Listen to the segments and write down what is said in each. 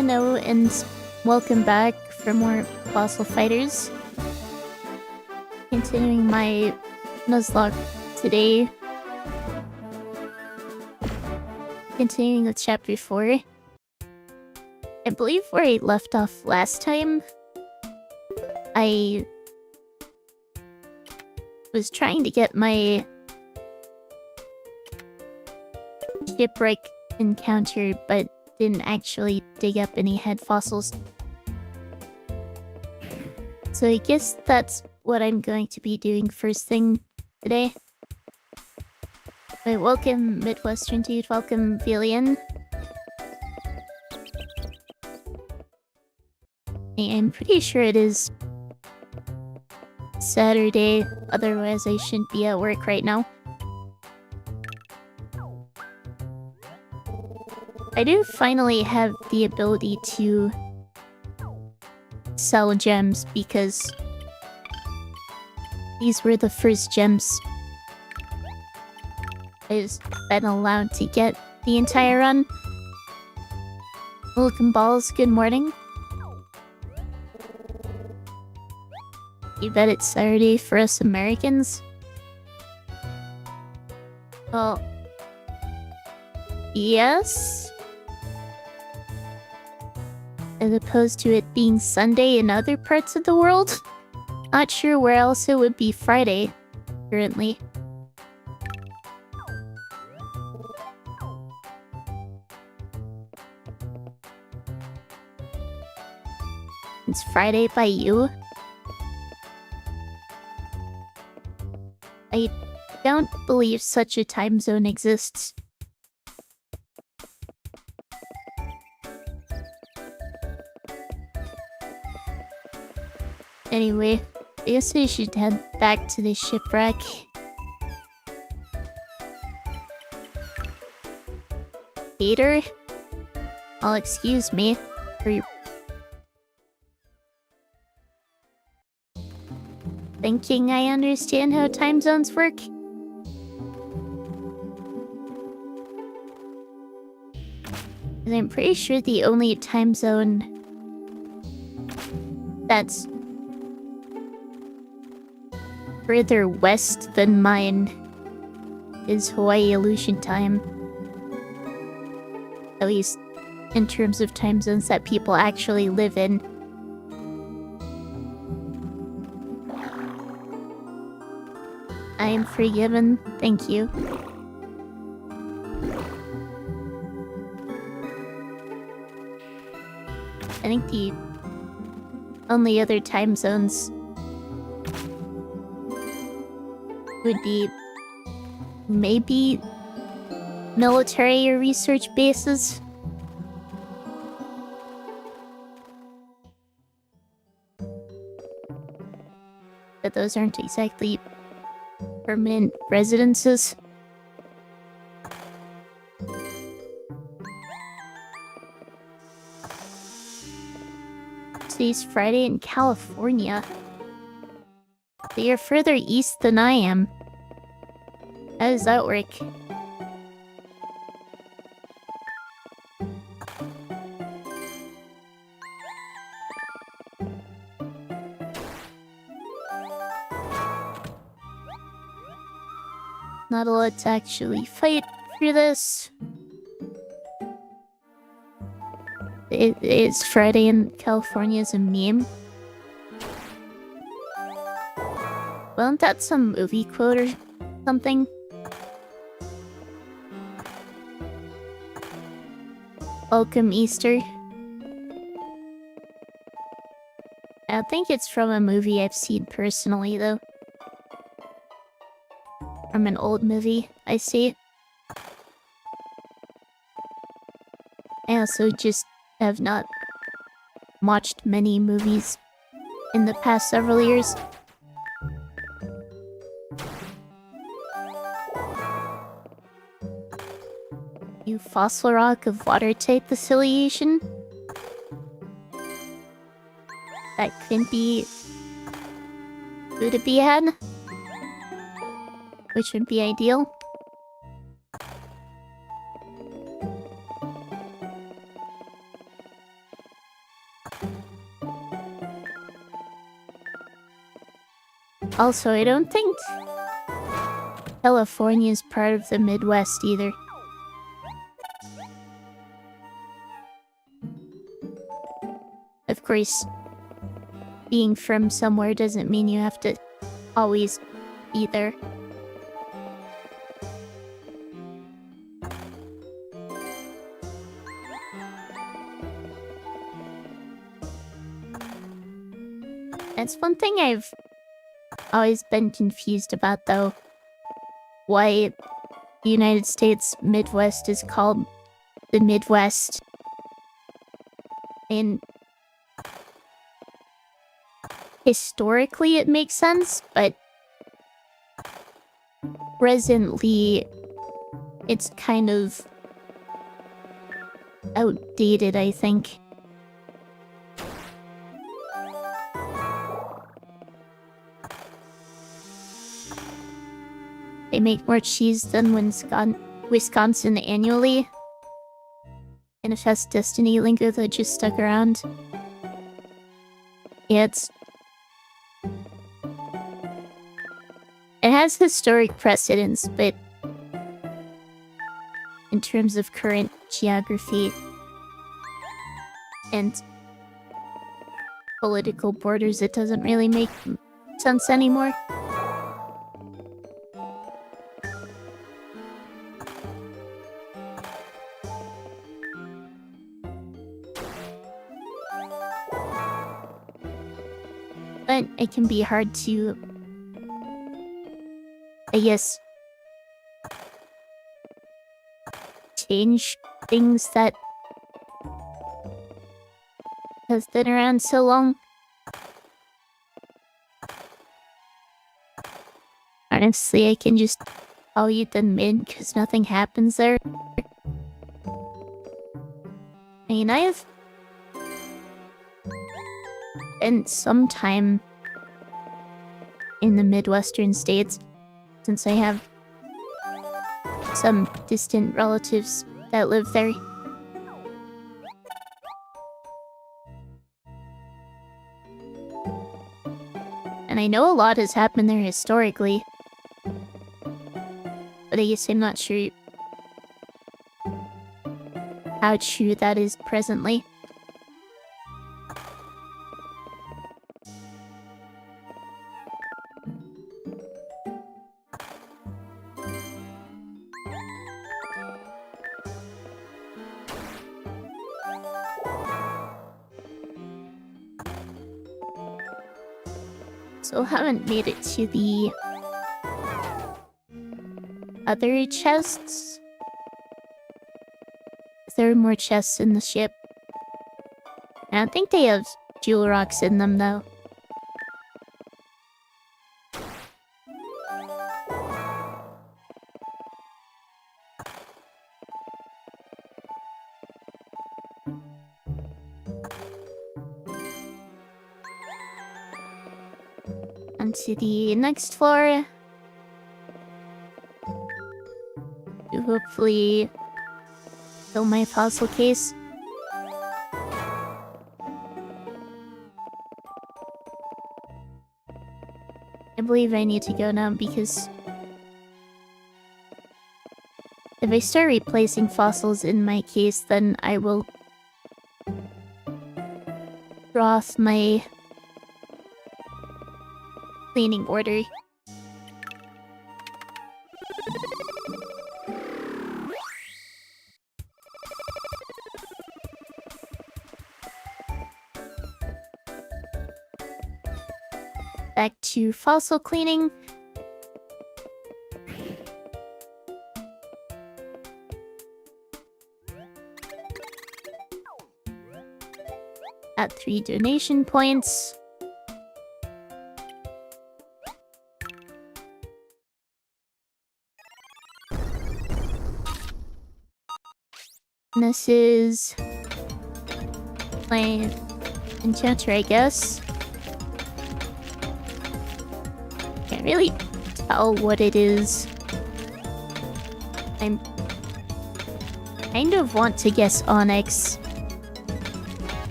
Hello and welcome back for more Fossil Fighters. Continuing my Nuzlocke today. Continuing with chapter 4. I believe where I left off last time, I was trying to get my shipwreck encounter, but didn't actually dig up any head fossils. So I guess that's what I'm going to be doing first thing today. But welcome Midwestern Dude, welcome Villian. I'm pretty sure it is Saturday, otherwise I shouldn't be at work right now. I do finally have the ability to sell gems because these were the first gems I've been allowed to get the entire run. Welcome Balls, good morning. You bet it's Saturday for us Americans? Well, yes. As opposed to it being Sunday in other parts of the world. Not sure where else it would be Friday, currently. It's Friday by you? I don't believe such a time zone exists. Anyway, I guess I should head back to the shipwreck. Peter? I'll excuse me for your... thinking I understand how time zones work. And I'm pretty sure the only time zone that's further west than mine is Hawaii Illusion Time. At least in terms of time zones that people actually live in. I am forgiven, thank you. I think the only other time zones would be maybe military or research bases. But those aren't exactly permanent residences. Today's Friday in California. They are further east than I am. How does that work? Not a lot to actually fight for this. It's Friday in California is a meme. Wasn't that some movie quote or something? Welcome Easter. I think it's from a movie I've seen personally though. From an old movie, I see. I also just have not watched many movies in the past several years. You fossil rock of water type affiliation? That couldn't be food to be had? Which would be ideal. Also, I don't think California is part of the Midwest either. Of course, being from somewhere doesn't mean you have to always be there. That's one thing I've always been confused about, though. Why the United States Midwest is called the Midwest. And historically it makes sense, but presently it's kind of outdated, I think. They make more cheese than Wisconsin annually. Manifest Destiny lingo that just stuck around. Yeah, it has historic precedence, but in terms of current geography and political borders, it doesn't really make sense anymore. But it can be hard to, I guess, change things that have been around so long. Honestly, I can just call you the mid because nothing happens there. I mean, I've spent some time in the Midwestern states since I have some distant relatives that live there. And I know a lot has happened there historically, but I guess I'm not sure how true that is presently. So haven't made it to the other chests. There are more chests in the ship. I don't think they have jewel rocks in them, though. To the next floor to hopefully fill my fossil case. I believe I need to go now because if I start replacing fossils in my case, then I will draw off my cleaning order. Back to fossil cleaning. At 3 donation points. This is my enchanter, I guess. Can't really tell what it is. I kind of want to guess onyx.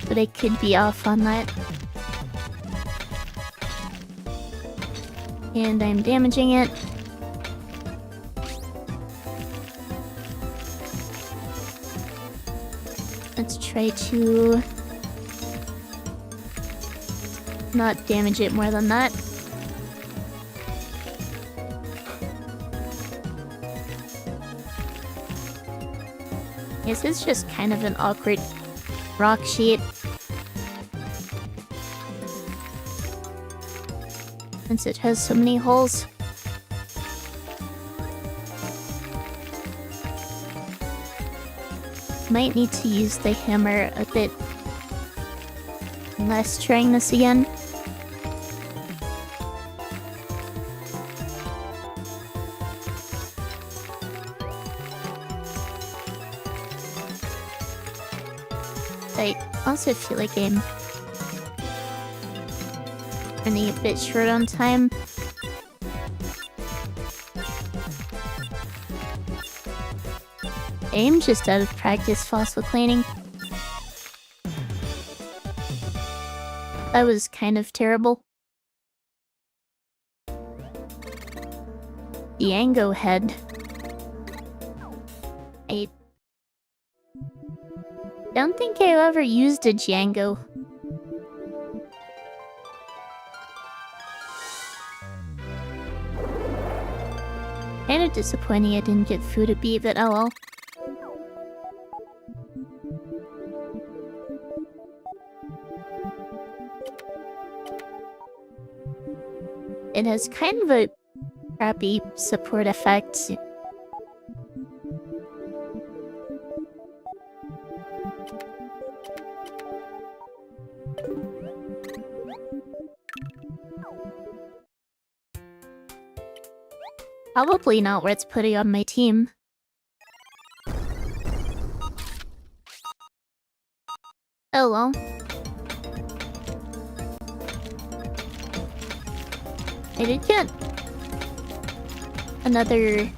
but I could be off on that. And I'm damaging it. Let's try to not damage it more than that. This is just kind of an awkward rock sheet. Since it has so many holes. Might need to use the hammer a bit less trying this again. I also feel like I'm running a bit short on time. I'm just out of practice fossil cleaning. That was kind of terrible. Django head. I don't think I've ever used a Django. Kinda disappointing I didn't get food a beat, but oh well. It has kind of a crappy support effect. Probably not worth putting on my team. Oh well. I did get another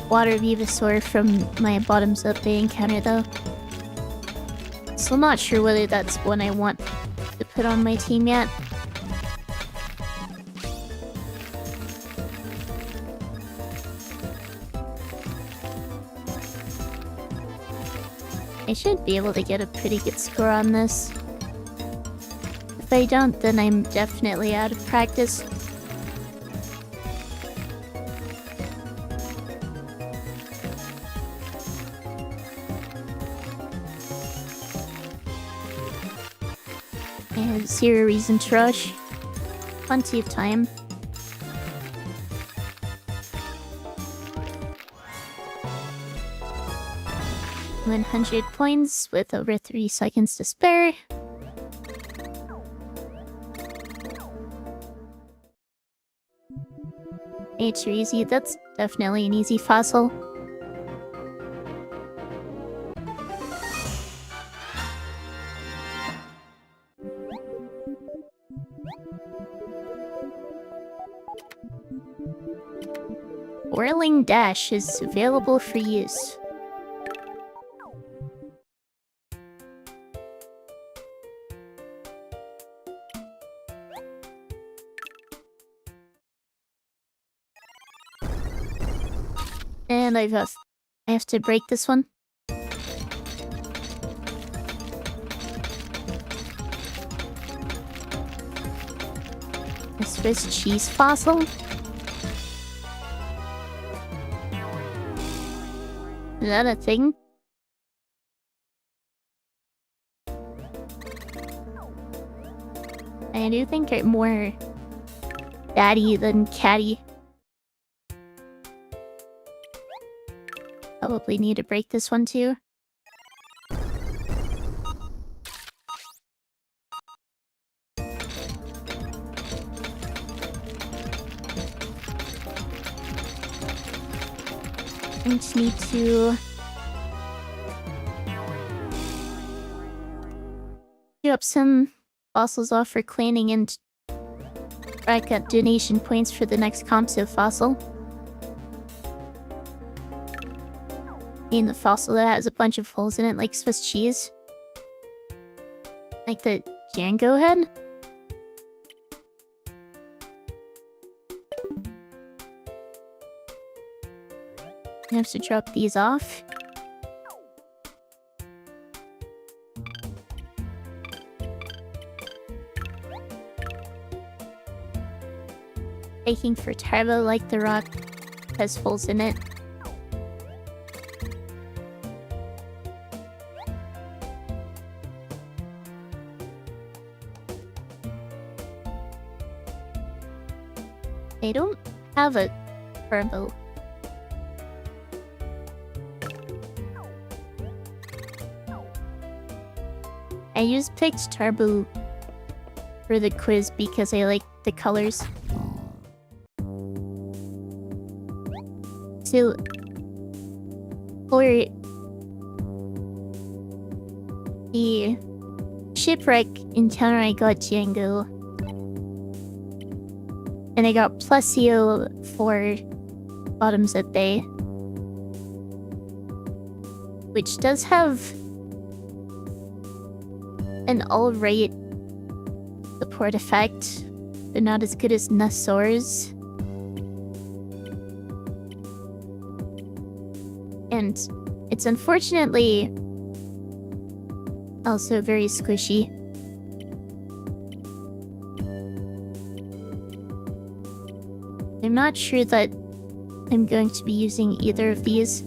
water vivosaur from my Bottomsup Bay encounter though. So I'm not sure whether that's one I want to put on my team yet. I should be able to get a pretty good score on this. If I don't, then I'm definitely out of practice. I have zero reason to rush. Plenty of time. $100 points with over 3 seconds to spare. Nature easy, that's definitely an easy fossil. Whirling Dash is available for use. And I have to break this one. A Swiss cheese fossil? Is that a thing? I do think I'm more daddy than catty. Probably need to break this one too. I just need to do up some fossils off for cleaning and rack up donation points for the next Compso fossil. In the fossil that has a bunch of holes in it, like Swiss cheese. Like the Django head? I have to drop these off. Taking for turbo like the rock has holes in it. I don't have a turbo. I picked turbo for the quiz because I like the colors. So, for the shipwreck encounter, I got Django. And I got Plesio for Bottomsup Bay. Which does have an alright support effect, but not as good as Nuzlocke's. And it's unfortunately also very squishy. I'm not sure that I'm going to be using either of these.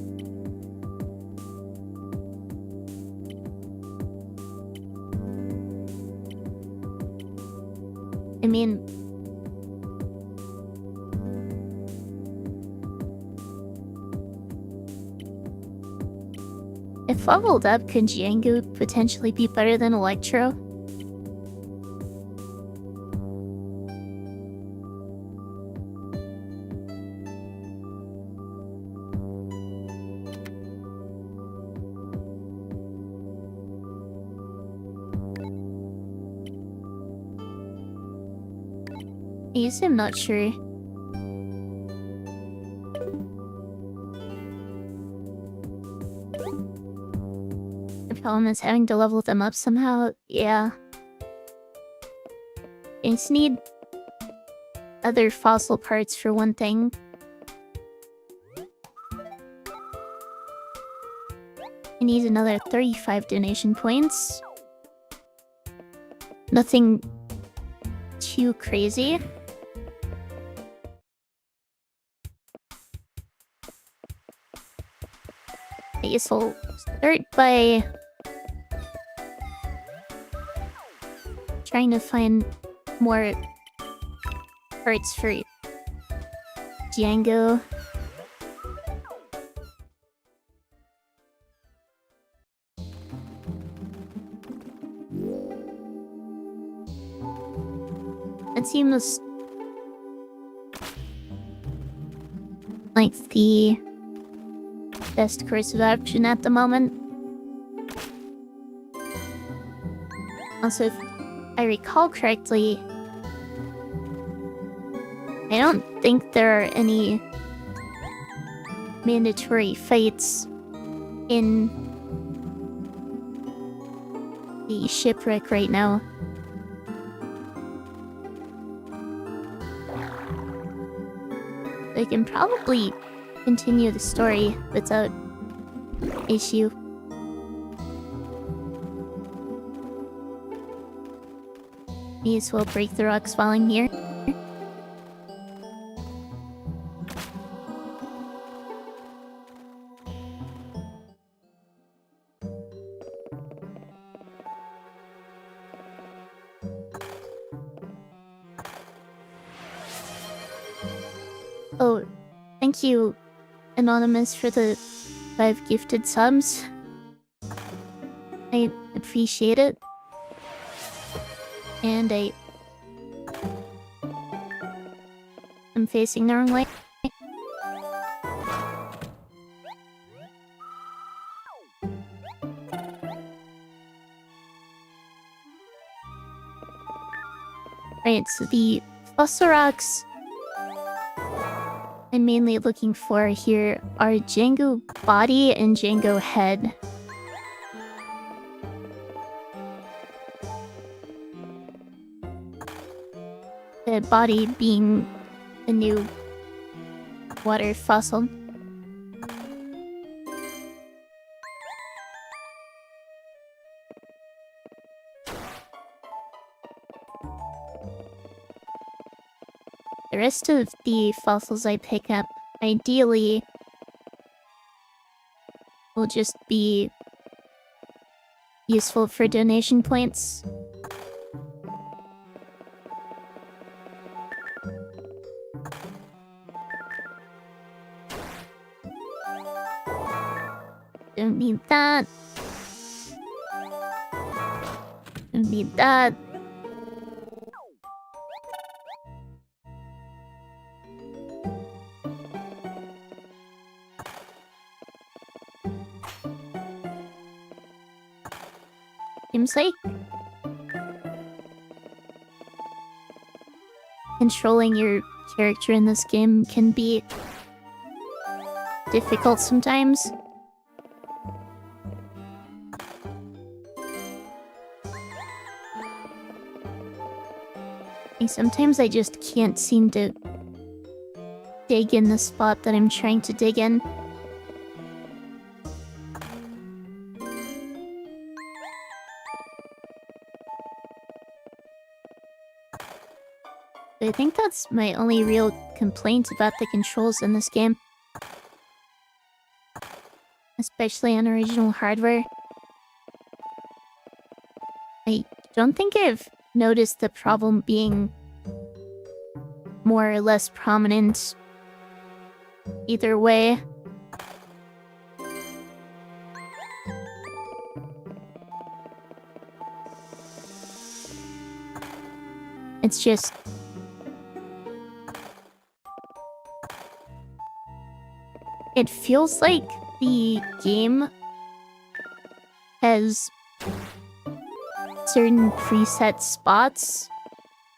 I mean, if leveled up, could Django potentially be better than Electro? I guess I'm not sure. The problem is having to level them up somehow. Yeah. I just need other fossil parts for one thing. I need another 35 donation points. Nothing too crazy. I guess we'll start by trying to find more parts for Django. It seems like the best course of action at the moment. Also, if I recall correctly, I don't think there are any mandatory fights in the shipwreck right now. I can probably continue the story without issue. May as well break the rocks while I'm here. Oh, thank you, Anonymous, for the 5 gifted subs. I appreciate it. And I'm facing the wrong way. Right, so the fossil rocks I'm mainly looking for here are Django body and Django head. The body being the new water fossil. The rest of the fossils I pick up, ideally, will just be useful for donation points. Don't need that. Don't need that. Seems like controlling your character in this game can be difficult sometimes. And sometimes I just can't seem to dig in the spot that I'm trying to dig in. I think that's my only real complaint about the controls in this game. Especially on original hardware. I don't think I've noticed the problem being more or less prominent either way. It's just it feels like the game has certain preset spots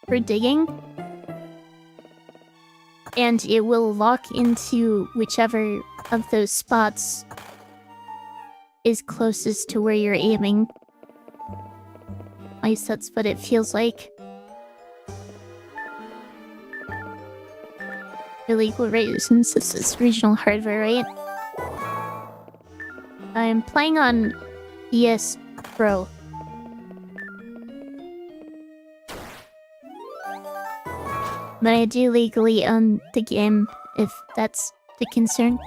for digging, and it will lock into whichever of those spots is closest to where you're aiming. At least that's what it feels like. Really cool, right? Since this is regional hardware, right? I'm playing on PS Pro. But I do legally own the game, if that's the concern.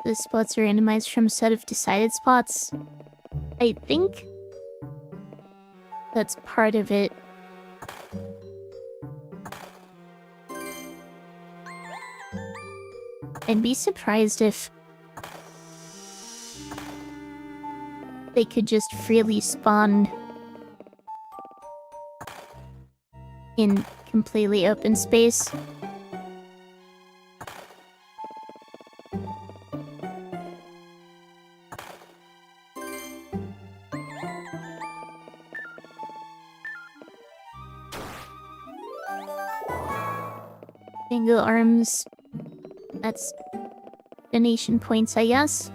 The spots are randomized from a set of decided spots. I think that's part of it. I'd be surprised if they could just freely spawn in completely open space. Bingo arms. That's donation points, I guess.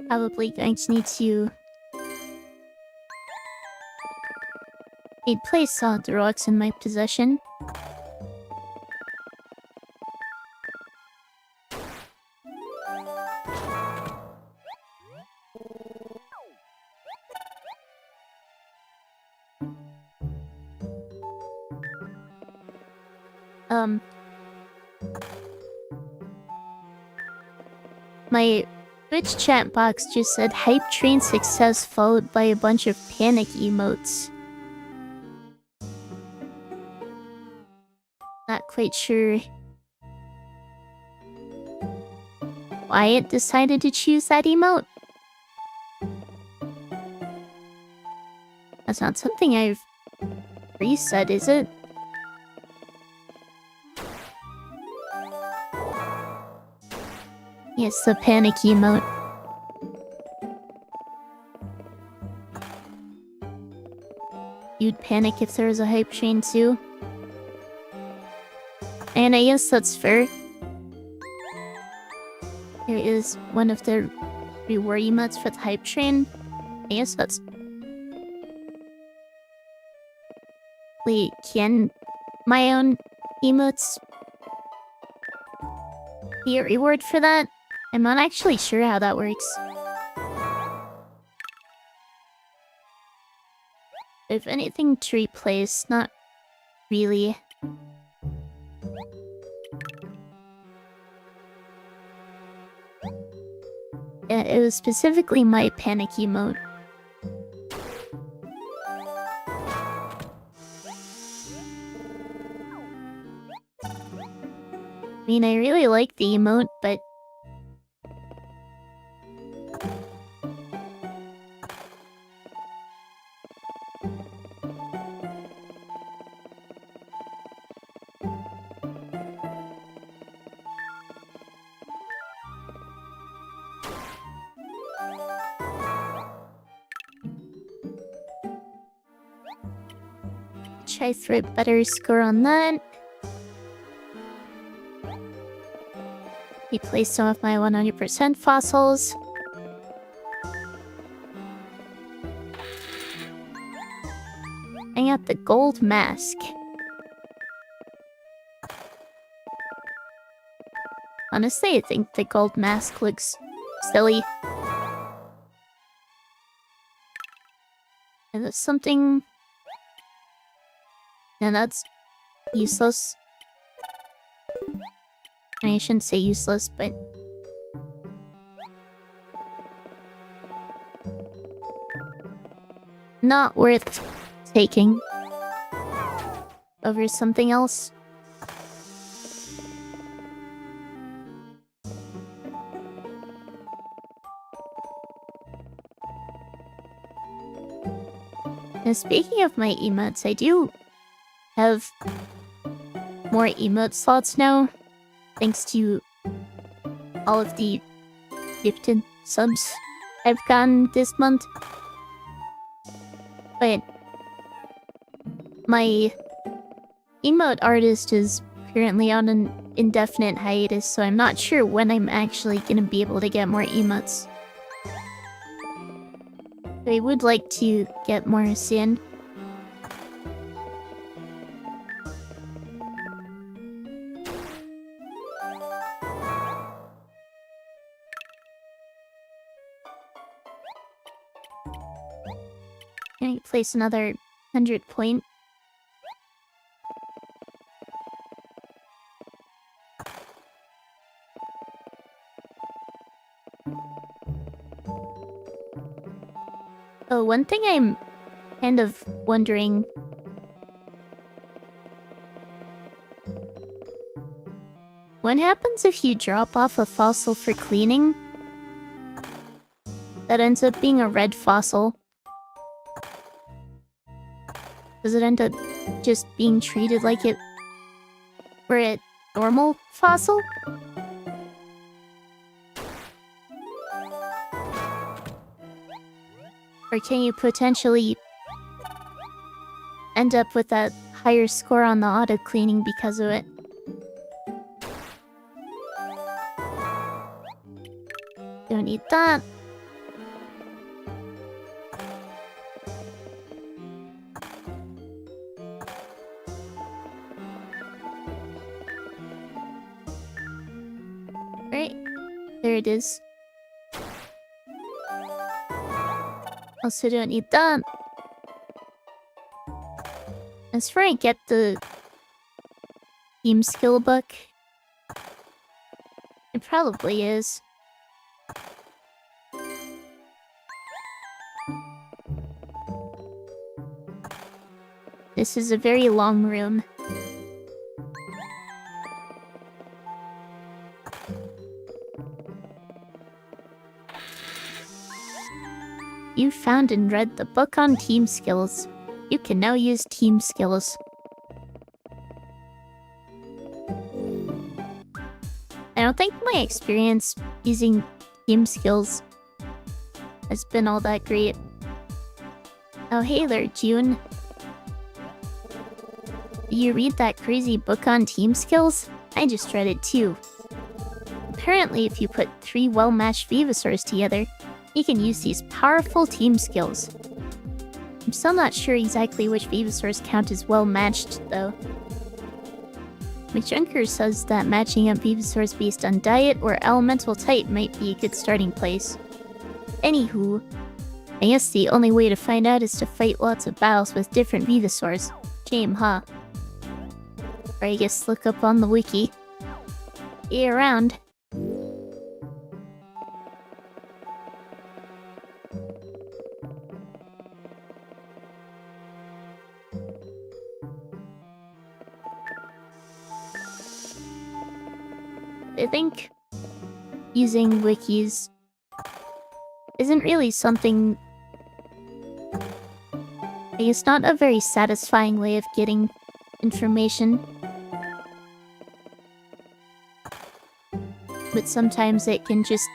Probably going to need to place solid rocks in my possession. My Twitch chat box just said hype train success followed by a bunch of panic emotes. Not quite sure why it decided to choose that emote. That's not something I've reset, is it? Yes, the panic emote. you'd panic if there was a hype train too. And I guess that's fair. There is one of the reward emotes for the hype train. I guess that's... Wait, can my own emotes be a reward for that? I'm not actually sure how that works. If anything to replace, not really. Yeah, it was specifically my panic emote. I mean, I really like the emote, but... Try for a better score on that. Replace some of my 100% fossils. I got the gold mask. Honestly, I think the gold mask looks silly. Is this something... No, that's useless. I shouldn't say useless, but... not worth taking over something else. And speaking of my emotes, I do have more emote slots now, thanks to all of the gifted subs I've gotten this month. But my emote artist is currently on an indefinite hiatus, so I'm not sure when I'm actually gonna be able to get more emotes. I would like to get more soon. Can I place another 100 point? Oh, one thing I'm kind of wondering... What happens if you drop off a fossil for cleaning? That ends up being a red fossil. Does it end up just being treated like it were a normal fossil? Or can you potentially end up with that higher score on the auto cleaning because of it? Don't need that. Right, there it is. Also don't need that. As for I get the team skill book, it probably is. This is a very long room. You found and read the book on team skills. You can now use team skills. I don't think my experience using team skills has been all that great. Oh, hey there, June. Did you read that crazy book on team skills? I just read it too. Apparently, if you put 3 well-matched vivosaurs together, you can use these powerful team skills. I'm still not sure exactly which vivosaurs count as well-matched, though. McJunker says that matching up vivosaurs based on diet or elemental type might be a good starting place. Anywho, I guess the only way to find out is to fight lots of battles with different vivosaurs. Shame, huh? Or I guess look up on the wiki. Be around. I think using wikis isn't really something... It's not a very satisfying way of getting information. But sometimes it can just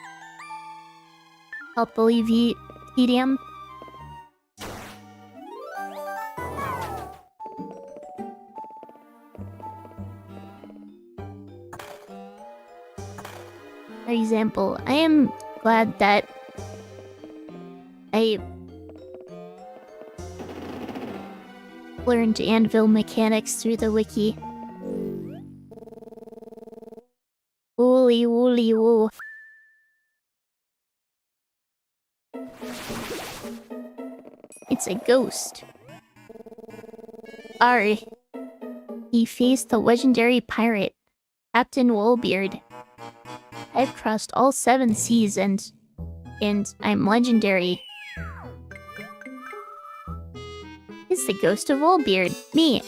help alleviate tedium. For example, I am glad that I learned anvil mechanics through the wiki. Wooly wooly woo. It's a ghost. Arr. He faced the legendary pirate, Captain Woolbeard. I've crossed all 7 seas and I'm legendary. It's the ghost of Woolbeard, me.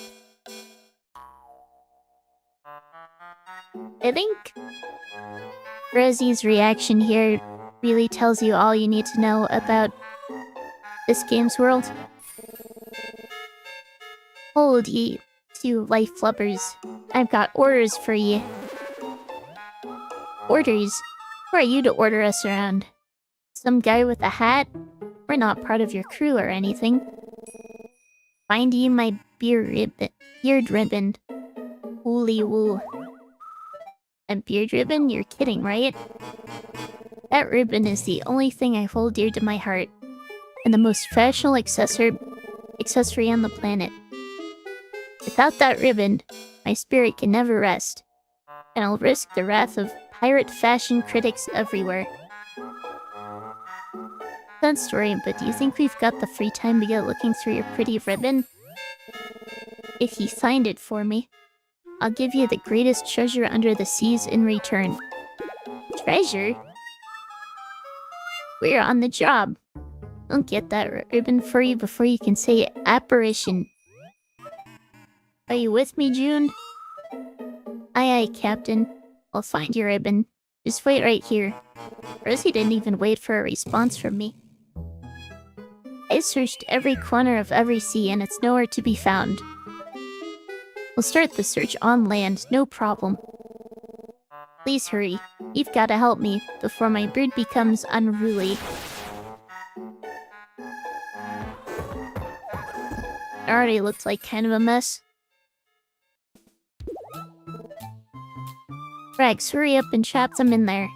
I think Rezzy's reaction here really tells you all you need to know about this game's world. Hold ye, 2 life flubbers. I've got orders for ye. Orders? Who are you to order us around? Some guy with a hat? We're not part of your crew or anything. Find ye my beard ribbon. Wooly woo. A beard ribbon? You're kidding, right? That ribbon is the only thing I hold dear to my heart, and the most fashionable accessory on the planet. Without that ribbon, my spirit can never rest, and I'll risk the wrath of pirate fashion critics everywhere. Fun story, but do you think we've got the free time to get looking through your pretty ribbon? If you find it for me, I'll give you the greatest treasure under the seas in return. Treasure? We're on the job. I'll get that ribbon for you before you can say apparition. Are you with me, June? Aye, Captain. I'll find your ribbon. Just wait right here. Rosie didn't even wait for a response from me. I searched every corner of every sea and it's nowhere to be found. We'll start the search on land, no problem. Please hurry. You've got to help me before my bird becomes unruly. It already looked like kind of a mess. Rex, hurry up and trap them in there.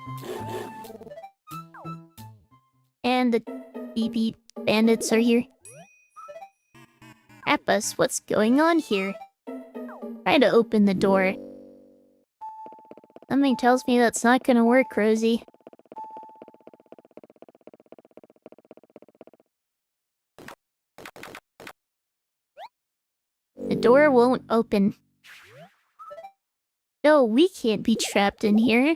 And the BB bandits are here. Appus, what's going on here? Try to open the door. Something tells me that's not gonna work, Rosie. The door won't open. No, we can't be trapped in here.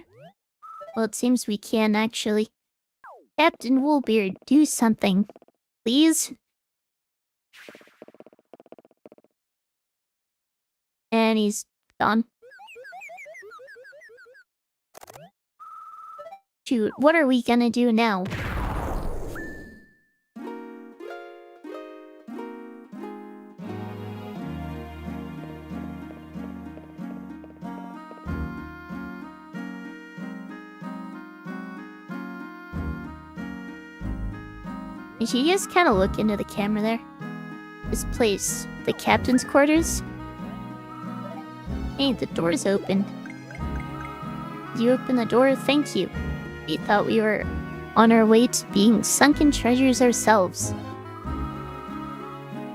Well, it seems we can, actually. Captain Woolbeard, do something. Please? And he's gone. Shoot, what are we gonna do now? Did you just kind of look into the camera there? This place, the captain's quarters? Hey, the door's open. You open the door? Thank you. We thought we were on our way to being sunken treasures ourselves.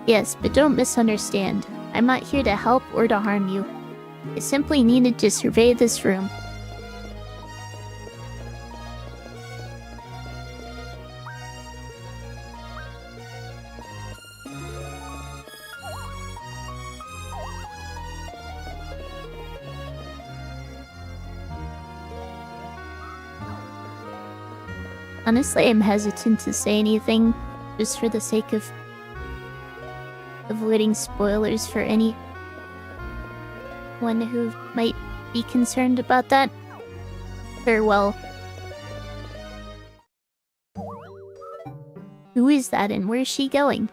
Yes, but don't misunderstand. I'm not here to help or to harm you. I simply needed to survey this room. Honestly, I'm hesitant to say anything, just for the sake of avoiding spoilers for anyone who might be concerned about that. Farewell. Who is that and where's she going?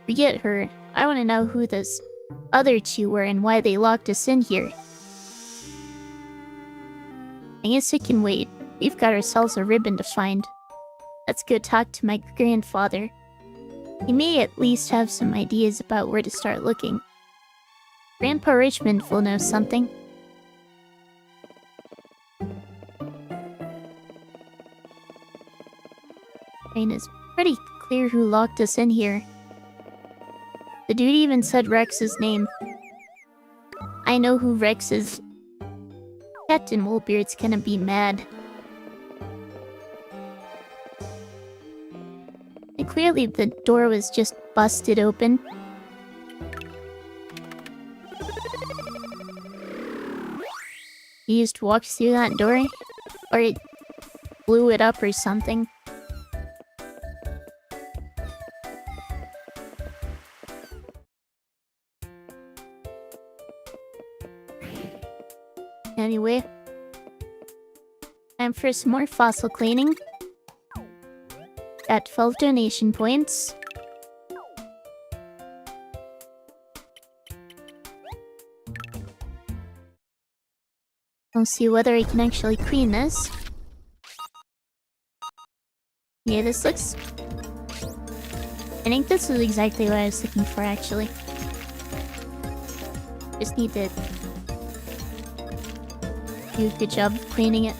Forget her. I want to know who those other two were and why they locked us in here. I guess it can wait. We've got ourselves a ribbon to find. Let's go talk to my grandfather. He may at least have some ideas about where to start looking. Grandpa Richmond will know something. I mean, it's pretty clear who locked us in here. The dude even said Rex's name. I know who Rex is. Captain Woolbeard's gonna be mad. And clearly the door was just busted open. He just walked through that door? Or it blew it up or something. Anyway, time for some more fossil cleaning. Got 12 donation points. We'll see whether I can actually clean this. Yeah, this looks... I think this is exactly what I was looking for, actually. Just need to do a good job of cleaning it.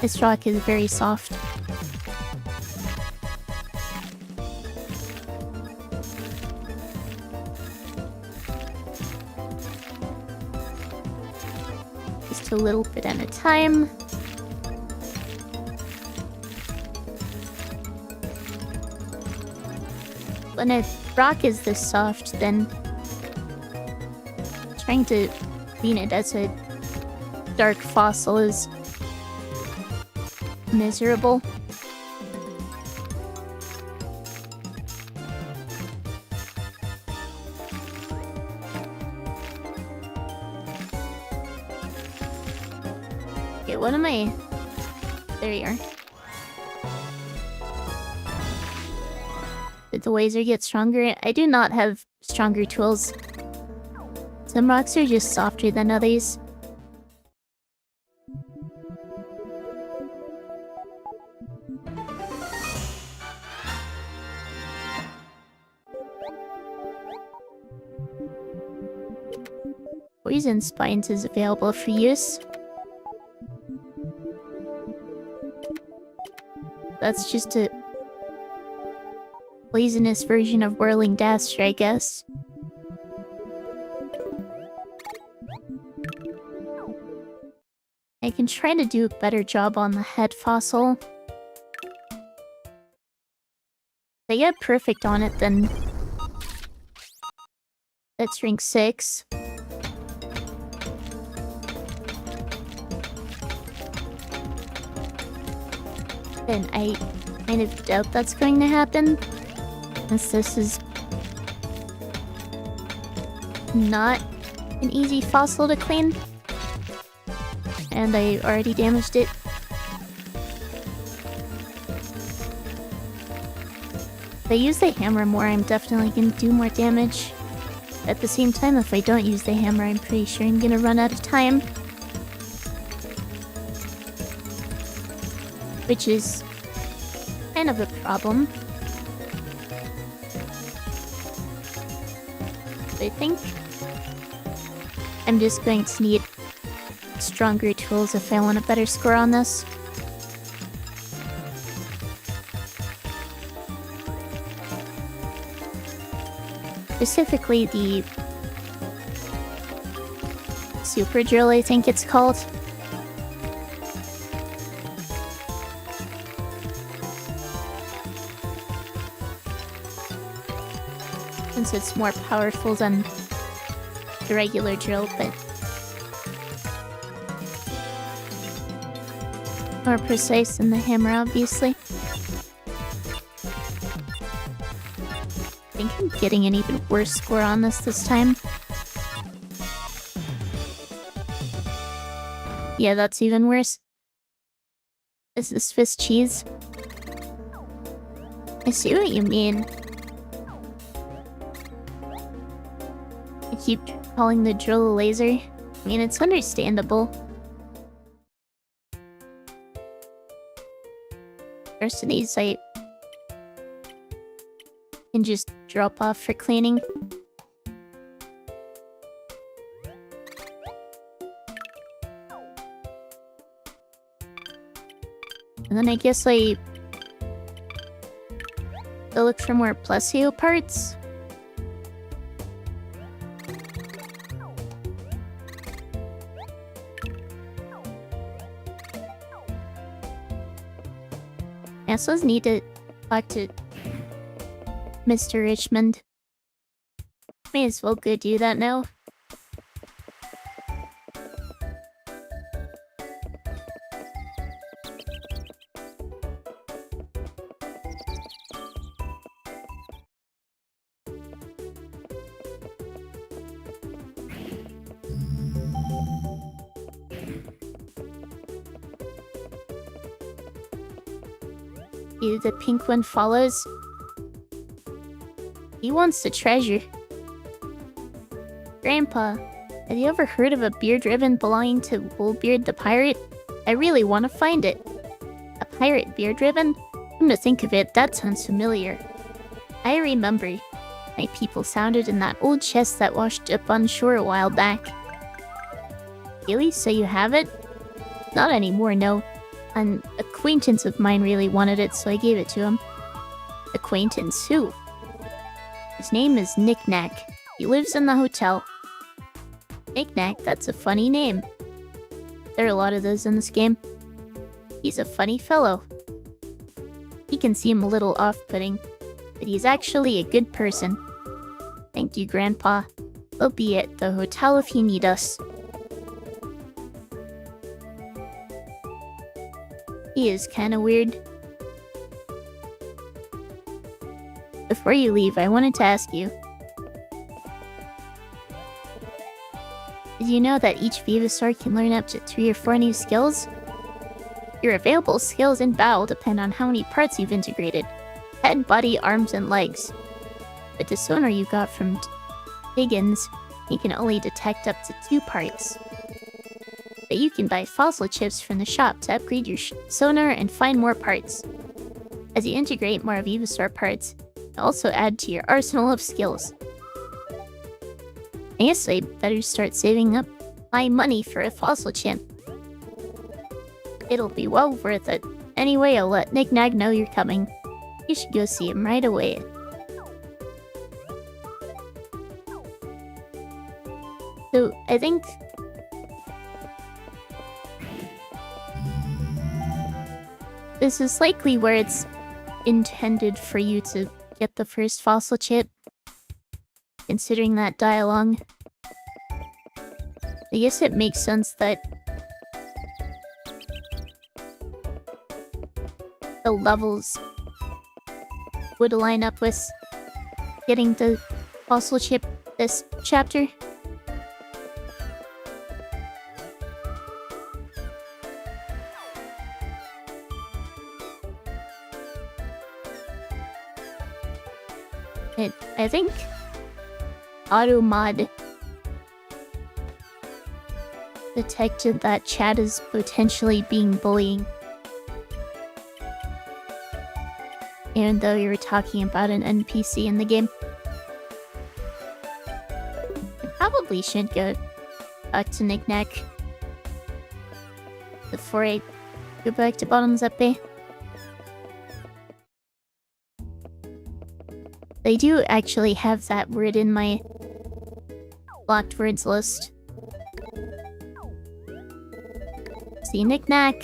This rock is very soft. Just a little bit at a time. When a rock is this soft, then trying to clean it as a dark fossil is miserable. Okay, what am I... There you are. Did the laser get stronger? I do not have stronger tools. Some rocks are just softer than others. Poison spines is available for use. That's just a poisonous version of Whirling Dash, I guess. I can try to do a better job on the head fossil. If I get perfect on it, then that's rank 6. And I kind of doubt that's going to happen, since this is not an easy fossil to clean. And I already damaged it. If I use the hammer more, I'm definitely going to do more damage. At the same time, if I don't use the hammer, I'm pretty sure I'm going to run out of time. Which is kind of a problem. I think I'm just going to need stronger tools if I want a better score on this. Specifically the super drill, I think it's called. Since it's more powerful than the regular drill, but more precise than the hammer, obviously. I think I'm getting an even worse score on this time. Yeah, that's even worse. Is this Swiss cheese? I see what you mean. I keep calling the drill a laser. I mean, it's understandable. Rest of these I can just drop off for cleaning. And then I guess I look for more plesio parts. I also need to talk to Mr. Richmond. May as well go do that now. The pink one follows. He wants the treasure. Grandpa, have you ever heard of a beard ribbon belonging to Woolbeard the pirate? I really want to find it. A pirate beard ribbon? Come to think of it, that sounds familiar. I remember. My people sounded in that old chest that washed up on shore a while back. Really? So you have it? Not anymore, no. An acquaintance of mine really wanted it, so I gave it to him. Acquaintance? Who? His name is Knick-Knack. He lives in the hotel. Knick-Knack? That's a funny name. There are a lot of those in this game. He's a funny fellow. He can seem a little off-putting, but he's actually a good person. Thank you, Grandpa. We'll be at the hotel if you need us. He is kinda weird. Before you leave, I wanted to ask you. Did you know that each vivosaur can learn up to 3 or 4 new skills? Your available skills in battle depend on how many parts you've integrated. Head, body, arms, and legs. But the sonar you got from Higgins, you can only detect up to 2 parts. But you can buy fossil chips from the shop to upgrade your sonar and find more parts. As you integrate more Vivosaur parts, you also add to your arsenal of skills. I guess I better start saving up my money for a fossil chip. It'll be well worth it. Anyway, I'll let Knick-Knack know you're coming. You should go see him right away. So, I think this is likely where it's intended for you to get the first fossil chip, considering that dialogue. I guess it makes sense that the levels would line up with getting the fossil chip this chapter. I think AutoMod detected that Chad is potentially being bullying. even though you were talking about an NPC in the game. I probably should go back to Knickknack before I go back to Bottomsup Bay. They do actually have that word in my blocked words list. See Knickknack.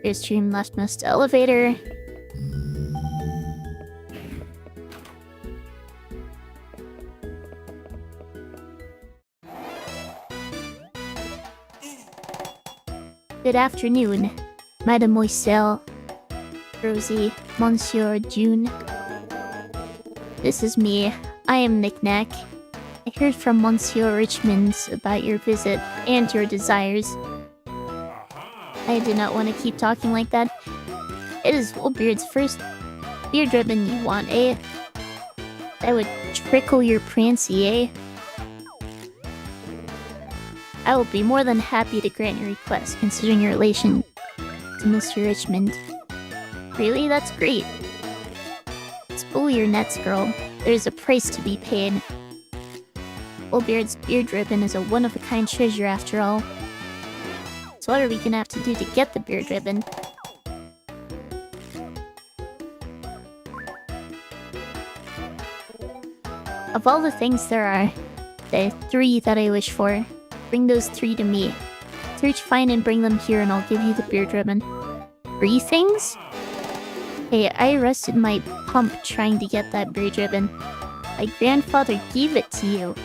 Here's stream leftmost elevator. Good afternoon, Mademoiselle, Rosie, Monsieur June. This is me. I am Knickknack. I heard from Monsieur Richmond about your visit and your desires. I did not want to keep talking like that. It is Wolbeard's first beard ribbon you want, eh? That would trickle your prancy, eh? I will be more than happy to grant your request, considering your relation to Mr. Richmond. Really? That's great. Spool your nets, girl. There's a price to be paid. Wolbeard's beard ribbon is a one-of-a-kind treasure after all. So what are we gonna have to do to get the beard ribbon? Of all the things there are 3 that I wish for. Bring those 3 to me. Search, find, and bring them here and I'll give you the beard ribbon. 3 things? Hey, I arrested my pump trying to get that beard ribbon. My grandfather gave it to you.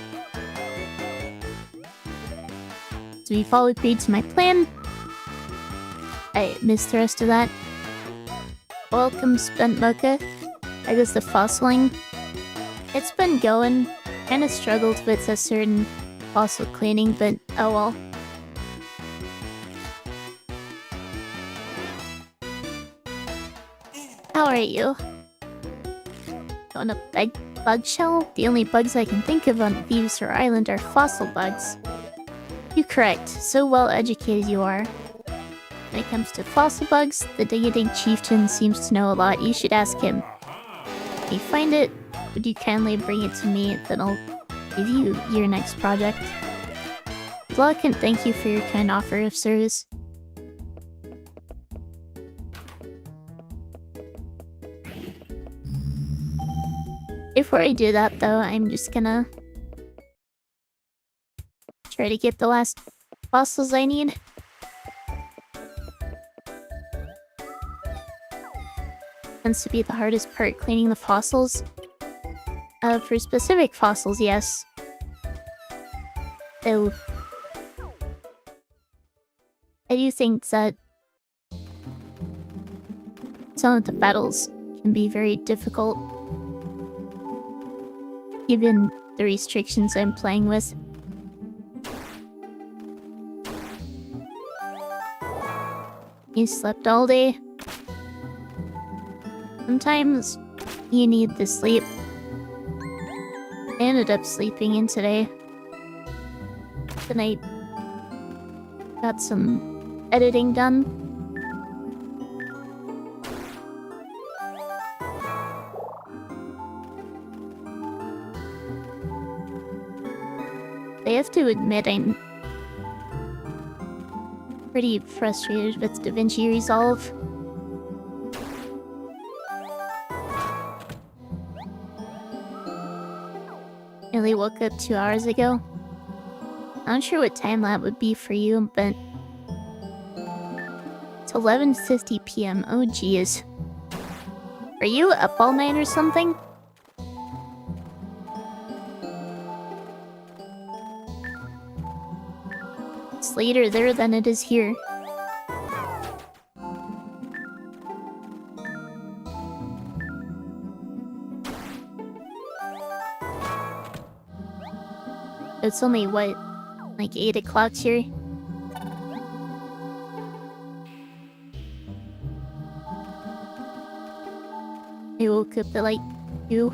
So we've all agreed to my plan. I missed the rest of that. Welcome, Spent Mocha. I guess the fossiling. It's been going. Kinda struggled with a certain fossil cleaning, but oh well. How are you? On a bug shell? The only bugs I can think of on Vivosaur Island are fossil bugs. You're correct. So well educated you are. When it comes to fossil bugs, the Digadigamid chieftain seems to know a lot. You should ask him. If you find it, would you kindly bring it to me, then I'll give you your next project. Good luck and thank you for your kind offer of service. Before I do that though, I'm just gonna try to get the last fossils I need. Tends to be the hardest part, cleaning the fossils. For specific fossils, yes. Though I do think that some of the battles can be very difficult, given the restrictions I'm playing with. You slept all day. Sometimes you need the sleep. I ended up sleeping in today. Then I got some editing done. I have to admit I'm pretty frustrated with DaVinci Resolve. I only woke up 2 hours ago. I'm not sure what time that would be for you, but it's 11:50 p.m. Oh geez. Are you up all night or something? It's later there than it is here. It's only, what, like 8 o'clock here? I woke up at like 2.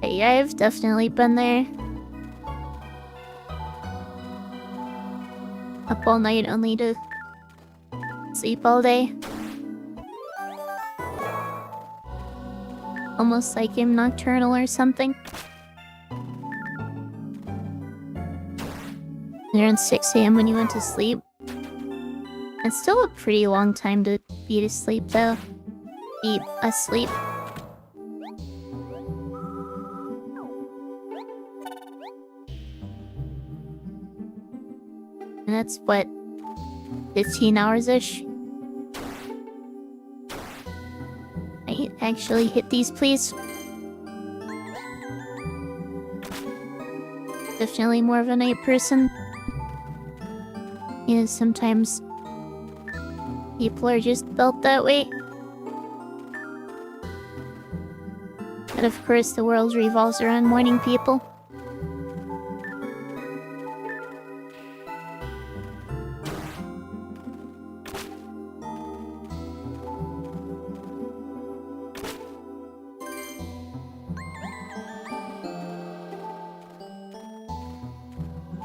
Yeah, I've definitely been there. Up all night only to sleep all day. Almost like I'm nocturnal or something. Around 6 a.m. when you went to sleep. It's still a pretty long time to be asleep, though. Be asleep. And that's what, 15 hours-ish? I actually hit these, please. Definitely more of a night person. You know, sometimes people are just built that way. But of course, the world revolves around morning people.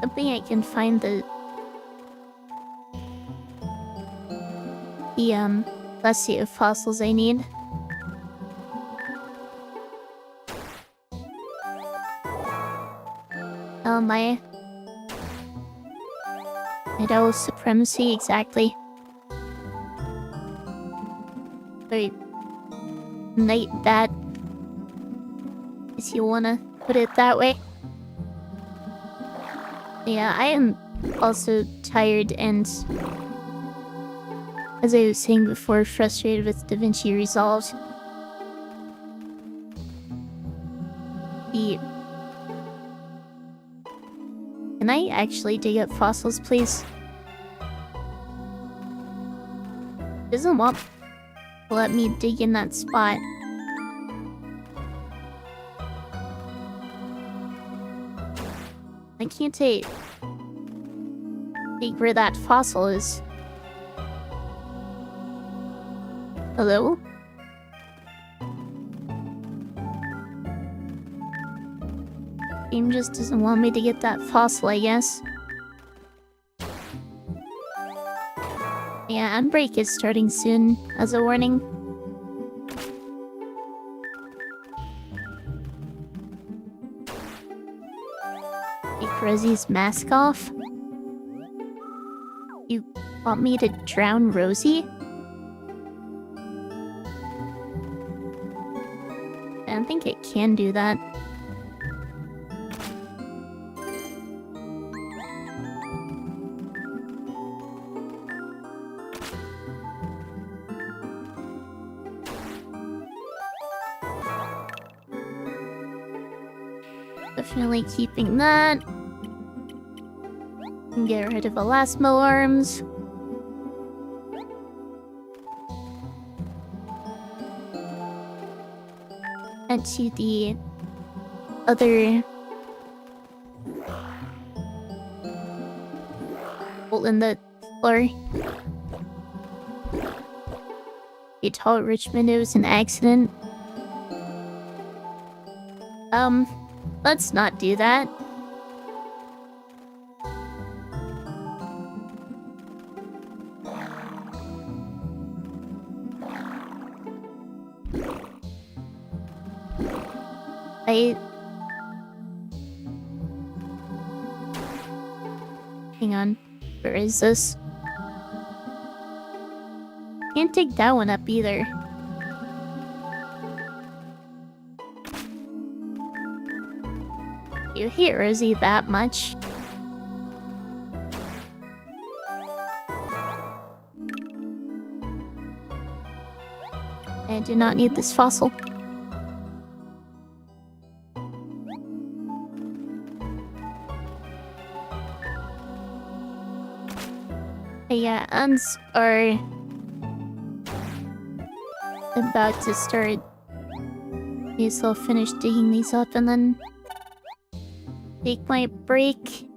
Hoping I can find the cluster of fossils I need. Oh my. Idaho supremacy, exactly. Or night bat, if you wanna put it that way. Yeah, I am also tired and, as I was saying before, frustrated with DaVinci Resolved. Can I actually dig up fossils, please? Doesn't want to let me dig in that spot. I can't take where that fossil is. Hello? Game just doesn't want me to get that fossil, I guess. Yeah, Unbreak is starting soon, as a warning. Take Rosie's mask off? You want me to drown Rosie? I don't think it can do that. Definitely keeping that. And get rid of elasmo arms. And to the other hole in the floor. You told Richmond it was an accident. Let's not do that. Hang on. Where is this? Can't dig that one up either. You hate Rosie that much? I do not need this fossil. Yeah, ants are about to start. May as well finish digging these up and then take my break.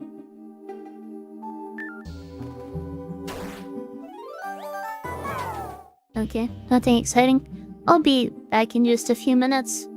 Okay, nothing exciting. I'll be back in just a few minutes.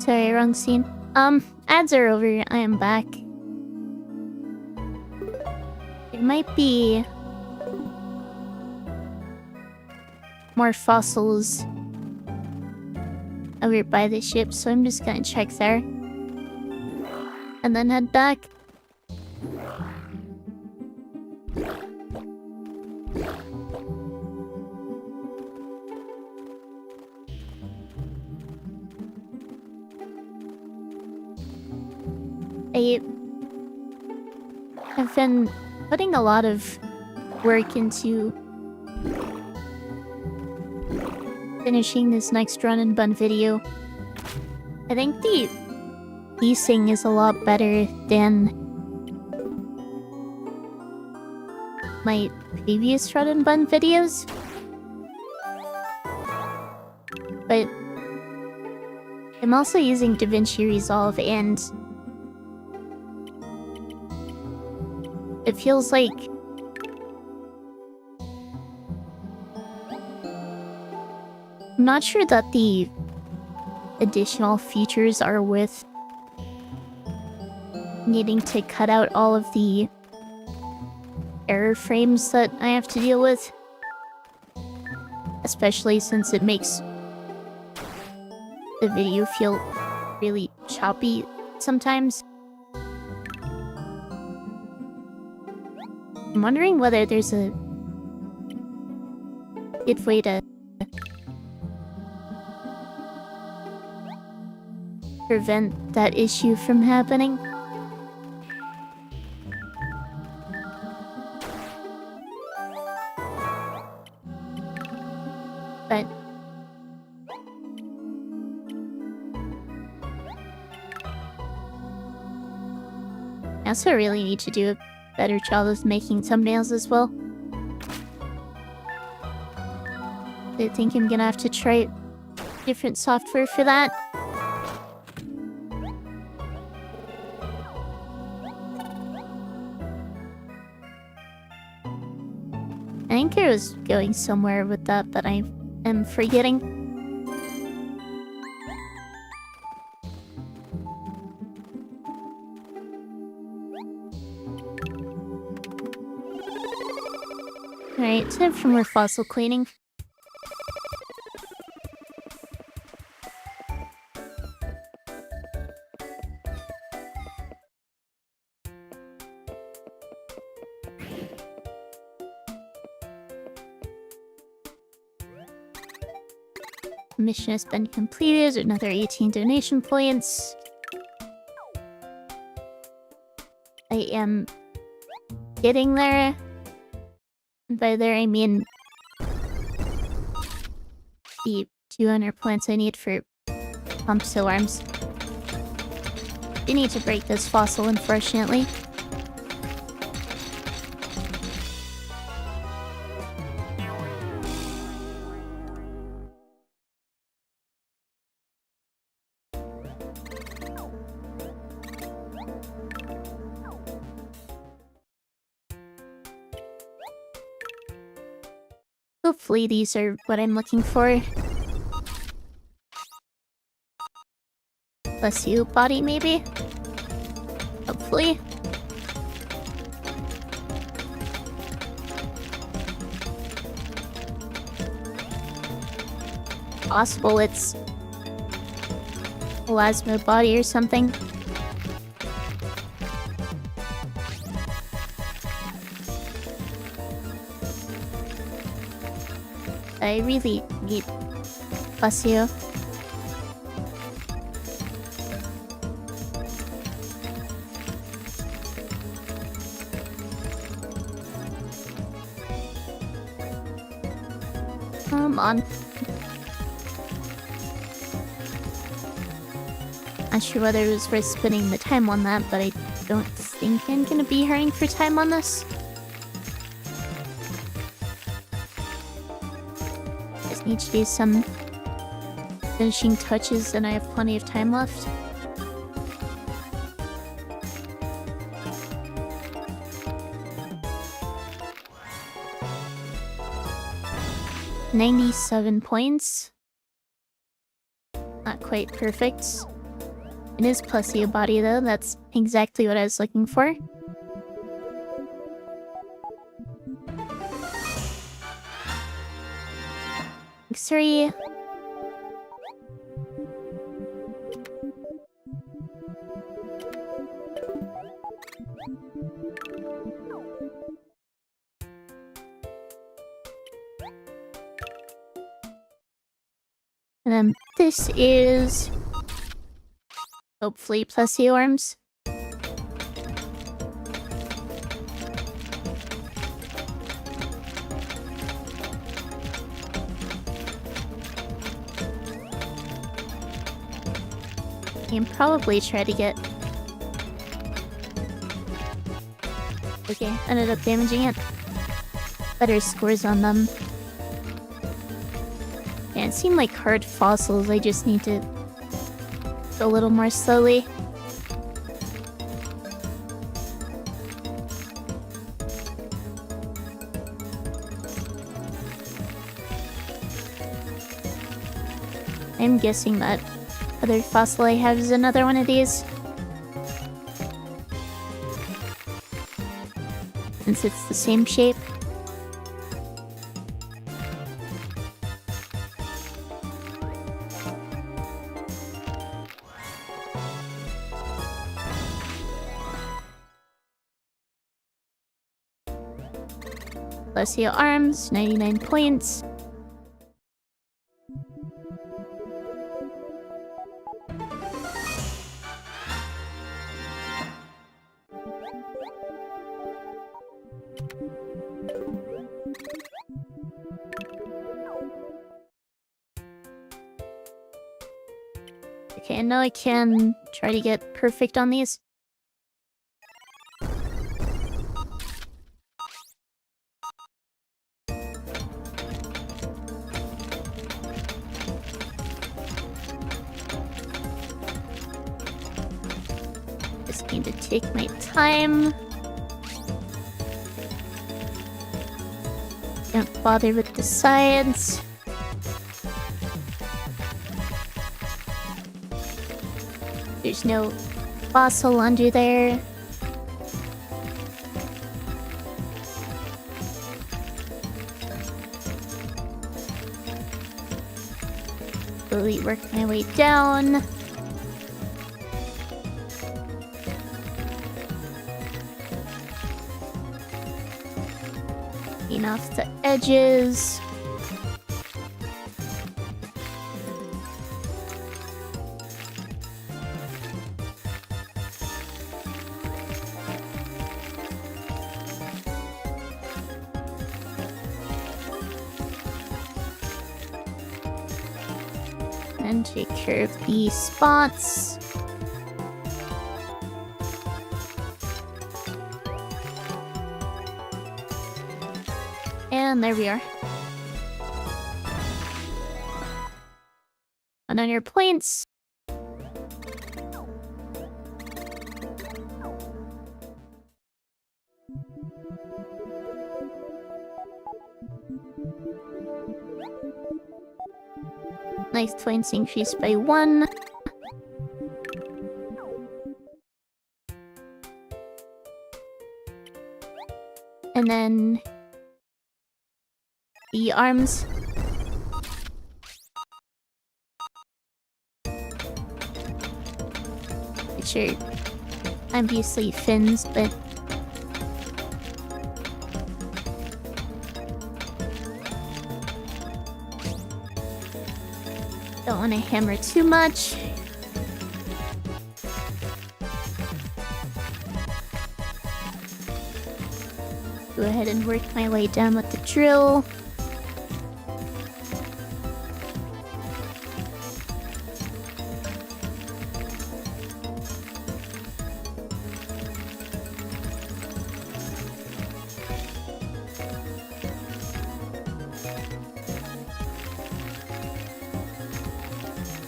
Sorry, wrong scene. Ads are over. I am back. There might be more fossils over by the ship, so I'm just gonna check there. And then head back. I've been putting a lot of work into finishing this next run and bun video. I think the piecing is a lot better than my previous run and bun videos. But I'm also using DaVinci Resolve, and it feels like I'm not sure that the additional features are worth needing to cut out all of the error frames that I have to deal with. Especially since it makes the video feel really choppy sometimes. I'm wondering whether there's a good way to prevent that issue from happening. But I also really need to do a better job of making thumbnails as well. I think I'm gonna have to try different software for that. I think I was going somewhere with that, but I am forgetting. Alright, time for more fossil cleaning. Mission has been completed, another 18 donation points. I am getting there. And by there I mean the 200 points I need for pump still arms. You need to break this fossil, unfortunately. Hopefully these are what I'm looking for. Bless you, body, maybe? Hopefully. Possible it's plasma body or something. I really need bless you. Come on. Not sure whether it was worth spending the time on that, but I don't think I'm gonna be hurrying for time on this. Need to do some finishing touches, and I have plenty of time left. $97 points. Not quite perfect. It is plesio body though, that's exactly what I was looking for. Three. And then this is hopefully plesio arms. And probably try to get... Okay, ended up damaging it. Better scores on them. Yeah, it seemed like hard fossils, I just need to go a little more slowly. I'm guessing that other fossil I have is another one of these. Since it's the same shape. Plesio arms, 99 points. Okay, and now I can try to get perfect on these. Just need to take my time. Don't bother with the sides. There's no fossil under there. Slowly work my way down. Clean off the edges. And take care of these spots. And there we are. And on your plates. Nice points increased by 1. And then the arms. Which are obviously fins, but don't want to hammer too much. Go ahead and work my way down with the drill.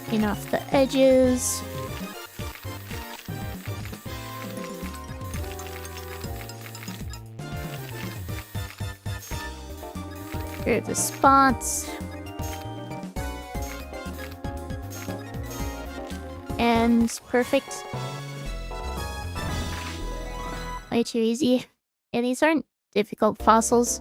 Clean off the edges. Here are the spots. And perfect. Way too easy. Yeah, these aren't difficult fossils.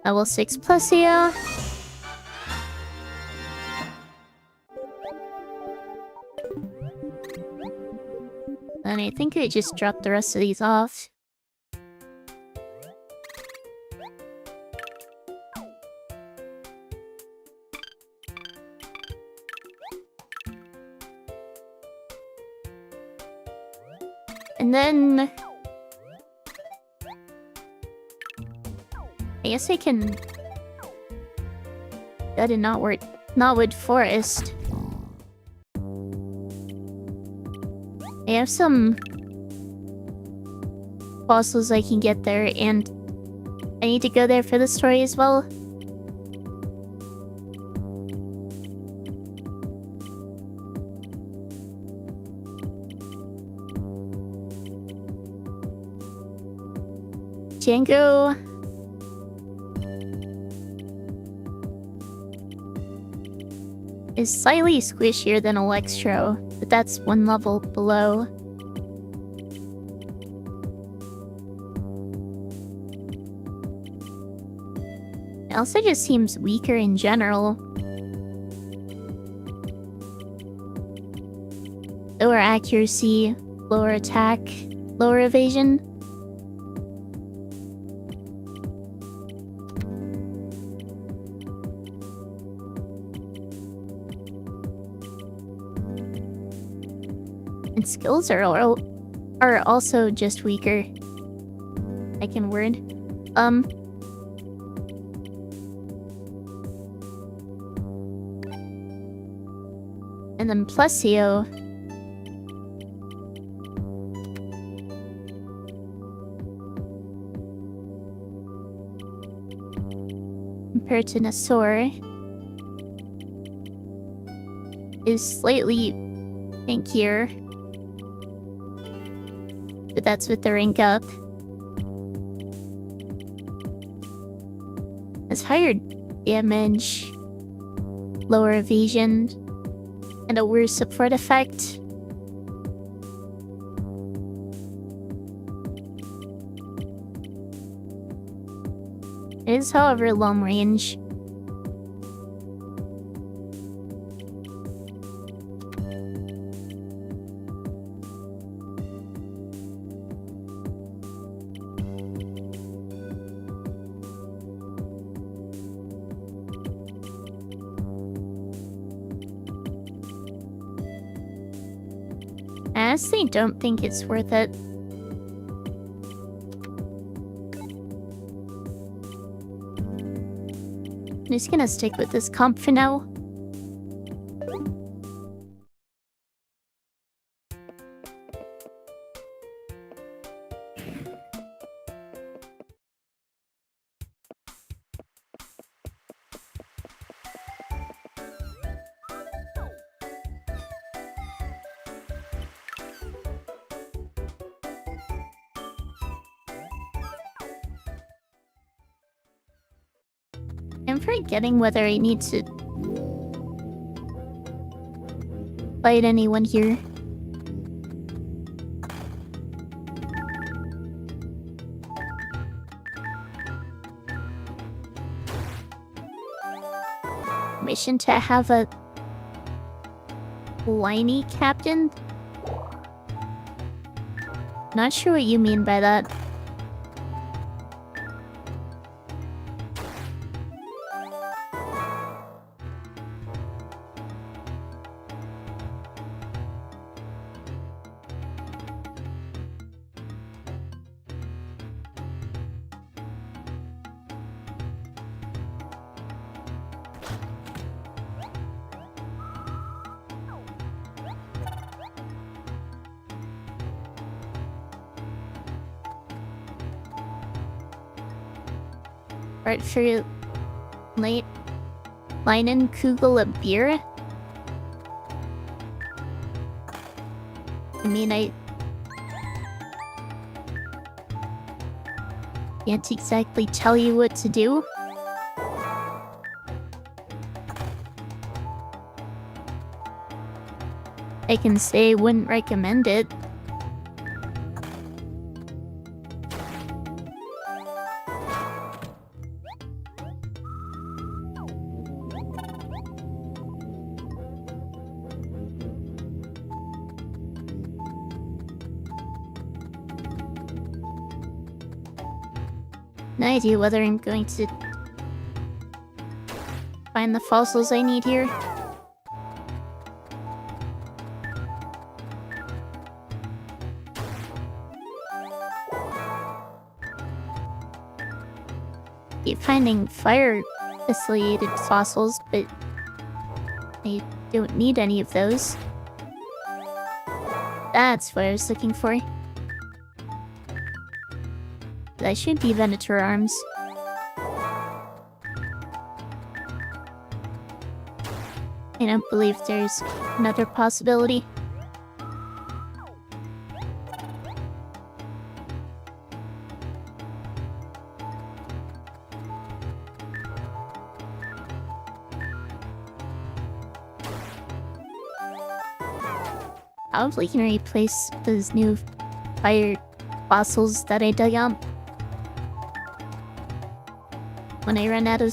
Level 6 Plesio. And I think I just dropped the rest of these off. And then... I guess I can go to Knotwood Forest. I have some fossils I can get there, and I need to go there for the story as well. Django. Is slightly squishier than Electro, but that's one level below. It also just seems weaker in general. Lower accuracy, lower attack, lower evasion. And skills are also just weaker. I can word. And then Plesio. Compared to Nassor is slightly tankier. But that's with the rank up. Has higher damage, lower evasion, and a worse support effect. It is, however, long range. I honestly don't think it's worth it. I'm just gonna stick with this comp for now. I'm forgetting whether I need to fight anyone here. Mission to have a whiny captain? Not sure what you mean by that. Right for late Leinen Kugel a beer? I mean, Can't exactly tell you what to do. I can say wouldn't recommend it. No idea whether I'm going to find the fossils I need here. Keep finding fire-affiliated fossils, but I don't need any of those. That's what I was looking for. That should be Venator arms. I don't believe there's another possibility. Probably can replace those new fire fossils that I dug up when I run out of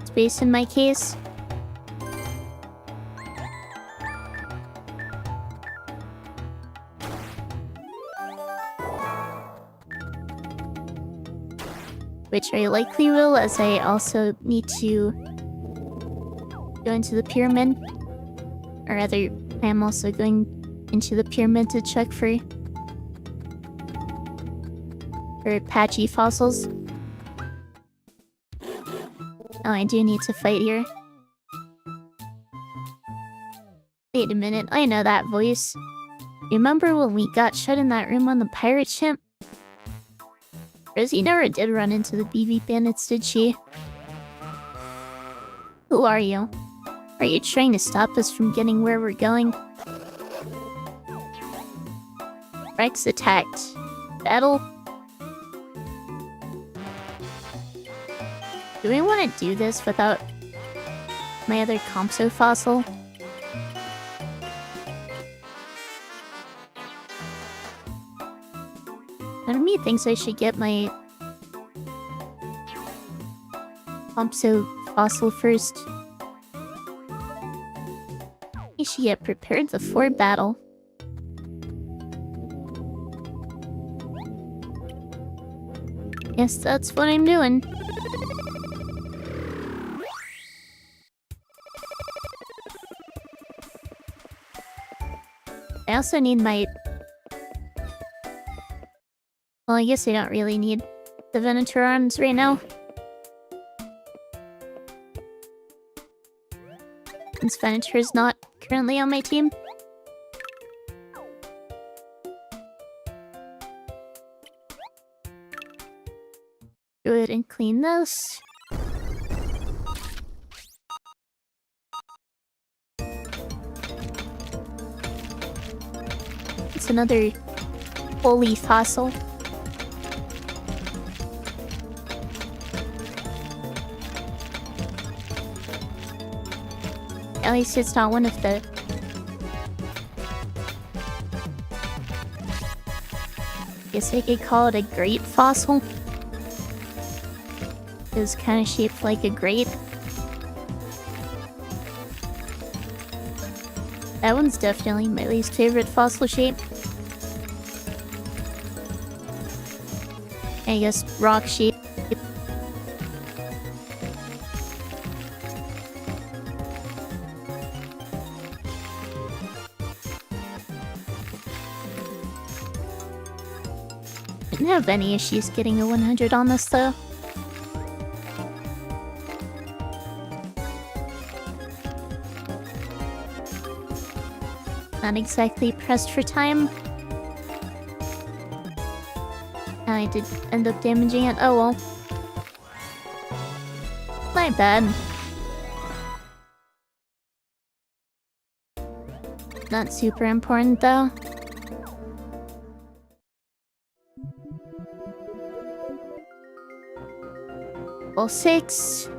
space in my case. Which I likely will, as I also need to go into the pyramid. Or rather, I am also going into the pyramid to check for patchy fossils. Oh, I do need to fight here. Wait a minute, I know that voice. Remember when we got shut in that room on the pirate ship? Rosie never did run into the BB bandits, did she? Who are you? Are you trying to stop us from getting where we're going? Rex attacked. Battle? Do we want to do this without my other Compso fossil? Part of me thinks I should get my Compso fossil first. I should get prepared before battle. Yes, that's what I'm doing. I also need my... Well, I guess I don't really need the Venator arms right now. Since Venator is not currently on my team. Go ahead and clean this. It's another holy fossil. At least it's not one of the... Guess I could call it a great fossil. It was kind of shaped like a grape. That one's definitely my least favorite fossil shape. I guess rock shape. Didn't have any issues getting a 100 on this though. Not exactly pressed for time. I did end up damaging it. Oh well. My bad. Not super important though. Level 6.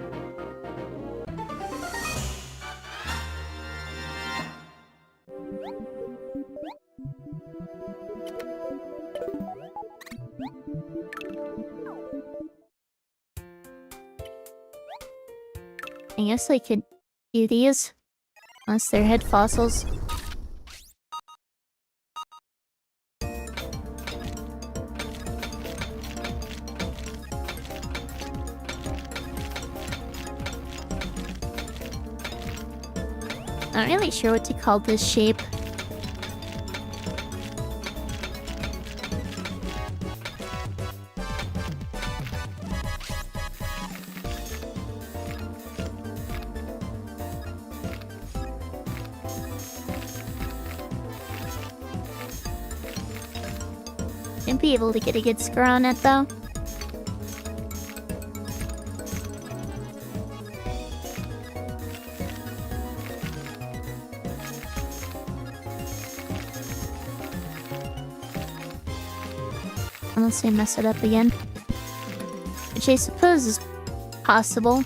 I guess I could do these. Unless they're head fossils. Not really sure what to call this shape. Shouldn't be able to get a good score on it though. Unless I mess it up again. Which I suppose is possible.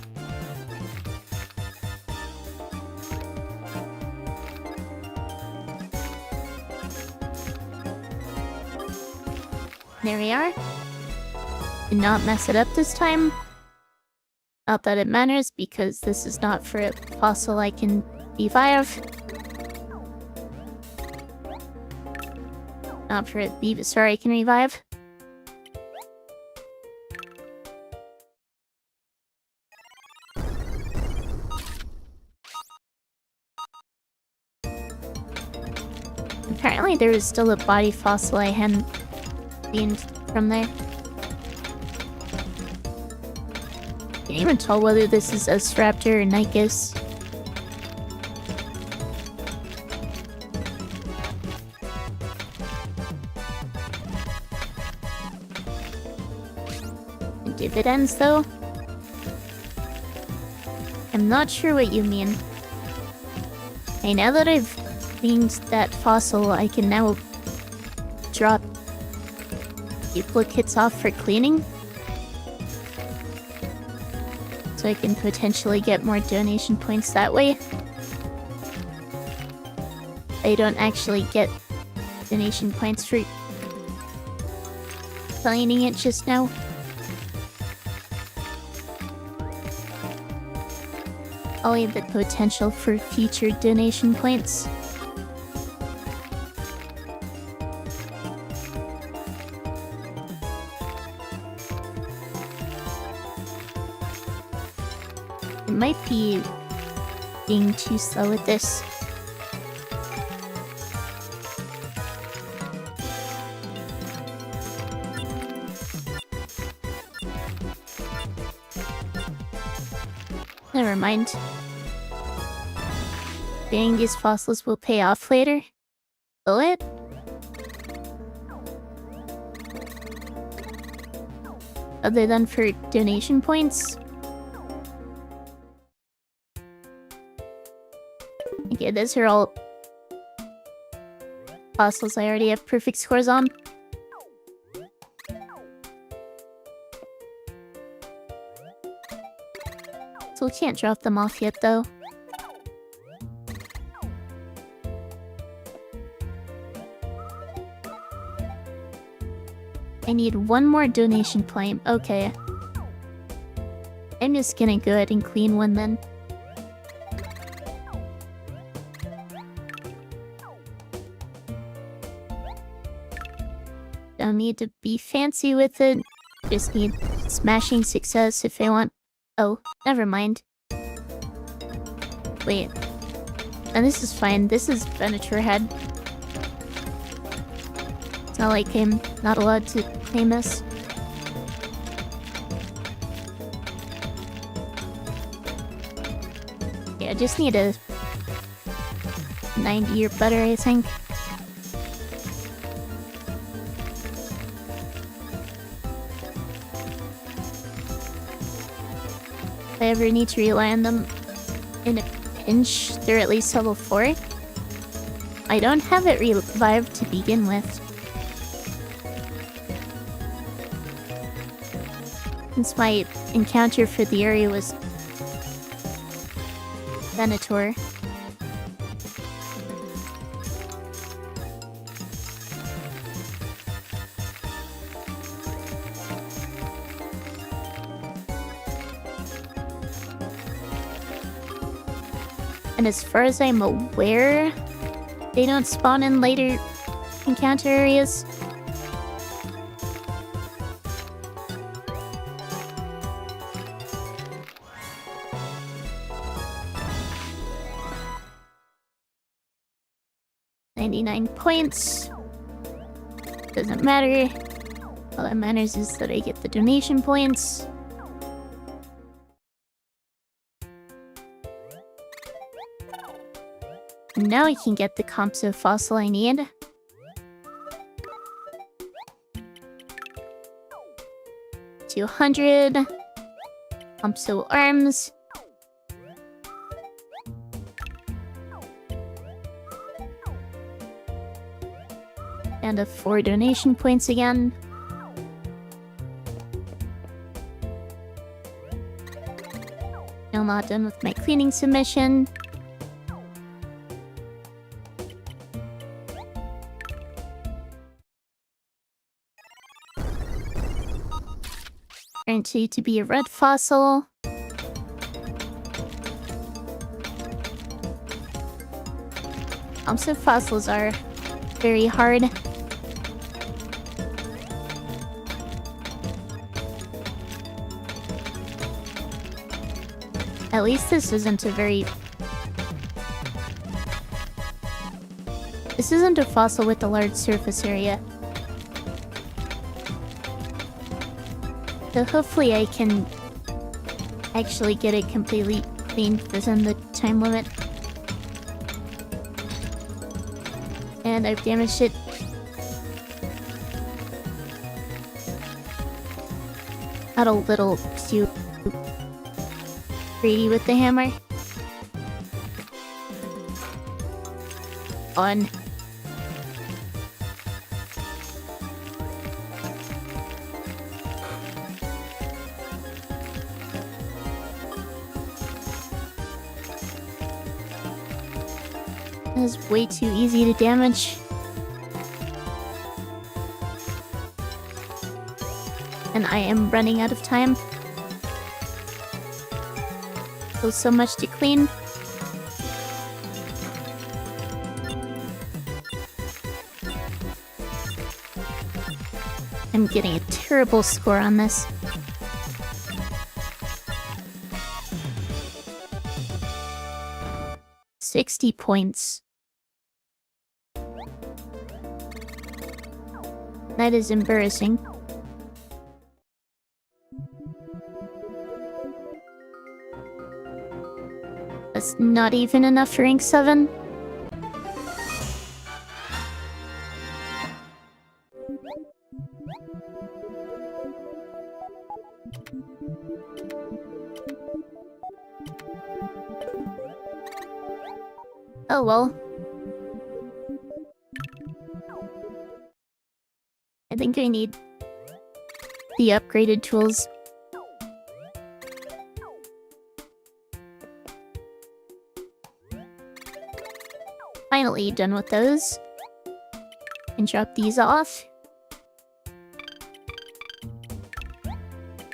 There we are. Did not mess it up this time. Not that it matters, because this is not for a fossil I can revive. Not for a vivosaur I can revive. Apparently there was still a body fossil I hadn't seen from there. Can't even tell whether this is V-Raptor or Nycus. Dividends though? I'm not sure what you mean. Hey, now that I've cleaned that fossil, I can now drop duplicates off for cleaning. So I can potentially get more donation points that way. I don't actually get donation points for cleaning it just now. Only the potential for future donation points. It might be being too slow with this. Never mind. Getting these fossils will pay off later. Will it? Other than for donation points? Okay, those are all fossils I already have perfect scores on. So we can't drop them off yet though. I need one more donation point. Okay. I'm just gonna go ahead and clean one then. Don't need to be fancy with it. Just need smashing success if I want. Oh, never mind. Wait. And this is fine. This is Venator head. It's not like I'm not allowed to claim this. Yeah, I just need a 90 or better, I think. If I ever need to rely on them in a pinch, they're at least level 4. I don't have it revived to begin with. since my encounter for the area was Venator. And as far as I'm aware, they don't spawn in later encounter areas. $99 points. Doesn't matter. All that matters is that I get the donation points. And now I can get the Compso fossil I need. $200. Compso arms. And a 4 donation points again. Still not done with my cleaning submission. Guaranteed to be a red fossil. Also, fossils are very hard. At least this isn't a very... This isn't a fossil with a large surface area. So hopefully I can actually get it completely cleaned within the time limit. And I've damaged it. Got a little too greedy with the hammer. On. That is way too easy to damage. And I am running out of time. So much to clean. I'm getting a terrible score on this. $60 points. That is embarrassing. That's not even enough for rank 7. Oh well. I think I need the upgraded tools. Finally done with those. And drop these off.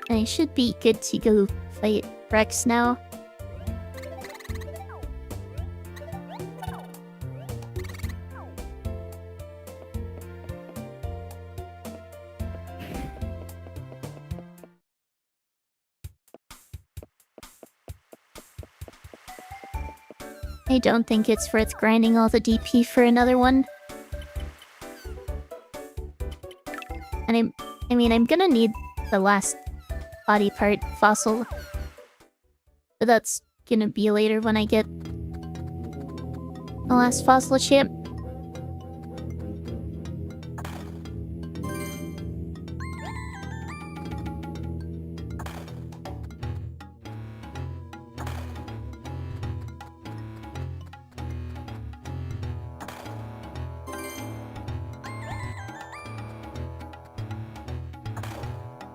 And I should be good to go fight Rex now. I don't think it's worth grinding all the DP for another one. And I mean, I'm gonna need the last body part fossil. But that's gonna be later when I get the last fossil chip.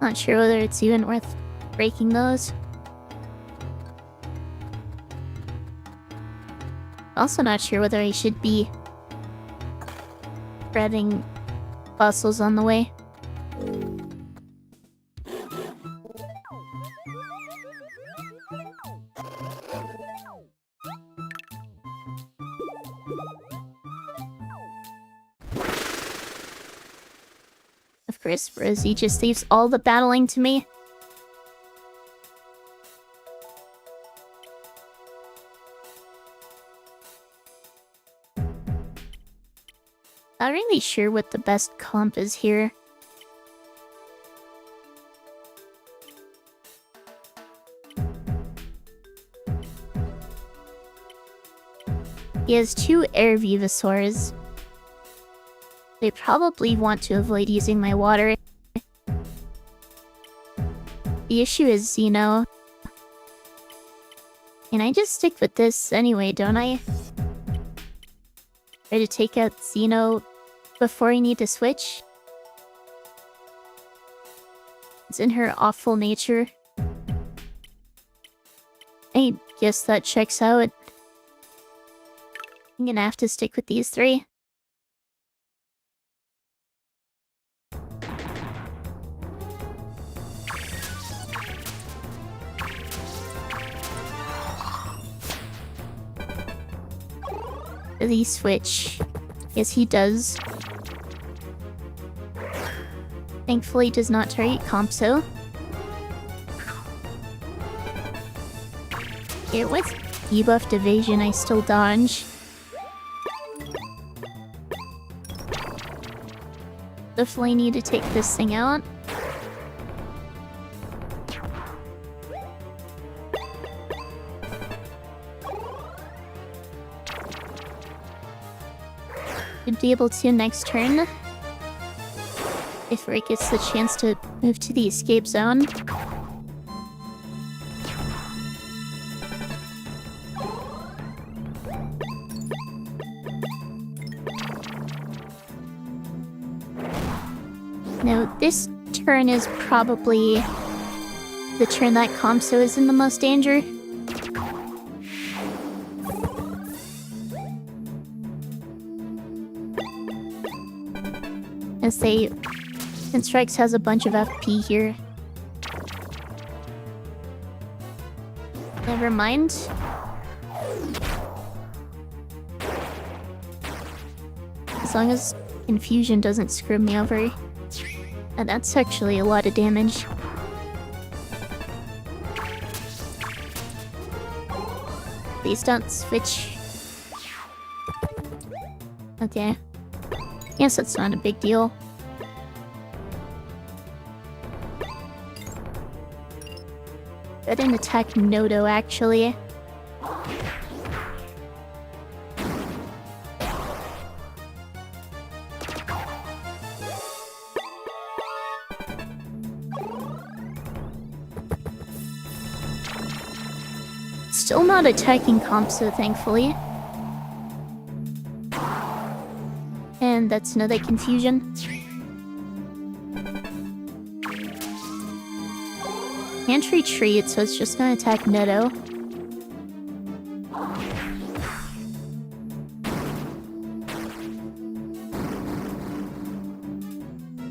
Not sure whether it's even worth breaking those. Also not sure whether I should be spreading fossils on the way. Of course, Rosie just leaves all the battling to me. Not really sure what the best comp is here. He has 2 air vivosaurs. They probably want to avoid using my water. The issue is Xeno. And I just stick with this anyway, don't I? Try to take out Xeno before I need to switch. It's in her awful nature. I guess that checks out. I'm gonna have to stick with these 3. Does he switch? Yes, he does. Thankfully, does not target Compso. Here, with debuffed evasion, I still dodge. Definitely need to take this thing out. Should be able to next turn. If Rick gets the chance to move to the escape zone. Now, this turn is probably the turn that Compso is in the most danger. As since Rex has a bunch of FP here. Never mind. As long as Confusion doesn't screw me over. And that's actually a lot of damage. Please don't switch. Okay. Yes, that's not a big deal. I didn't attack Nodo, actually. Still not attacking Compso, thankfully. And that's another confusion. Can't retreat, so it's just gonna attack Nodo.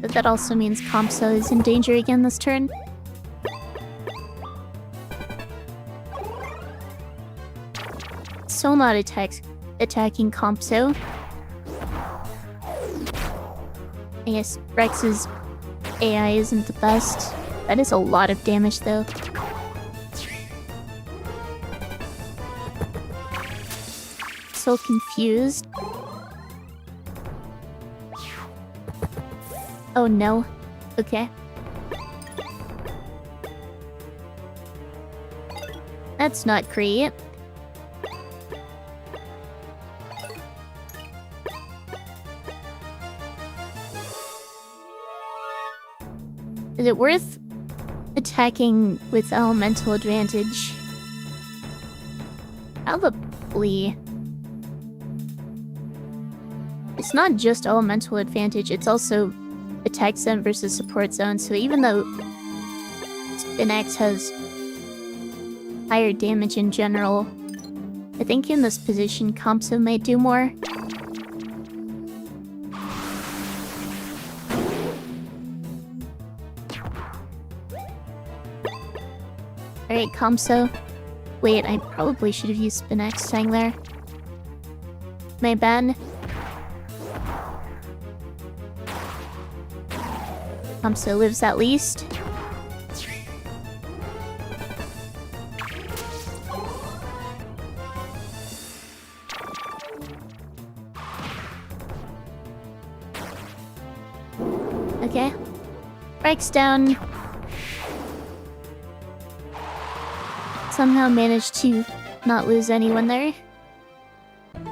But that also means Compso is in danger again this turn. Still not attacking Compso. I guess Rex's AI isn't the best. That is a lot of damage, though. So confused. Oh no. Okay. That's not great. Is it worth attacking with elemental advantage? Probably. It's not just elemental advantage, it's also attack zone versus support zone, so even though Spinax has higher damage in general. I think in this position, Compso might do more. Alright, Compso. Wait, I probably should have used Spinax Tang there. My bad. Compso lives at least. Okay. Breaks down. Somehow managed to not lose anyone there. And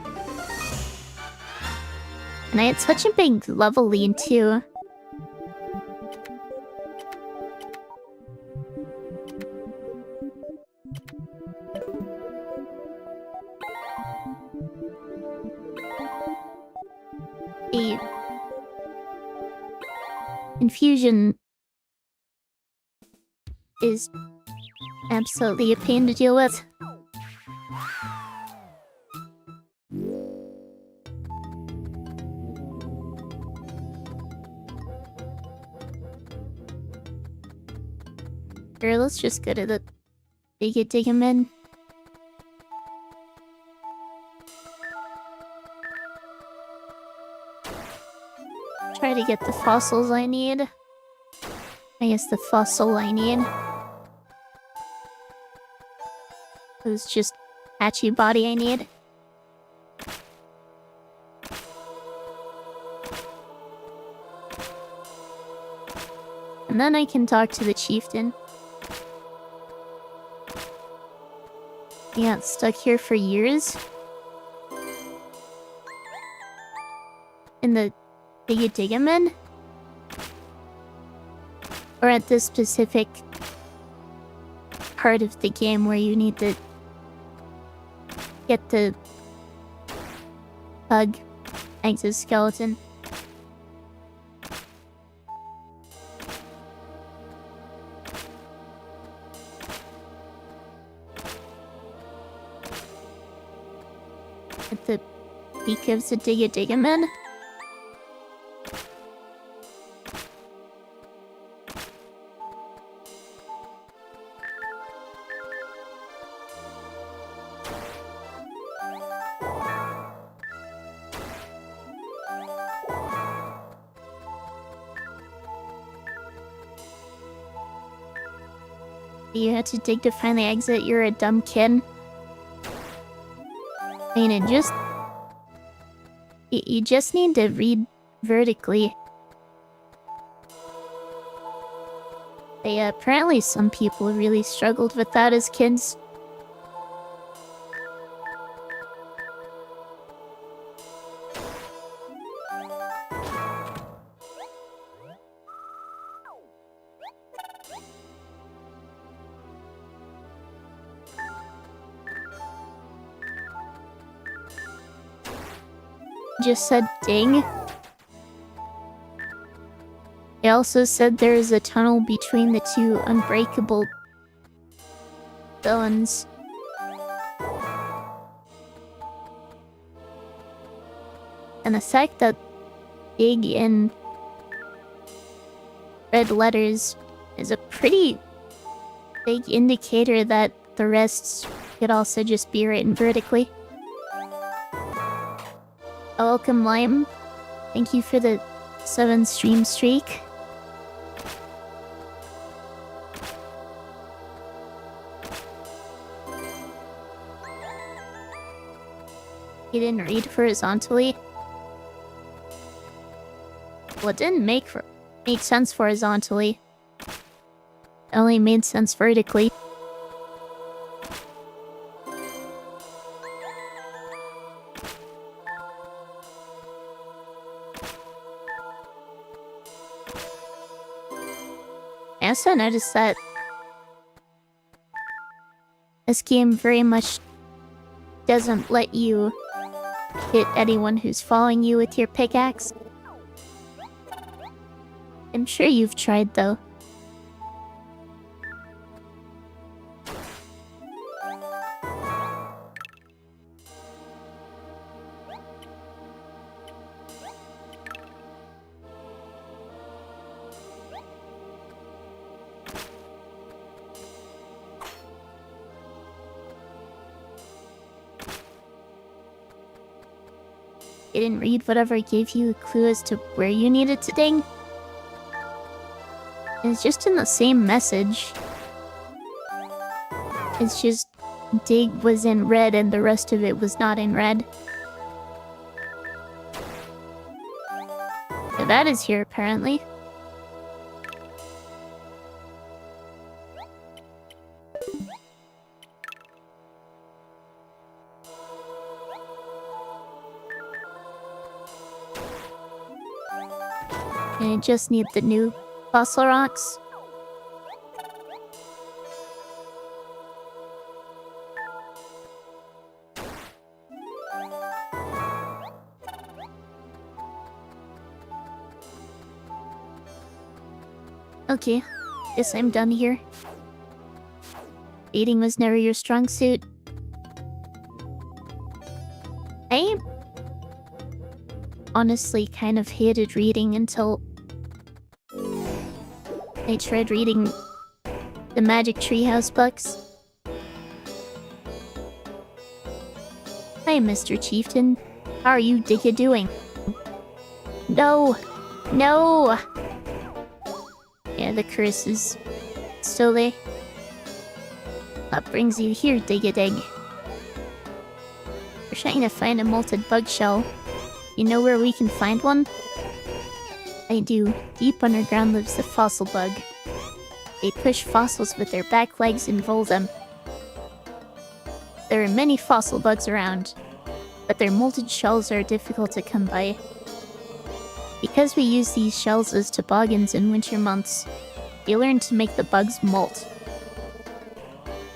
I had such a big level lead too. The infusion is absolutely a pain to deal with. Sure, let's just go to the Digadigamid. Try to get the fossils I need. I guess the fossil I need. It was just patchy body I need. And then I can talk to the chieftain. He got stuck here for years. In the Digadigamid? Or at this specific part of the game where you need to get the bug exoskeleton. At the peak of the Digadigamid? You had to dig to find the exit, you're a dumb kid. I mean, you just need to read vertically. Apparently some people really struggled with that as kids. Just said ding. It also said there is a tunnel between the two unbreakable villains. And the fact that big in red letters is a pretty big indicator that the rest could also just be written vertically. Welcome, Lime. Thank you for the 7 stream streak. He didn't read horizontally. Well, it didn't make sense horizontally. It only made sense vertically. I also noticed that this game very much doesn't let you hit anyone who's following you with your pickaxe. I'm sure you've tried though. didn't read whatever gave you a clue as to where you needed to dig? It's just in the same message. It's just dig was in red and the rest of it was not in red. Yeah, that is here apparently. And I just need the new fossil rocks. Okay, guess I'm done here. Reading was never your strong suit. I honestly kind of hated reading until I tried reading the Magic Treehouse books. Hi, Mr. Chieftain. How are you, Digga, doing? No! No! Yeah, the curse is still there. What brings you here, Dig-a-dig? We're trying to find a molted bug shell. You know where we can find one? I do. Deep underground lives the fossil bug. They push fossils with their back legs and roll them. There are many fossil bugs around, but their molted shells are difficult to come by. Because we use these shells as toboggans in winter months, we learn to make the bugs molt.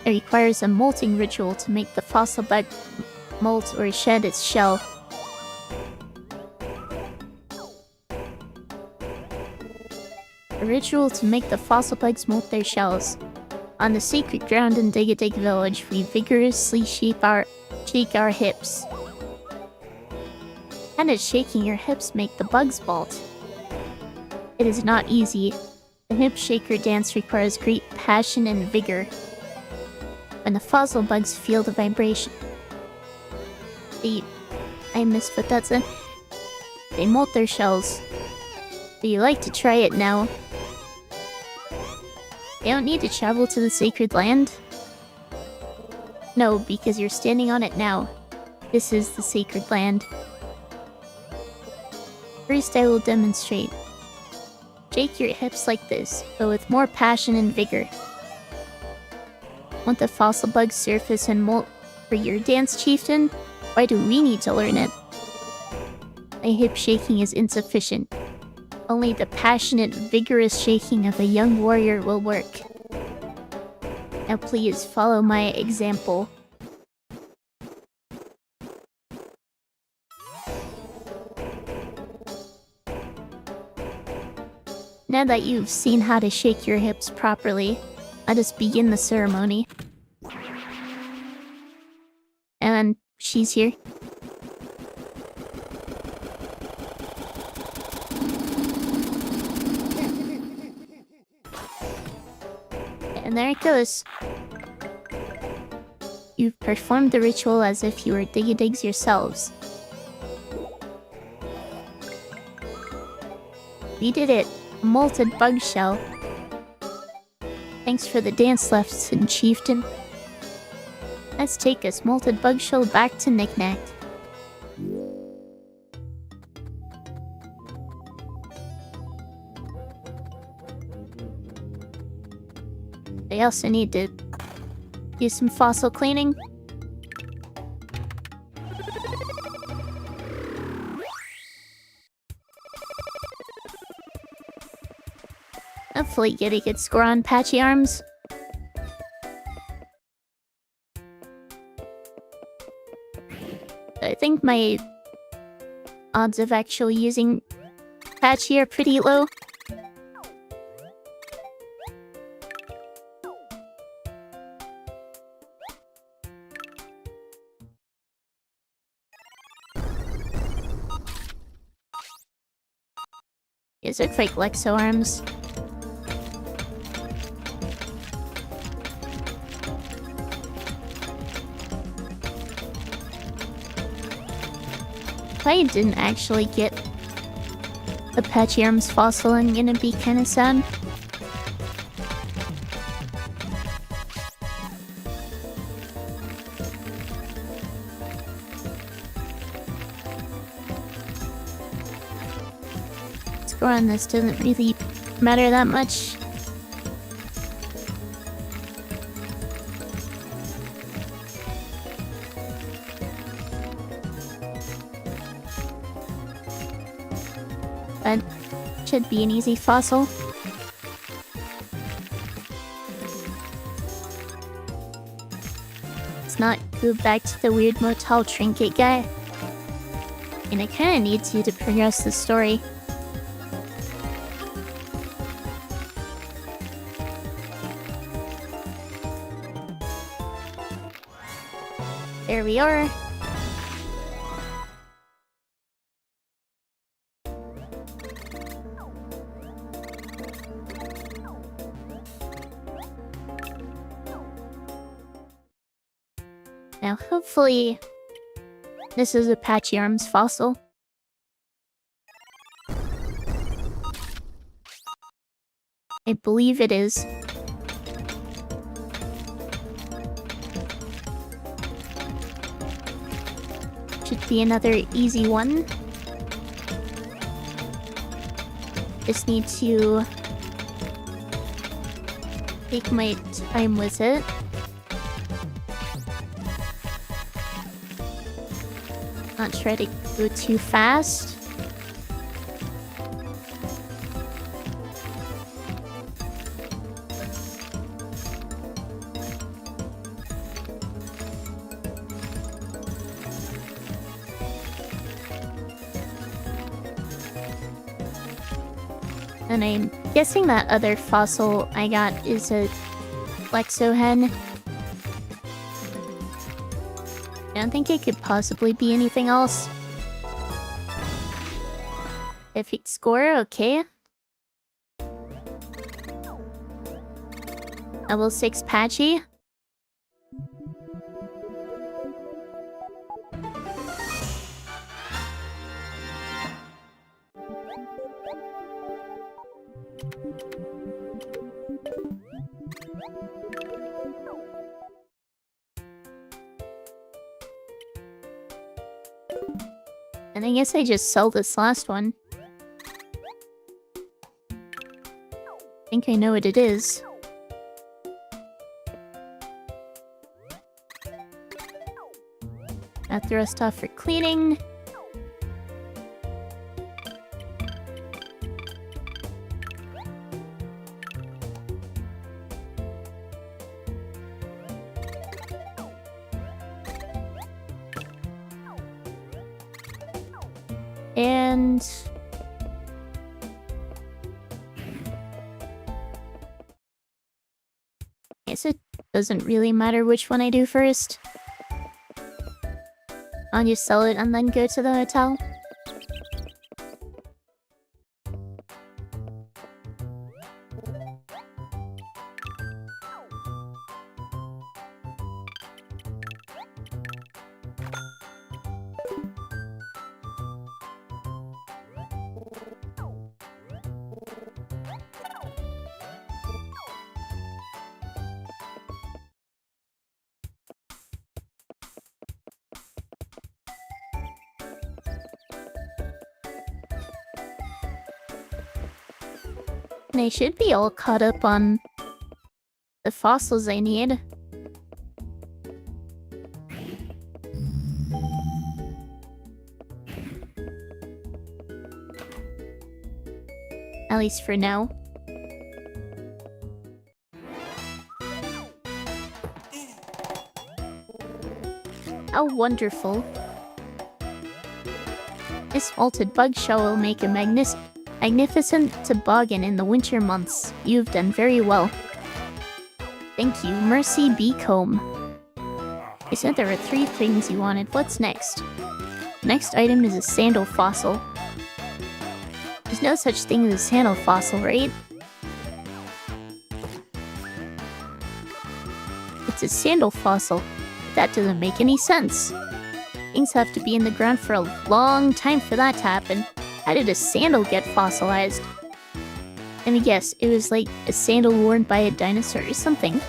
It requires a molting ritual to make the fossil bug molt or shed its shell. A ritual to make the fossil bugs molt their shells. On the sacred ground in Dig-a-Dig village, we vigorously shake our hips. How does shaking your hips make the bugs molt? It is not easy. The hip shaker dance requires great passion and vigor. When the fossil bugs feel the vibration, I missed what that said. They molt their shells. But you like to try it now. You don't need to travel to the sacred land. No, because you're standing on it now. This is the sacred land. First I will demonstrate. Shake your hips like this, but with more passion and vigor. Want the fossil bug surface and molt for your dance, chieftain? Why do we need to learn it? My hip shaking is insufficient. Only the passionate, vigorous shaking of a young warrior will work. Now please follow my example. Now that you've seen how to shake your hips properly, let us begin the ceremony. And she's here. And there it goes. You've performed the ritual as if you were Dig-a-Digs yourselves. We did it. Molted bug shell. Thanks for the dance lesson, chieftain. Let's take this molted bug shell back to Knick-Knack. I also need to do some fossil cleaning. Hopefully get a good score on Patchy Arms. I think my odds of actually using Patchy are pretty low. These look like Lexo arms. If I didn't actually get a Pachyarms fossil, I'm gonna be kinda sad. Score on this doesn't really matter that much. But should be an easy fossil. Let's not go back to the weird motel trinket guy. And I kinda need to progress the story. There we are. Now, hopefully, this is a Pachyarms fossil. I believe it is. Should be another easy one. Just need to take my time with it. Not try to go too fast. And I'm guessing that other fossil I got is a Flexo hen. I don't think it could possibly be anything else. Perfect score, okay. Level 6 Patchy. And I guess I just sell this last one. I think I know what it is. Got the rest off for cleaning. And I guess it doesn't really matter which one I do first. I'll just sell it and then go to the hotel. And I should be all caught up on the fossils I need. At least for now. How wonderful. This malted bug shell will make a magnificent toboggan in the winter months. You've done very well. Thank you, Mercy Beacombe. You said there were 3 things you wanted. What's next? Next item is a sandal fossil. There's no such thing as a sandal fossil, right? It's a sandal fossil. That doesn't make any sense. Things have to be in the ground for a long time for that to happen. How did a sandal get fossilized? Let me guess, it was like a sandal worn by a dinosaur or something.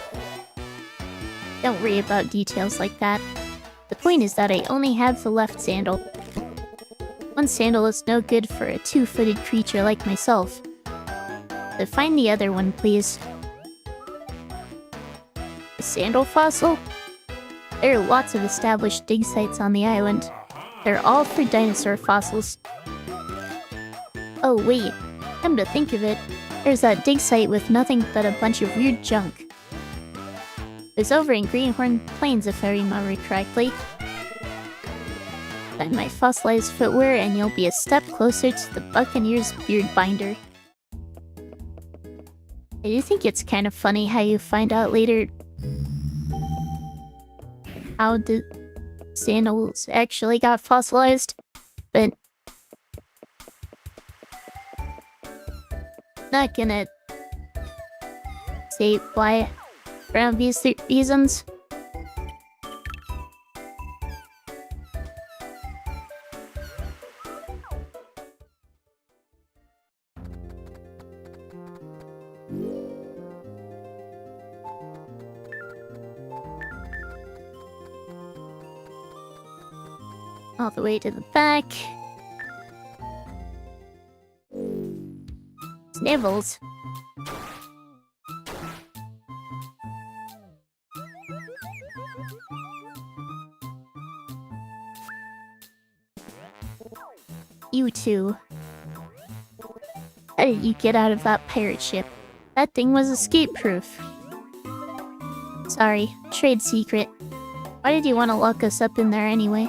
Don't worry about details like that. The point is that I only have the left sandal. One sandal is no good for a two-footed creature like myself. So find the other one, please. A sandal fossil? There are lots of established dig sites on the island. They're all for dinosaur fossils. Oh wait, come to think of it, there's that dig site with nothing but a bunch of weird junk. It's over in Greenhorn Plains if I remember correctly. Find my fossilized footwear and you'll be a step closer to the Buccaneer's beard binder. I do think it's kind of funny how you find out later how the sandals actually got fossilized, but not gonna say why around these reasons. All the way to the back. Snivels. You too. How did you get out of that pirate ship? That thing was escape-proof. Sorry, trade secret. Why did you want to lock us up in there anyway?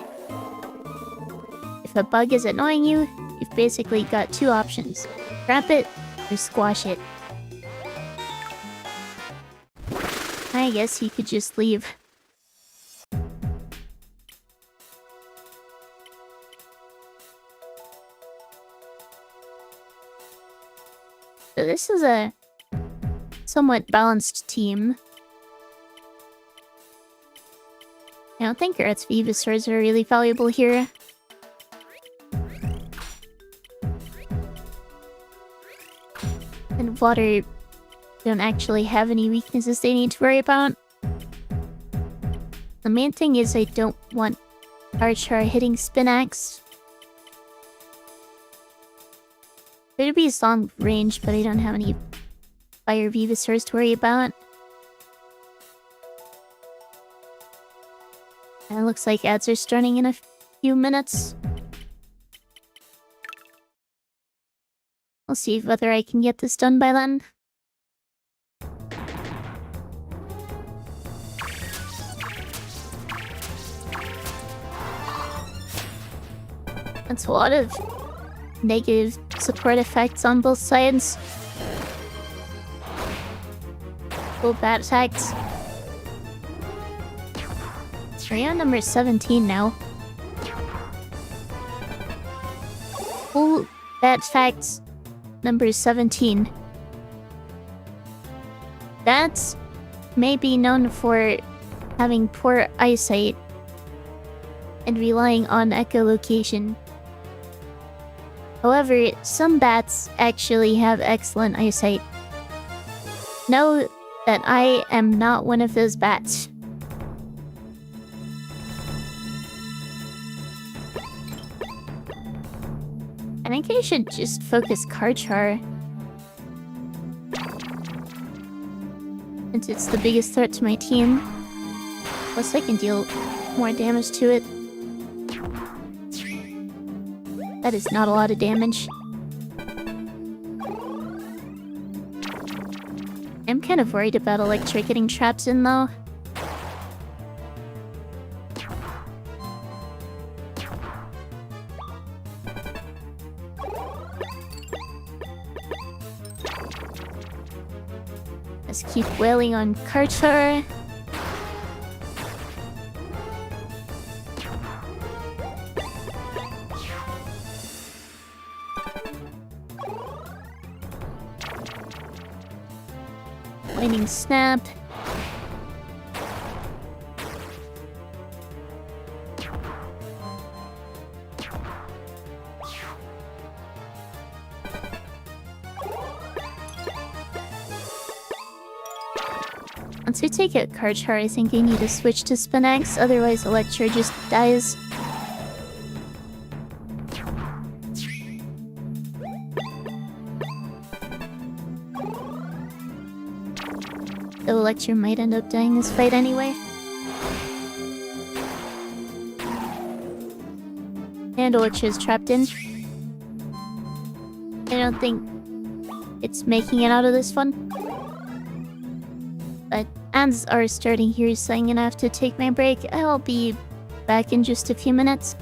If a bug is annoying you, you've basically got two options. Trap it, or squash it. I guess you could just leave. So this is a somewhat balanced team. I don't think Earth's vivosaurs are really valuable here. And water don't actually have any weaknesses they need to worry about. The main thing is I don't want Archar hitting Spinax. There'd be some range, but I don't have any fire vivosaurs to worry about. And it looks like ads are starting in a few minutes. I'll see whether I can get this done by then. That's a lot of negative support effects on both sides. Full bat attacks. We're on number 17 now. Full bat attacks number 17. Bats may be known for having poor eyesight and relying on echolocation. However, some bats actually have excellent eyesight. Know that I am not one of those bats. I think I should just focus Karchar, since it's the biggest threat to my team. Plus I can deal more damage to it. That is not a lot of damage. I'm kind of worried about Electric getting traps in though. Let's keep wailing on Karchar. Lightning Snap. Once I take out Karchar, I think I need to switch to Spinax, otherwise Electro just dies. Though Electro might end up dying this fight anyway. And Electro's trapped in. I don't think it's making it out of this one. But ants are starting here, so I'm gonna have to take my break. I'll be back in just a few minutes.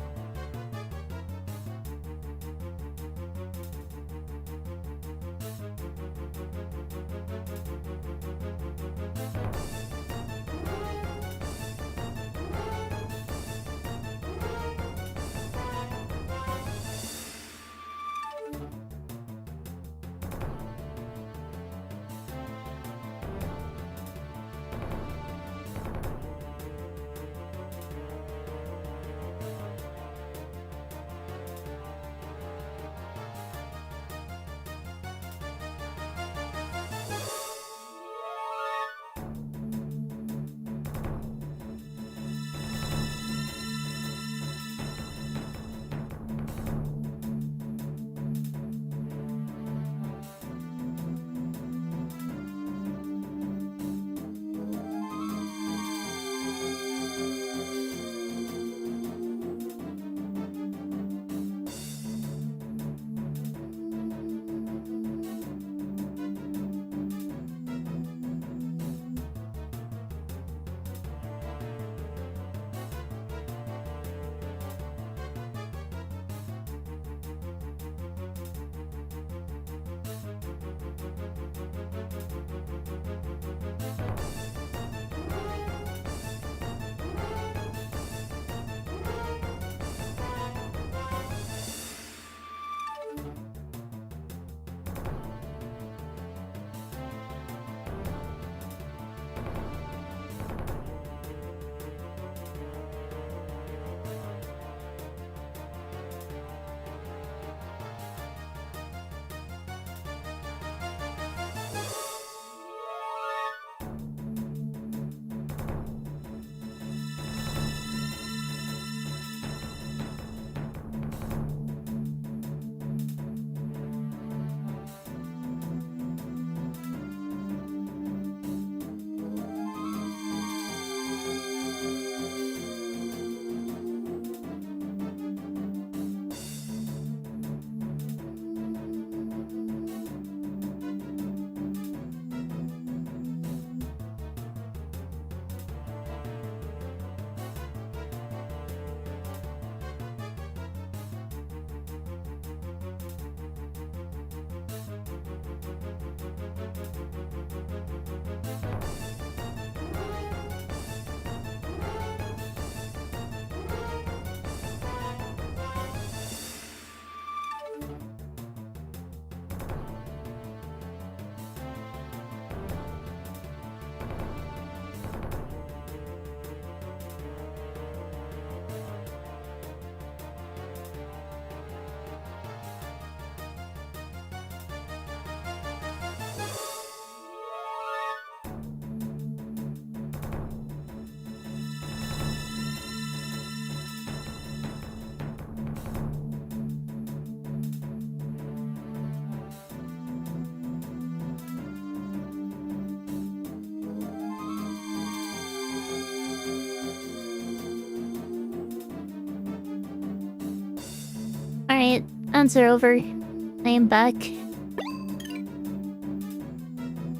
Alright, answer over. I am back. I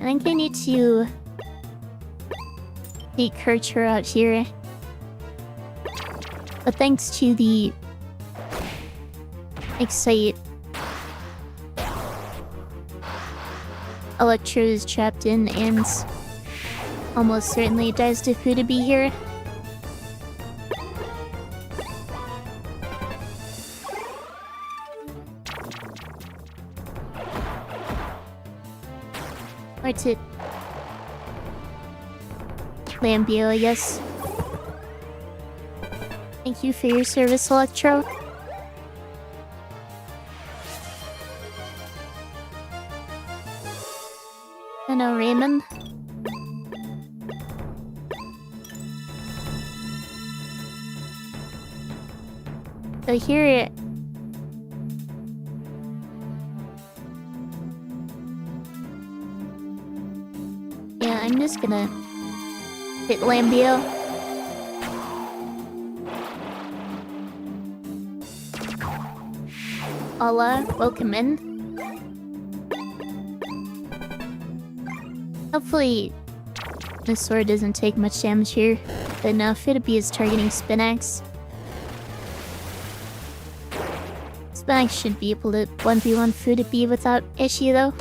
think I need to take Kircher out here. But thanks to the Excite, Electro is trapped in and almost certainly dies to food to be here. Or to Lambio, I guess. Thank you for your service, Electro. And now Raymond. So here... Yeah, I'm just gonna hit Lambio. Hola, welcome in. Hopefully, this sword doesn't take much damage here. But now Fidibee is targeting Spinax. Spinax should be able to 1v1 Fidibee without issue though.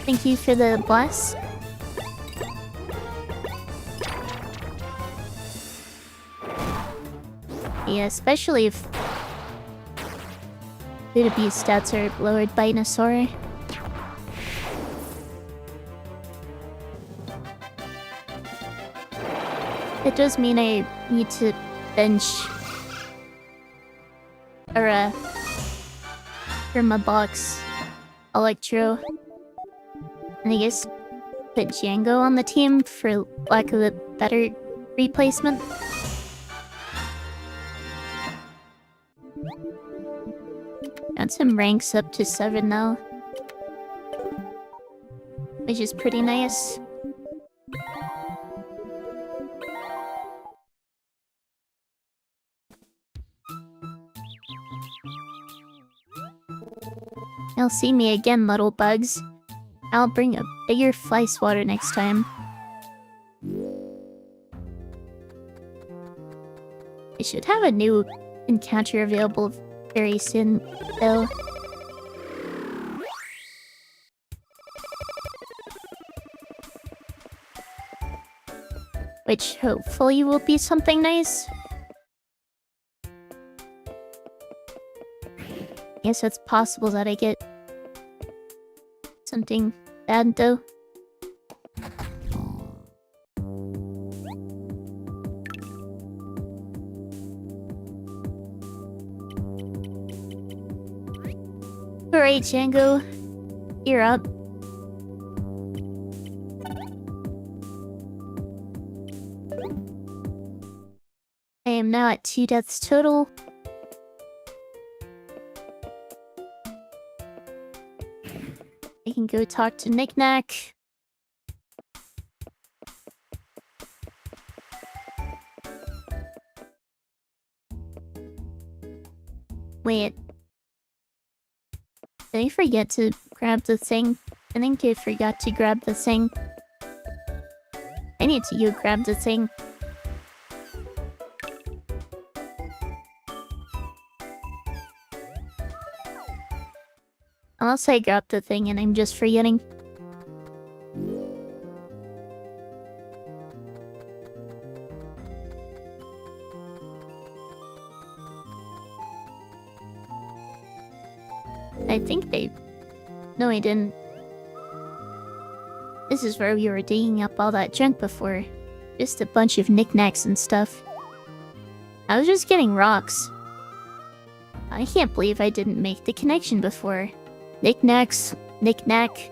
Thank you for the bless. Yeah, especially if Fidibee's stats are lowered by Nasaur. It does mean I need to bench or for my box Electro. And I guess put Django on the team for lack of a better replacement. Got some ranks up to 7 now, which is pretty nice. You'll see me again, little bugs. I'll bring a bigger fly swatter next time. I should have a new encounter available very soon, though. Which hopefully will be something nice. Guess it's possible that I get something bad though. Alright, Django. You're up. I am now at 2 deaths total. I can go talk to Knick-Knack. Wait. Did I forget to grab the thing? I think I forgot to grab the thing. I need to grab the thing. Unless I grabbed the thing and I'm just forgetting. I think they... No, I didn't. This is where we were digging up all that junk before. Just a bunch of knickknacks and stuff. I was just getting rocks. I can't believe I didn't make the connection before. Knickknacks, knickknack,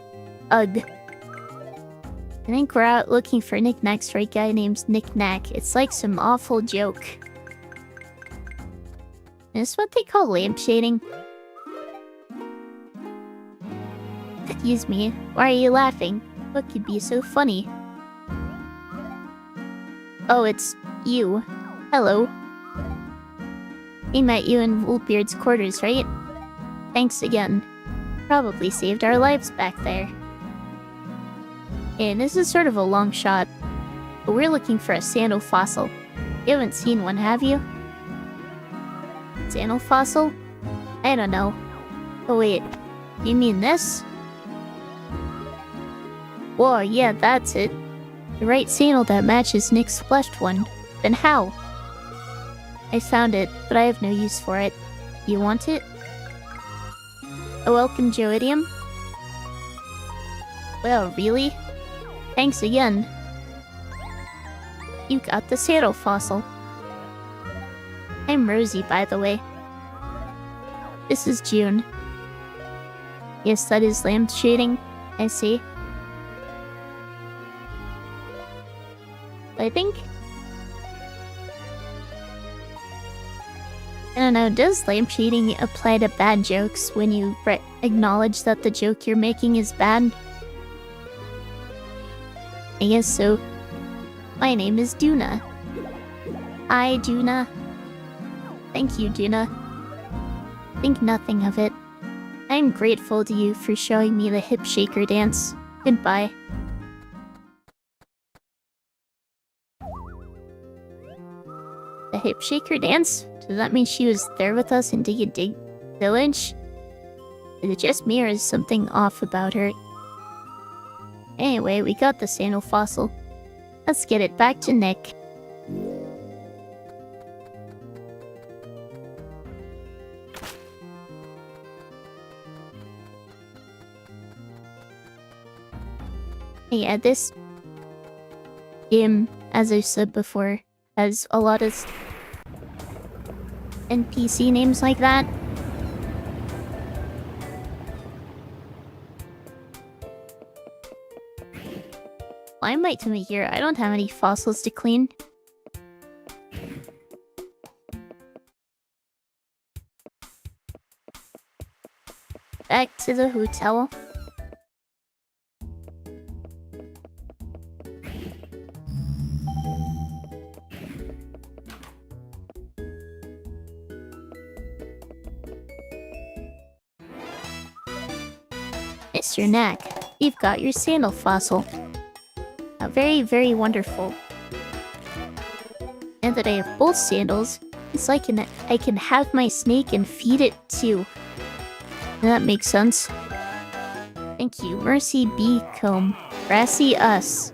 ugh. I think we're out looking for knickknacks for a guy named Knickknack. It's like some awful joke. Is this what they call lampshading? Excuse me, why are you laughing? What could be so funny? Oh, it's you. Hello. We met you in Wolfbeard's quarters, right? Thanks again. Probably saved our lives back there. And this is sort of a long shot, but we're looking for a sandal fossil. You haven't seen one, have you? Sandal fossil? I don't know. Oh wait, you mean this? Whoa, yeah, that's it. The right sandal that matches Nick's fleshed one. Then how? I found it, but I have no use for it. You want it? A welcome Joidium? Well, really? Thanks again. You got the sandal fossil. I'm Rosie, by the way. This is June. Yes, that is lampshading. I see. don't know, does lamp shading apply to bad jokes when you acknowledge that the joke you're making is bad? I guess so. My name is Duna. Hi, Duna. Thank you, Duna. Think nothing of it. I'm grateful to you for showing me the hip shaker dance. Goodbye. The hip shaker dance? Does that mean she was there with us in Dig Village? Is it just me or is something off about her? Anyway, we got the sandal fossil. Let's get it back to Nick. Yeah, this game, as I said before, has a lot of NPC names like that. Why might to me here? I don't have any fossils to clean. Back to the hotel. Mr. Knack, you've got your sandal fossil. Very, very wonderful. Now that I have both sandals, it's like I can have my snake and feed it too. That makes sense. Thank you, Mercy Beacombe. Brassy us.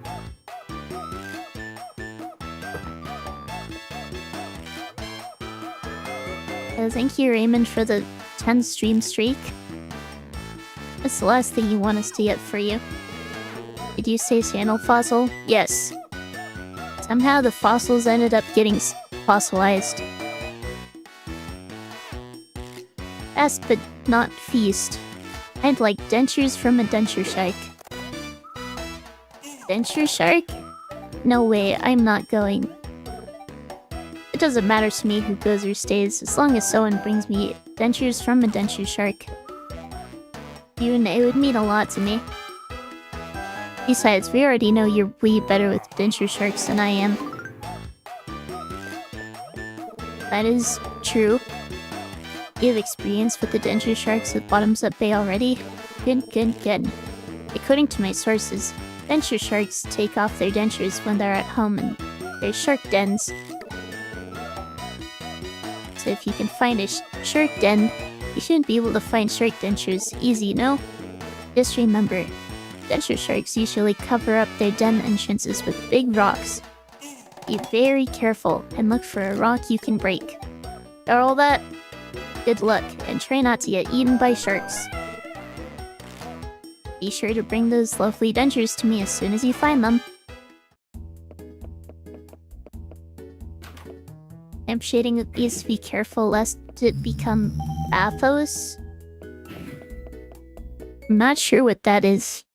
Thank you, Raymond, for the 10 stream streak. What's the last thing you want us to get for you? Did you say sandal fossil? Yes. Somehow the fossils ended up getting fossilized. Fast but not feast. I'd like dentures from a denture shark. Denture shark? No way, I'm not going. It doesn't matter to me who goes or stays, as long as someone brings me dentures from a denture shark. It would mean a lot to me. Besides, we already know you're way better with denture sharks than I am. That is true. You have experience with the denture sharks at Bottomsup Bay already? Good. According to my sources, denture sharks take off their dentures when they're at home in their shark dens. So if you can find a shark den, you shouldn't be able to find shark dentures easy, no? Just remember, denture sharks usually cover up their den entrances with big rocks. Be very careful and look for a rock you can break. Got all that? Good luck, and try not to get eaten by sharks. Be sure to bring those lovely dentures to me as soon as you find them. Lamp shading needs to be careful lest it become bathos. I'm not sure what that is,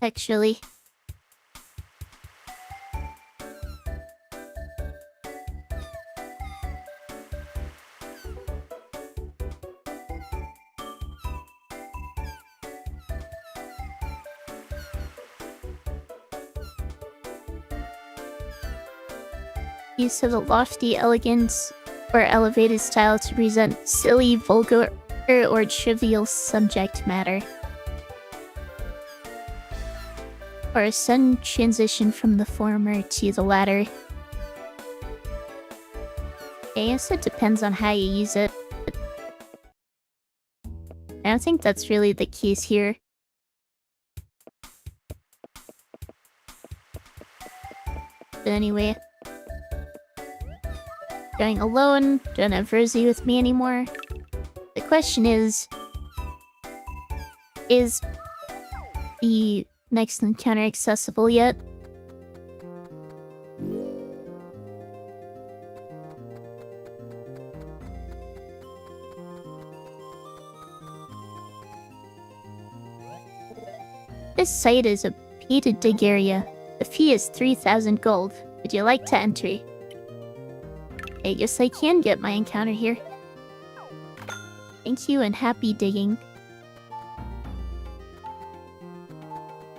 actually. Use of the lofty elegance or elevated style to present silly, vulgar, or trivial subject matter. Or a sudden transition from the former to the latter. I guess it depends on how you use it. I don't think that's really the case here. But anyway. Going alone, don't have Rosie with me anymore. The question is the next encounter accessible yet? This site is a pay-to dig area. The fee is 3,000 gold. Would you like to enter? I guess I can get my encounter here. Thank you and happy digging.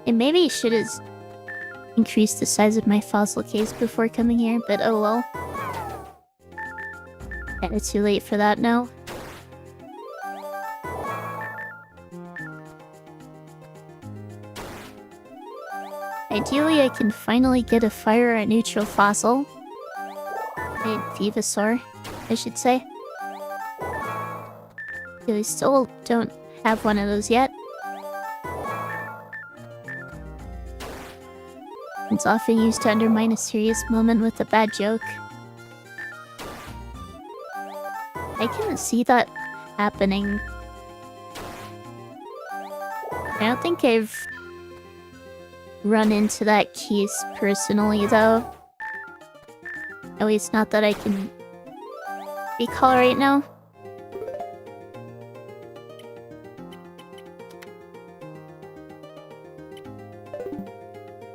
And maybe I should have increased the size of my fossil case before coming here, but oh well. Kinda too late for that now. Ideally, I can finally get a fire or neutral fossil. A vivosaur, I should say. I still don't have one of those yet. It's often used to undermine a serious moment with a bad joke. I can see that happening. I don't think I've run into that case personally, though. At least not that I can recall right now.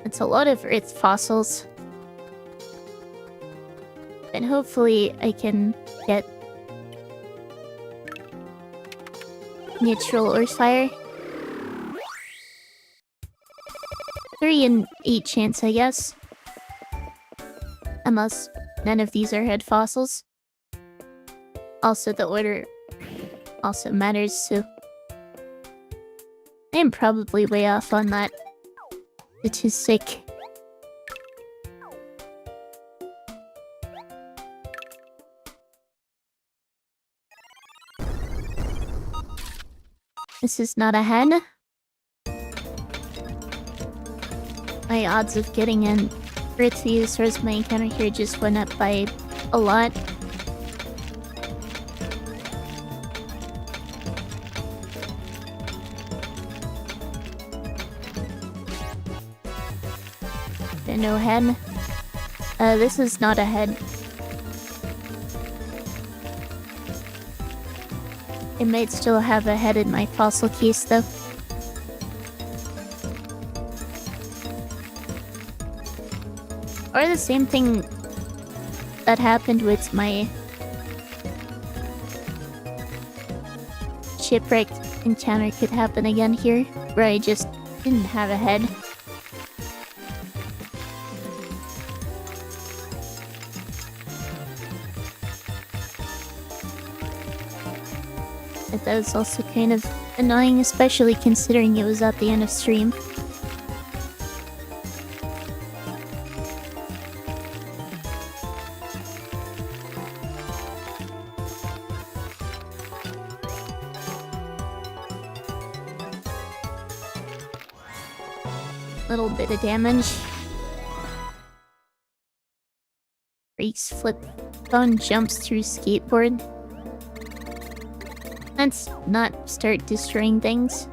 It's a lot of earth fossils. And hopefully I can get neutral or fire. 3 in 8 chance, I guess. Unless none of these are head fossils. Also, the order also matters, so I am probably way off on that statistic. This is not a hen. My odds of getting an earth views towards my encounter here just went up by a lot. No hen. This is not a head. It might still have a head in my fossil case, though. Or the same thing that happened with my shipwrecked encounter could happen again here, where I just didn't have a head. But that was also kind of annoying, especially considering it was at the end of stream. Little bit of damage. Breaks flip phone, jumps through skateboard. Let's not start destroying things.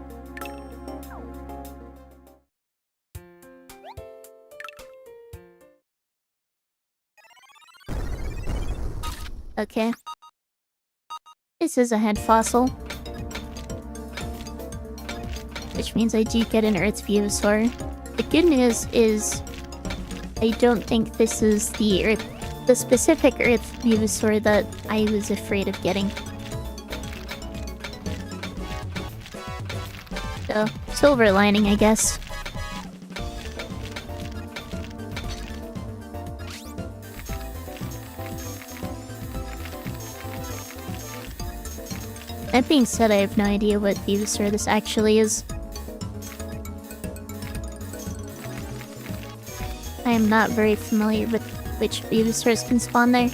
Okay. This is a head fossil. Which means I do get an earth vivosaur. The good news is I don't think this is the specific earth vivosaur that I was afraid of getting. So, silver lining, I guess. That being said, I have no idea what vivosaur this actually is. I am not very familiar with which vivosaurs can spawn there.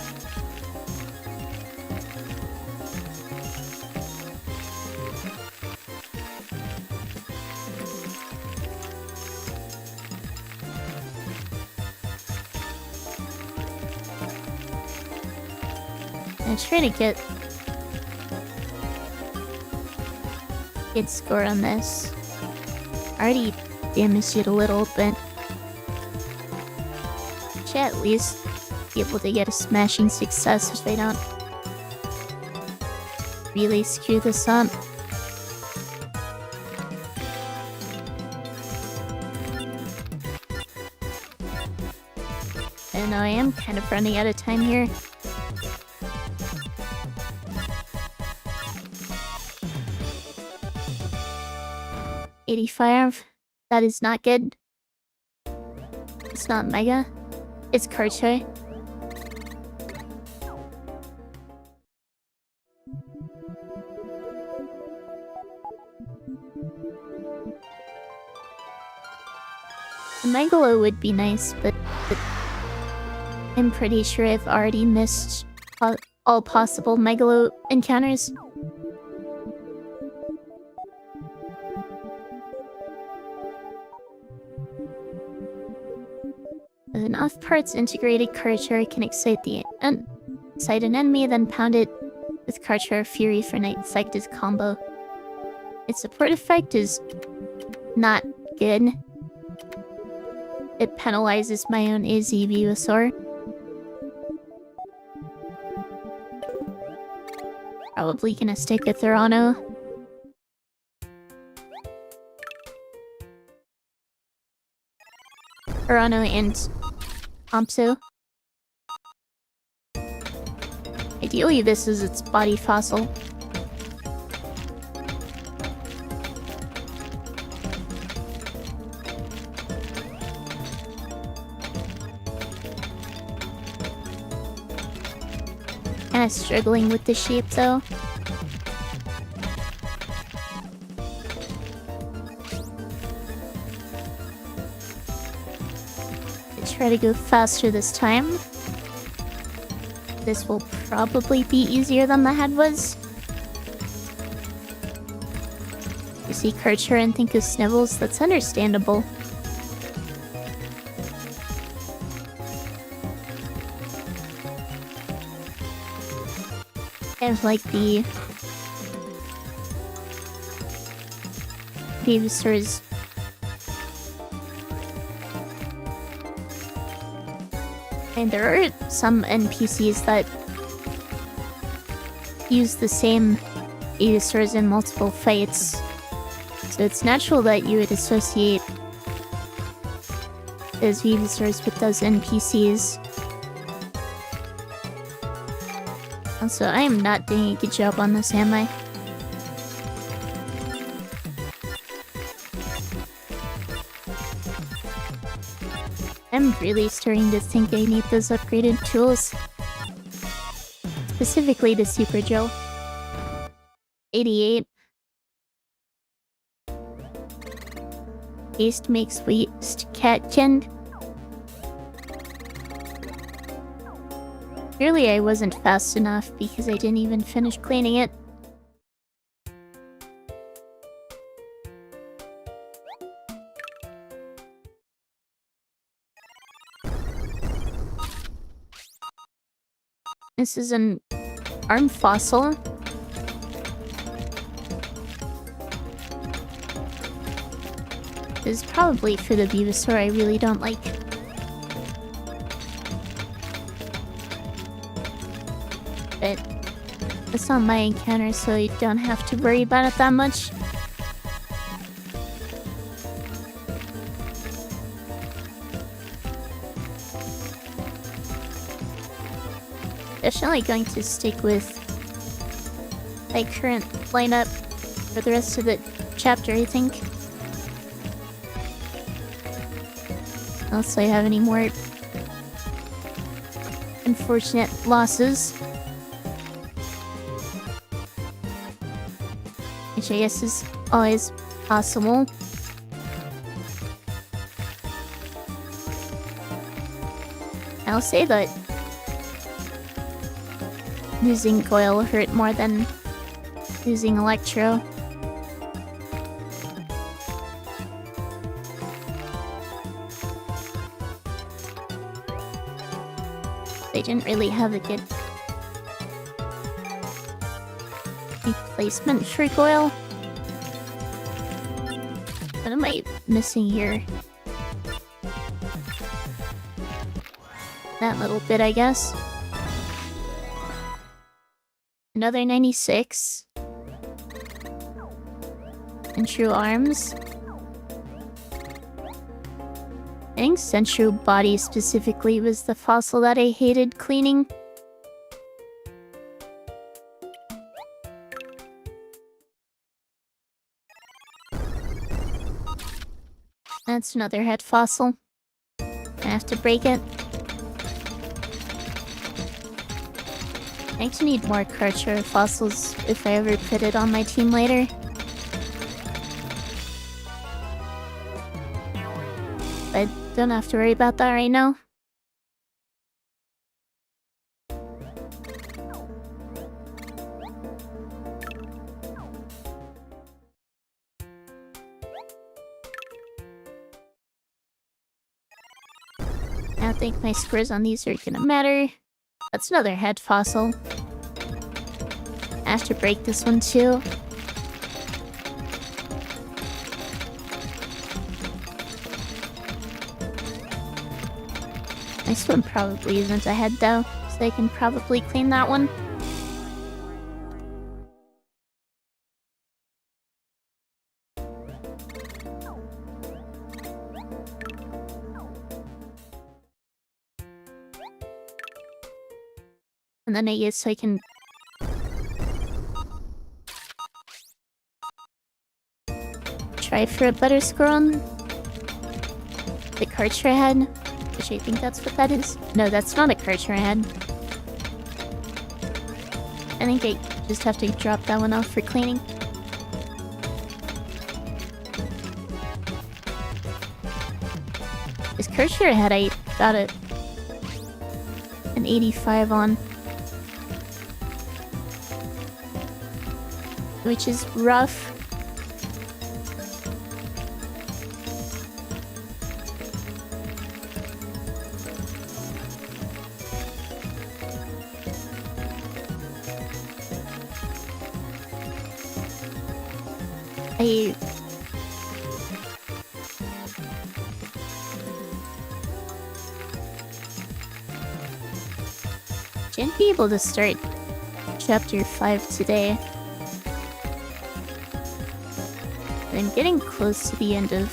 I try to get good score on this. Already damaged it a little, but should at least be able to get a smashing success if I don't really screw this up. And I am kind of running out of time here. 85. That is not good. It's not Mega. It's Karchoy. A Megalo would be nice, but I'm pretty sure I've already missed all possible Megalo encounters. With enough parts integrated, Karchar can excite an enemy, then pound it with Karchar Fury for Night Effect as combo. Its support effect is not good. It penalizes my own AZ vivosaur. Probably gonna stick with Thorano. Thorano and Ampso. Ideally, this is its body fossil. Kinda struggling with the shape though. Try to go faster this time. This will probably be easier than the head was. You see Karcher and think of Snivels, that's understandable. Kind of like the Venusaur's and there are some NPCs that use the same Venusaurs in multiple fights. So it's natural that you would associate those Venusaurs with those NPCs. Also, I am not doing a good job on this, am I? I'm really starting to think I need those upgraded tools. Specifically the Super Drill. 88. Haste makes waste catkin. Clearly I wasn't fast enough because I didn't even finish cleaning it. This is an arm fossil. This is probably for the Venusaur I really don't like. But it's not my encounter, so you don't have to worry about it that much. Definitely going to stick with my current lineup for the rest of the chapter, I think. Unless I have any more unfortunate losses. Which I guess is always possible. I'll say that losing Goyle hurt more than losing Electro. They didn't really have a good replacement for Goyle. What am I missing here? That little bit, I guess. Another 96. And True Arms. I think Central Body specifically was the fossil that I hated cleaning. That's another head fossil. I have to break it. I think to need more Karcher fossils if I ever put it on my team later. But don't have to worry about that right now. I don't think my scores on these are gonna matter. That's another head fossil. I have to break this one too. This one probably isn't a head though, so I can probably clean that one. And then I guess I can... try for a better score on the Karcher head, which I think that's what that is. No, that's not a Karcher head. I think I just have to drop that one off for cleaning. This Karcher head I got an 85 on. Which is rough. I shouldn't be able to start chapter 5 today. But I'm getting close to the end of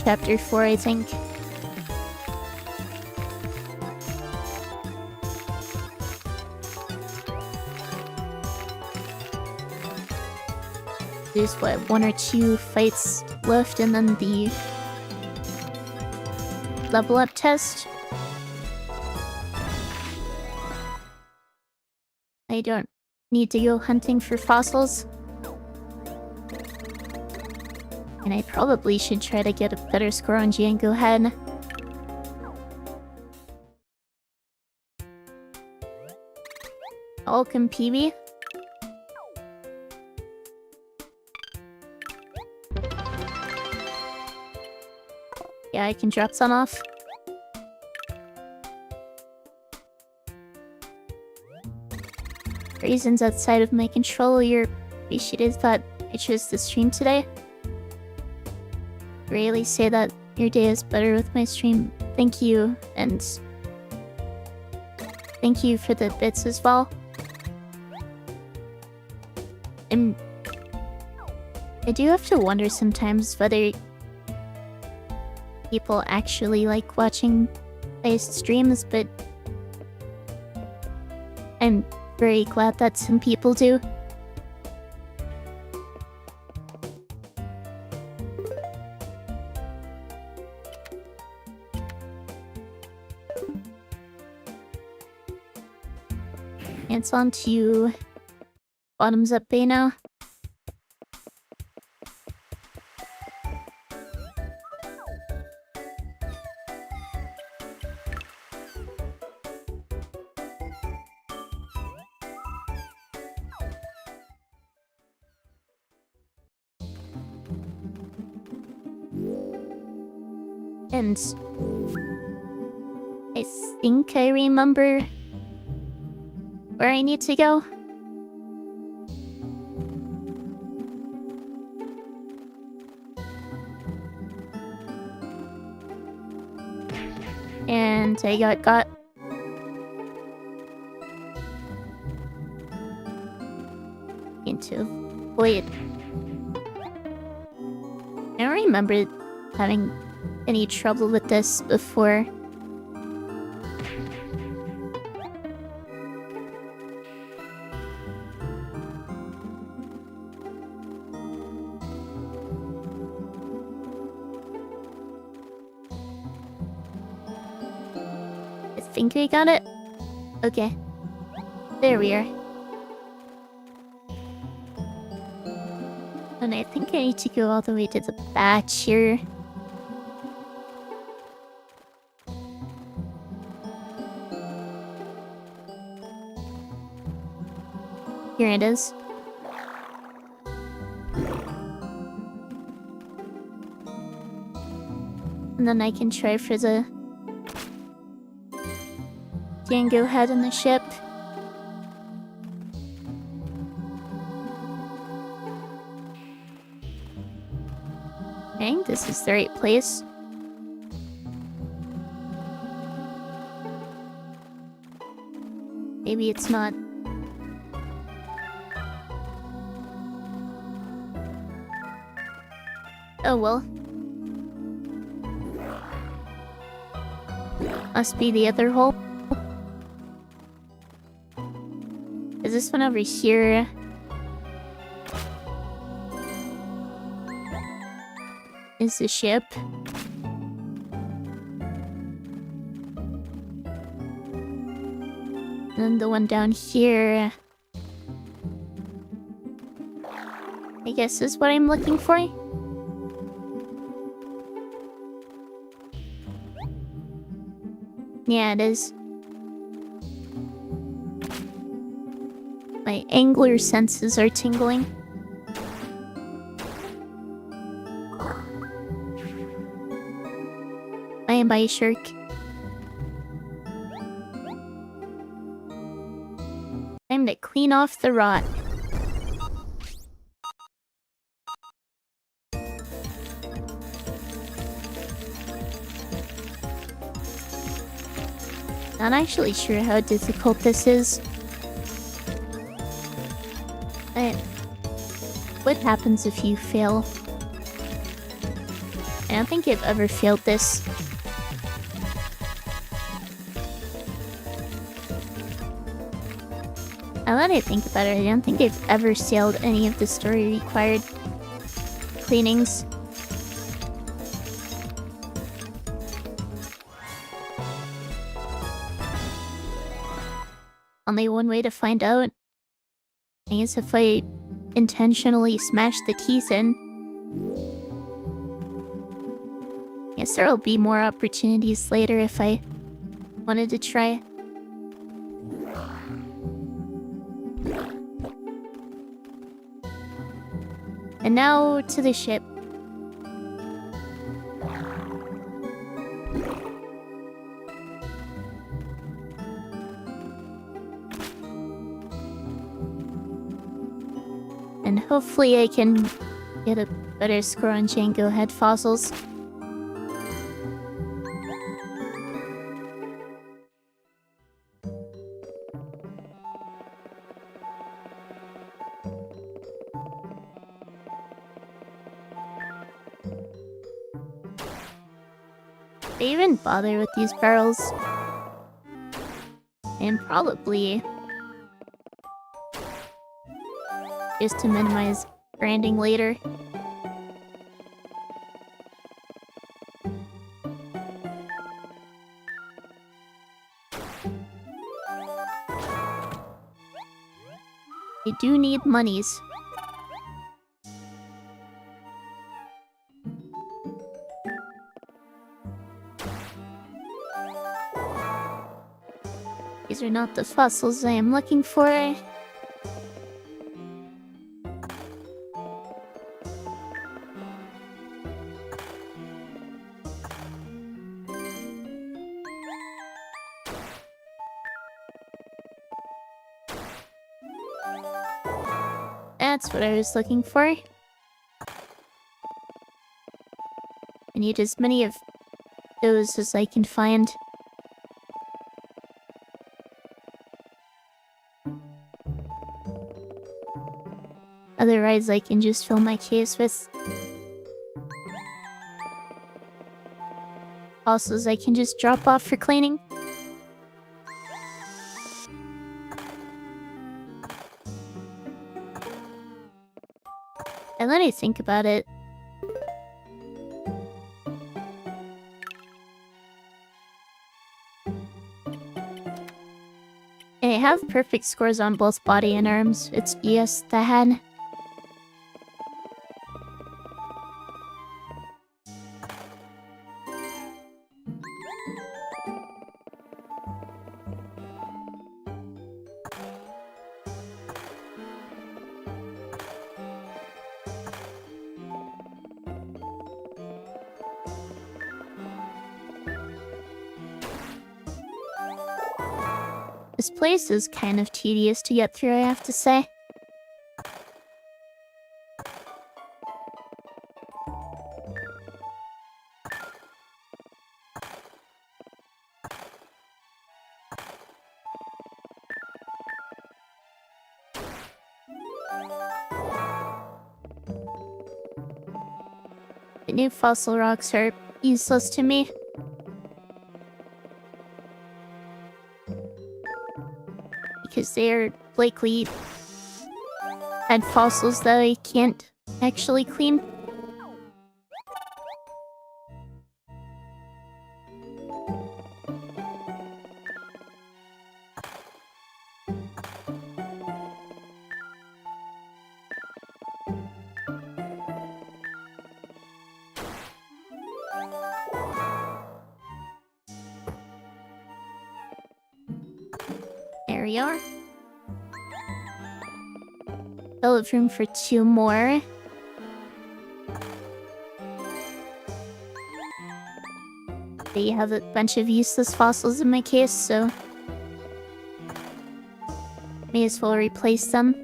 chapter 4, I think. There's what, 1 or 2 fights left and then the level up test. I don't need to go hunting for fossils. And I probably should try to get a better score on Django Head. Welcome, PB. Yeah, I can drop some off. Reasons outside of my control, you're appreciative that I chose to stream today. Really say that your day is better with my stream. Thank you, and thank you for the bits as well. I do have to wonder sometimes whether people actually like watching my streams, but I'm very glad that some people do. It's on to Bottomsup Bay now. And I think I remember where I need to go. And I got into void. I don't remember having any trouble with this before. think we got it. Okay. There we are. And I think I need to go all the way to the back here. Here it is. And then I can try for the Django head in the ship. I think this is the right place. Maybe it's not. Oh well. Must be the other hole. Is this one over here? Is the ship? And the one down here, I guess is what I'm looking for. Yeah, it is. My angler senses are tingling. Bye, shark. Time to clean off the rot. Not actually sure how difficult this is. What happens if you fail? I don't think I've ever failed this. Now that I think about it, I don't think I've ever sailed any of the story required cleanings. Only one way to find out. I guess if I intentionally smash the teeth in. Guess there'll be more opportunities later if I wanted to try. And now to the ship. And hopefully I can get a better score on Django head fossils. They even bother with these barrels. And probably just to minimize branding later. I do need monies. These are not the fossils I am looking for. That's what I was looking for. I need as many of those as I can find. Otherwise, I can just fill my case with fossils I can just drop off for cleaning. And let me think about it. have perfect scores on both body and arms. It's just the head. This place is kind of tedious to get through, I have to say. The new fossil rocks are useless to me. Because they're likely and fossils that I can't actually clean. There we are. Still have room for 2 more. They have a bunch of useless fossils in my case, so may as well replace them.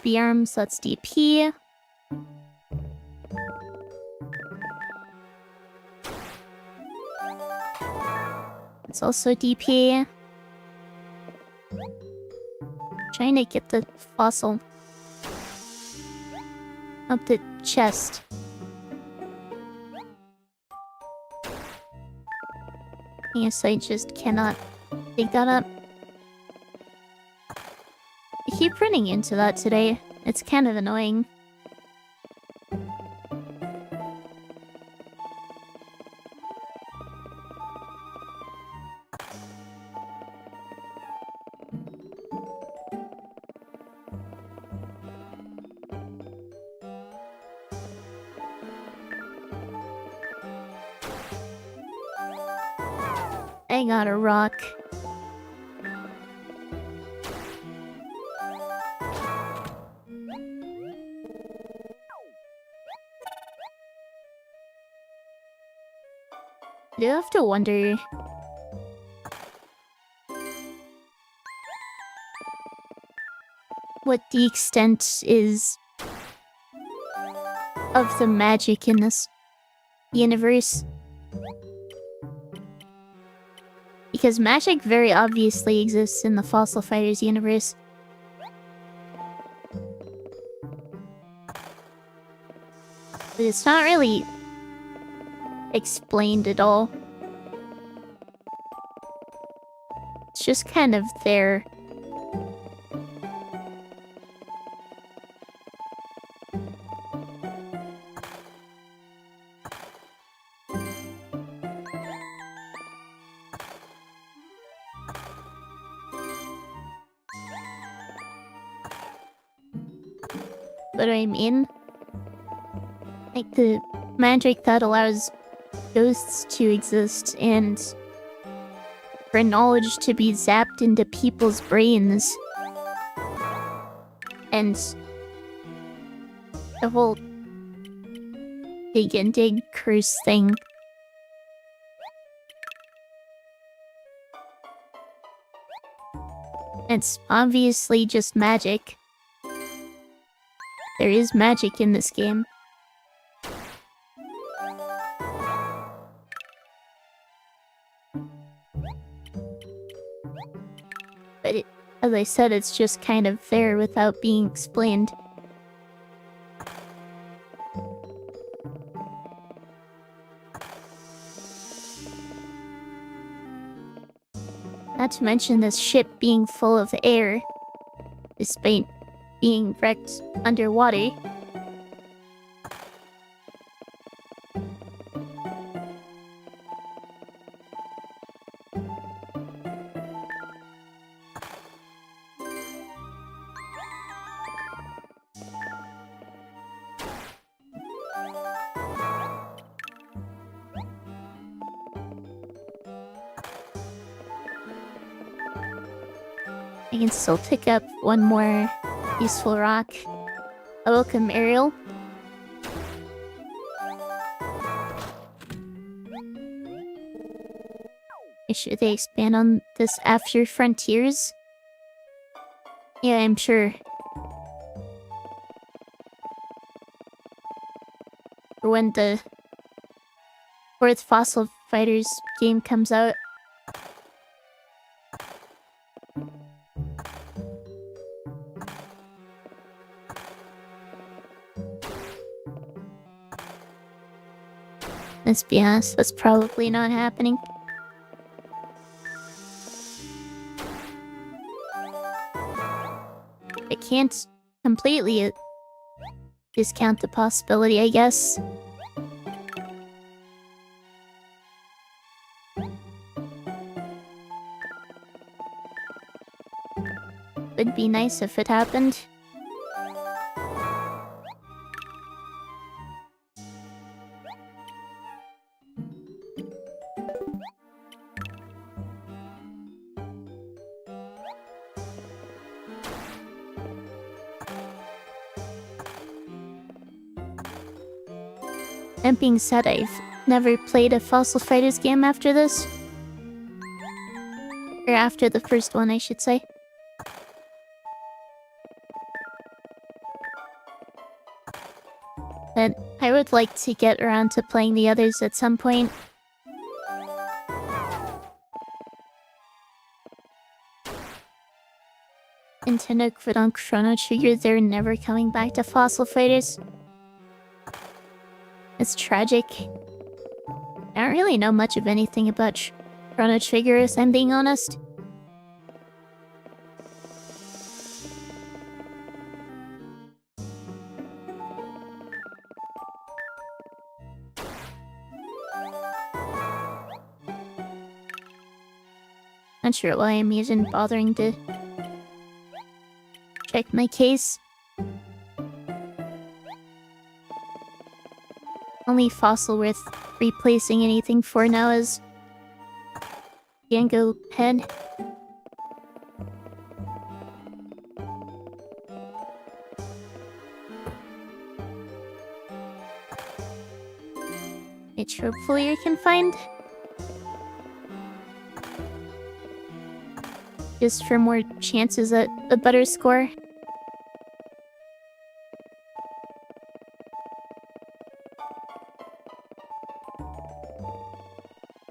B arms, that's DP. It's also DP. Trying to get the fossil up the chest. Yes, I just cannot dig that up. I keep running into that today. It's kind of annoying. I got a rock. I do have to wonder what the extent is of the magic in this universe. Because magic very obviously exists in the Fossil Fighters universe. But it's not really explained at all. It's just kind of there. But I mean, like the magic that allows ghosts to exist and for knowledge to be zapped into people's brains. And the whole dig and dig curse thing. It's obviously just magic. There is magic in this game. But as I said, it's just kind of there without being explained. Not to mention this ship being full of air, despite being wrecked underwater. I can still pick up one more useful rock. A welcome aerial. Should they expand on this after Frontiers? Yeah, I'm sure. For when the 4th Fossil Fighters game comes out. Let's be honest, that's probably not happening. I can't completely discount the possibility, I guess. Would be nice if it happened. That being said, I've never played a Fossil Fighters game after this. Or after the first one, I should say. But I would like to get around to playing the others at some point. Nintendo quit on Chrono Trigger, they're never coming back to Fossil Fighters. It's tragic. I don't really know much of anything about Chrono Trigger, if I'm being honest. Not sure why I'm even bothering to check my case. Only fossil worth replacing anything for now is Django head. Which hopefully you can find. Just for more chances at a better score.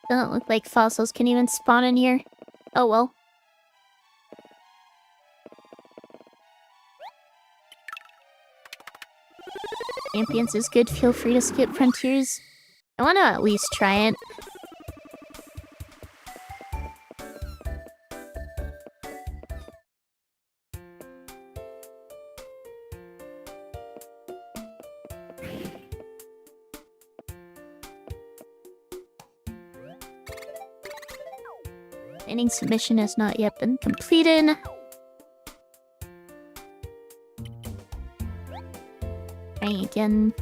Doesn't look like fossils can even spawn in here. Oh well. Champions is good, feel free to skip Frontiers. I want to at least try it. Training submission has not yet been completed. Trying again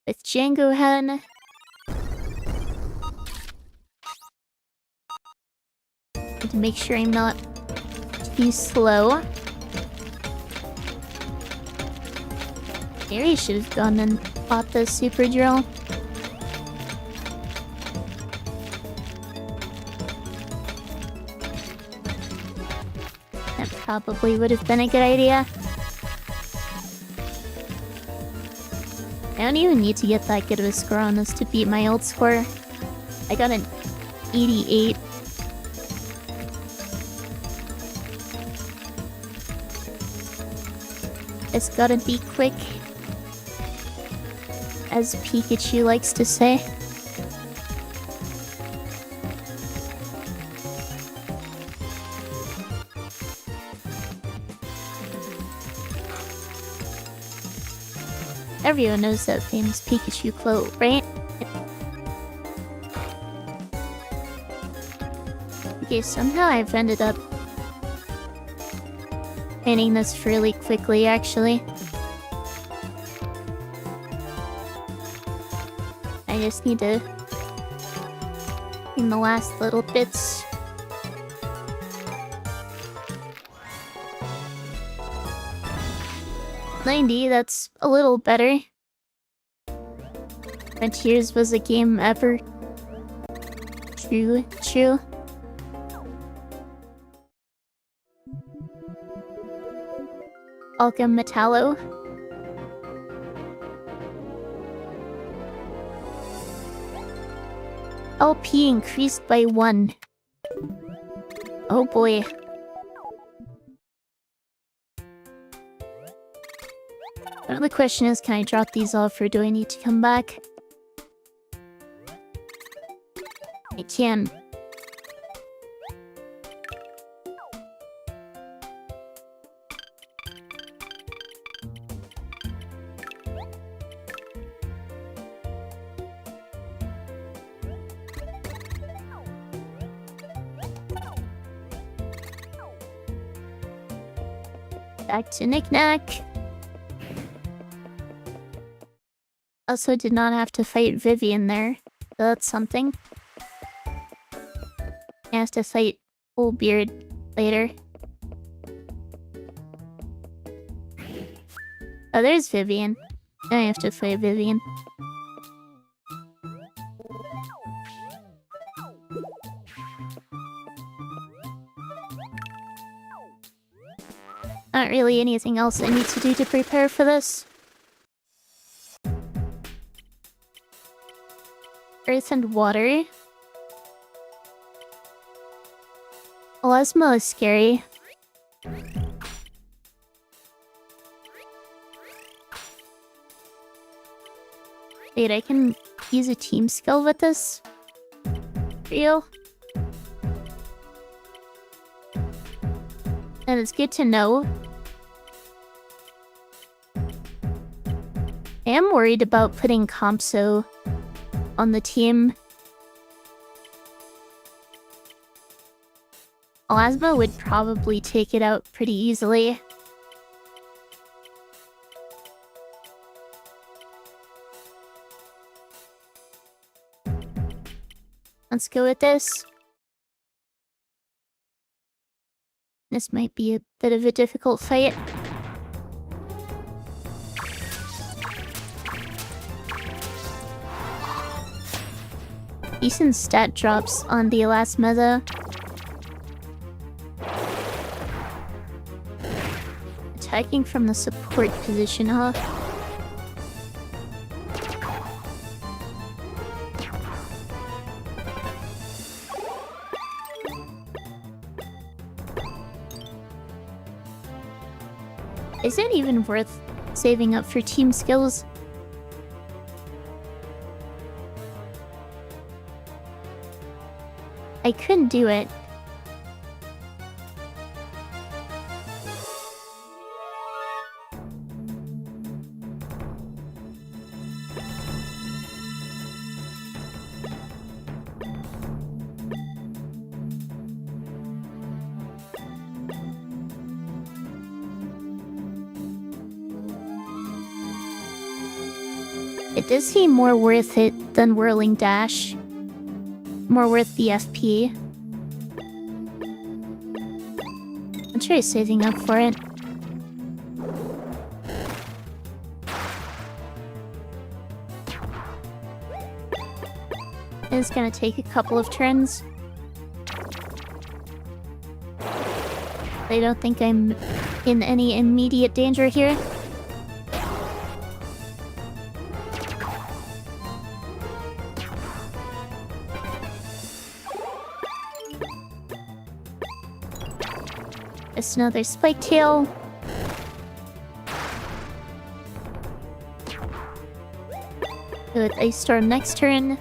with Django Head. Need to make sure I'm not too slow. Maybe I should have gone and bought the super drill. That probably would have been a good idea. I don't even need to get that good of a score on this to beat my old score. I got an 88. It's gotta be quick, as Pikachu likes to say. Everyone knows that famous Pikachu quote, right? Okay, somehow I've ended up painting this really quickly, actually. I just need to clean the last little bits. $90, that's a little better. Frontiers was a game ever. True, true. Alchem Metallo. LP increased by 1. Oh boy. Now the question is, can I drop these off or do I need to come back? I can. Back to Knick-Knack. Also did not have to fight Vivian there, so that's something. I have to fight Bullbeard later. Oh, there's Vivian. Now I have to fight Vivian. Not really anything else I need to do to prepare for this. Earth and water. Elasmo is scary. Wait, I can use a team skill with this? Real? And it's good to know. I am worried about putting Compso on the team. Elasmo would probably take it out pretty easily. Let's go with this. This might be a bit of a difficult fight. Decent stat drops on the Elasmo though. Attacking from the support position, huh? Is it even worth saving up for team skills? I couldn't do it. It does seem more worth it than Whirling Dash. More worth the FP. I'll try saving up for it. It's gonna take a couple of turns. I don't think I'm in any immediate danger here. Just another Spike Tail. Good Ice Storm next turn.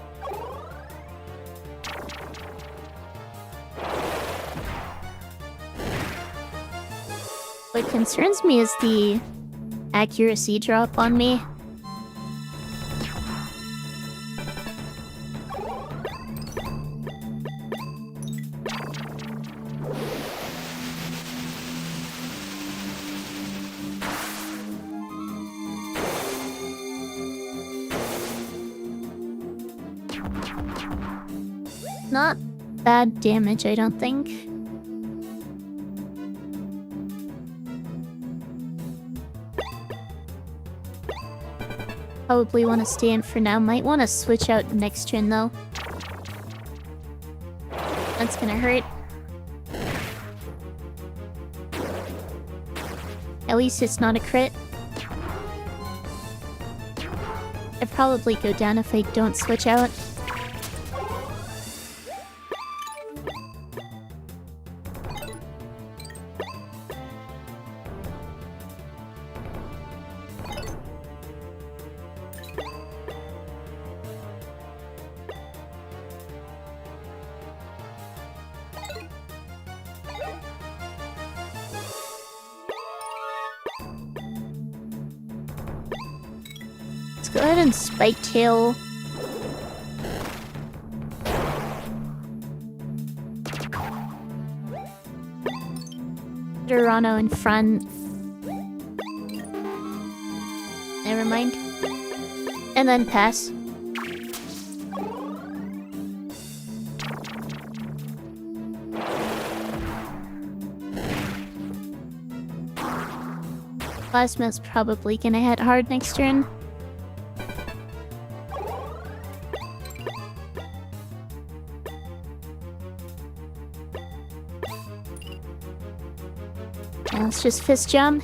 What concerns me is the accuracy drop on me. Not bad damage, I don't think. Probably want to stay in for now. Might want to switch out next turn though. That's gonna hurt. At least it's not a crit. I'd probably go down if I don't switch out. Go ahead and Spike Tail. Durano in front. Never mind. And then pass. Plasma's probably gonna hit hard next turn. Let's just fist jump.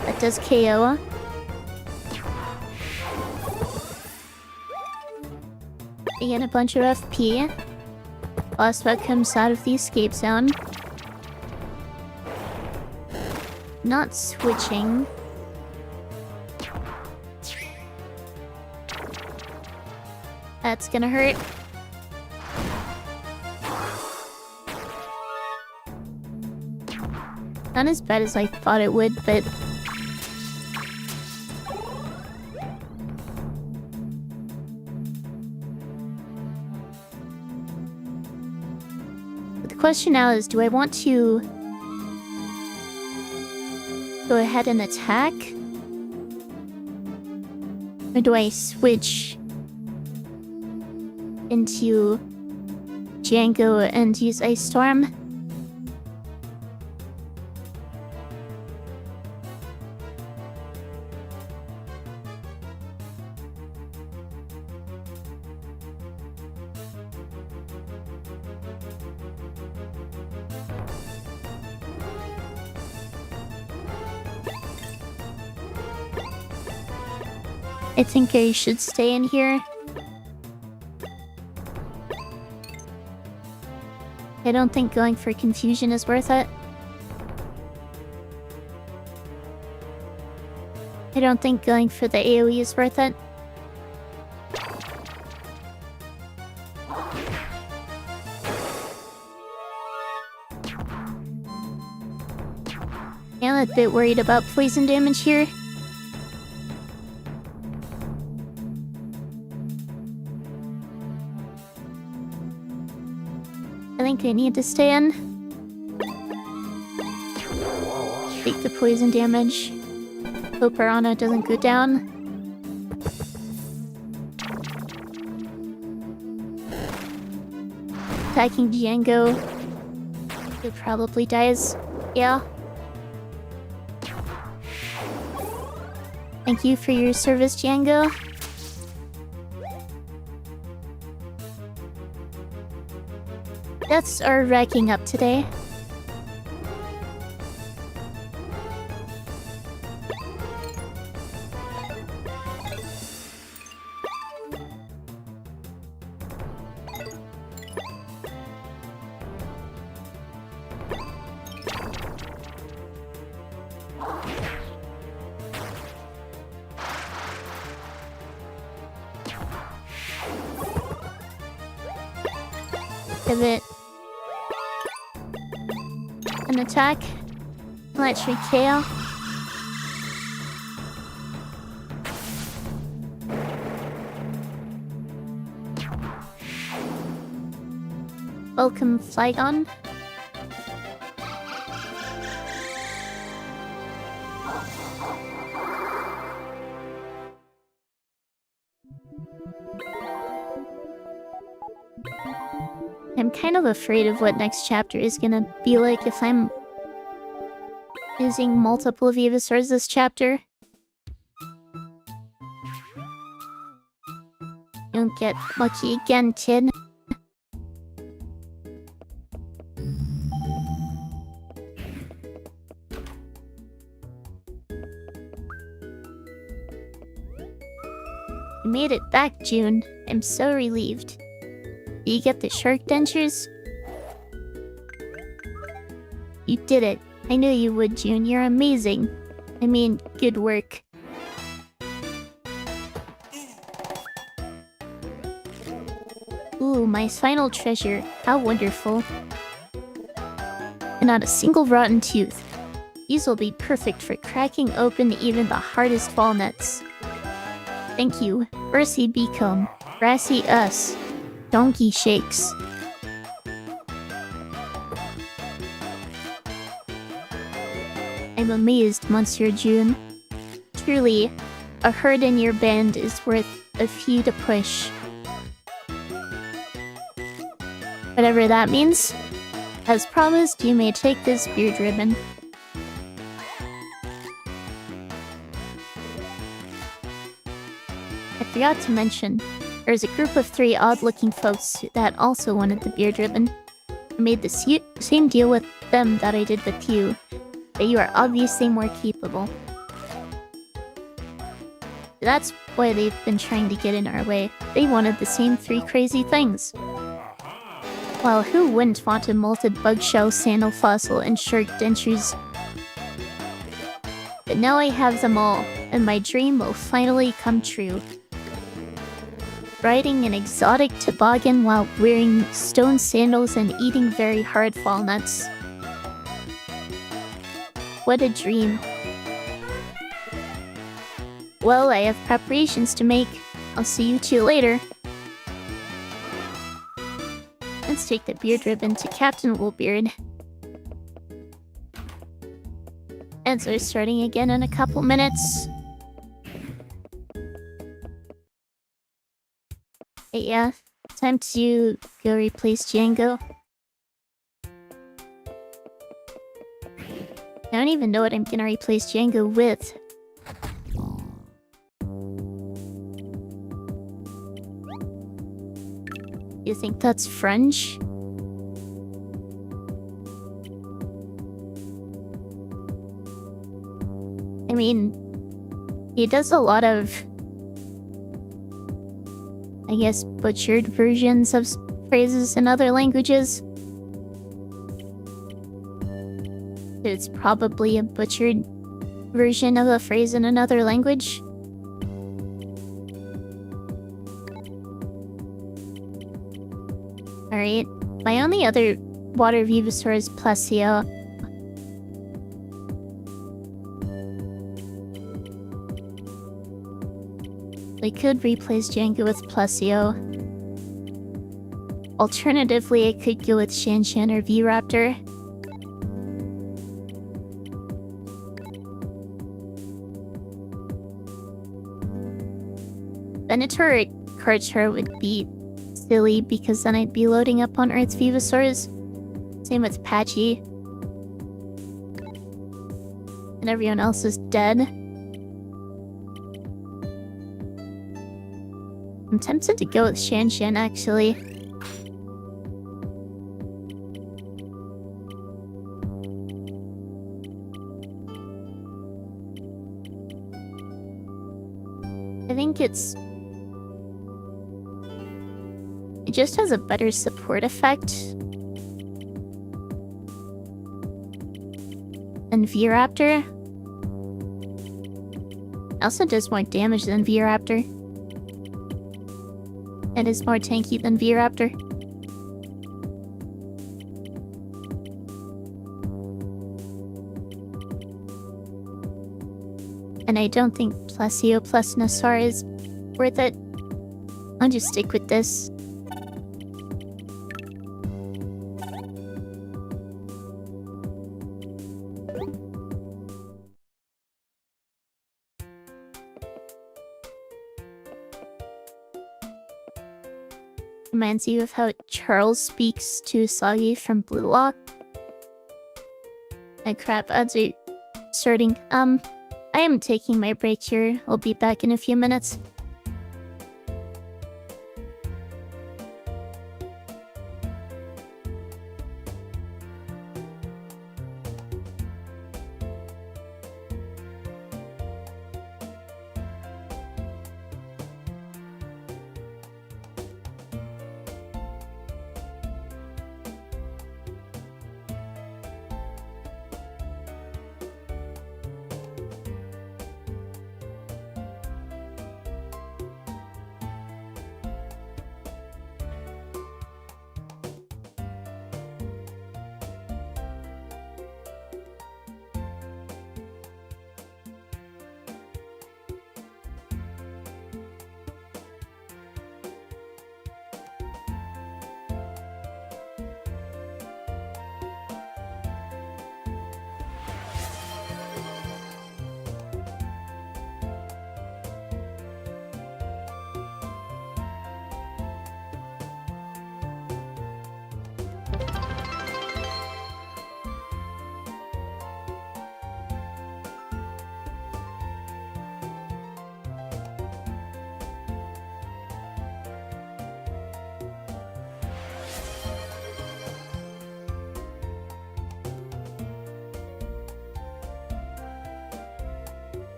That does KO. We get a bunch of FP. Plasma comes out of the escape zone. Not switching. That's gonna hurt. Not as bad as I thought it would, but... the question now is, do I want to go ahead and attack? Or do I switch into Django and use Ice Storm? I think I should stay in here. I don't think going for confusion is worth it. I don't think going for the AoE is worth it. I'm a bit worried about poison damage here. I think I need to stay in. Take the poison damage. Hope Piranha doesn't go down. Attacking Django. He probably dies. Yeah. Thank you for your service, Django. Deaths are racking up today. Pivot. An attack. Electric KO. Welcome, Flygon. I'm kind of afraid of what next chapter is gonna be like if I'm using multiple vivosaurs this chapter. Don't get lucky again, kid. You made it back, June. I'm so relieved. Did you get the shark dentures? You did it. I knew you would, June. You're amazing. I mean, good work. Ooh, my final treasure. How wonderful. And not a single rotten tooth. These will be perfect for cracking open even the hardest walnuts. Thank you. Earthy Beacombe. Grassy Us. Donkey Shakes. I'm amazed, Monsieur June. Truly, a herd in your band is worth a few to push. Whatever that means. As promised, you may take this beard ribbon. I forgot to mention, there's a group of 3 odd-looking folks that also wanted the beard ribbon. I made the same deal with them that I did with you, but you are obviously more capable. That's why they've been trying to get in our way. They wanted the same 3 crazy things. Well, who wouldn't want a molted bugshell, sandal fossil, and shark dentures? But now I have them all, and my dream will finally come true. Riding an exotic toboggan while wearing stone sandals and eating very hard walnuts. What a dream. Well, I have preparations to make. I'll see you 2 later. Let's take the beard ribbon to Captain Woolbeard. And so we're starting again in a couple minutes. Hey, yeah, time to go replace Django. I don't even know what I'm gonna replace Django with. You think that's French? I mean, he does a lot of, I guess, butchered versions of phrases in other languages. So it's probably a butchered version of a phrase in another language. Alright, my only other water Vivosaur is Plesio. I could replace Django with Plesio. Alternatively, I could go with Shanshan or V-Raptor. Venator or Karchar would be silly because then I'd be loading up on Earth's Vivosaurs. Same with Patchy. And everyone else is dead. I'm tempted to go with Shanshan, actually. I think it just has a better support effect than V-Raptor. It also does more damage than V-Raptor. And is more tanky than V-Raptor. And I don't think Plesio plus Nassar is worth it. I'll just stick with this. reminds you of how Charles speaks to Soggy from Blue Lock. And crap, ads are starting. I am taking my break here. I'll be back in a few minutes.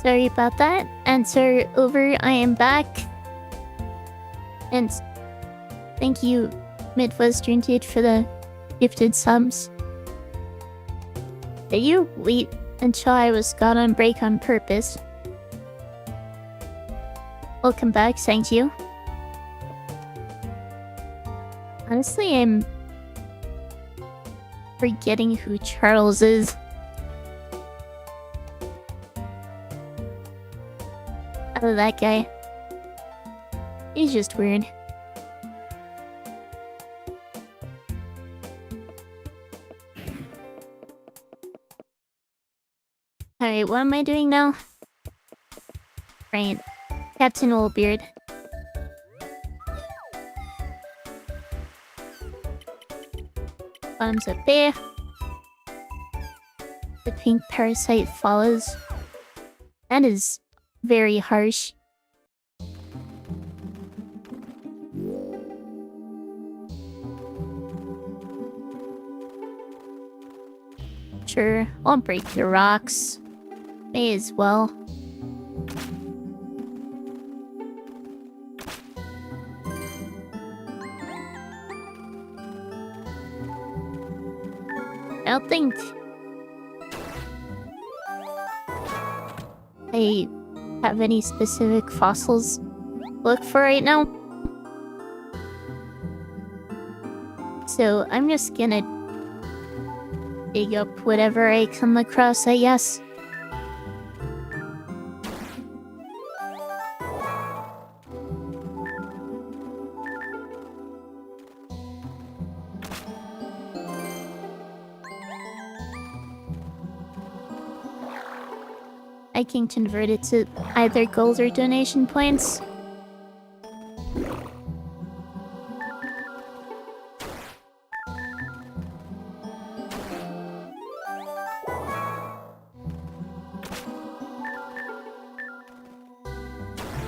Sorry about that. Answer over. I am back. And thank you, Midwestern Dude, for the gifted subs. Did you wait until I was gone on break on purpose? Welcome back, thank you. Honestly, I'm forgetting who Charles is. Oh, that guy. He's just weird. Alright, what am I doing now? Right. Captain Oldbeard. Bottomsup Bay. The pink parasite follows. That is very harsh. Sure, I'll break the rocks. May as well. don't think I have any specific fossils to look for right now. So I'm just gonna dig up whatever I come across, I guess. I can convert it to either gold or donation points.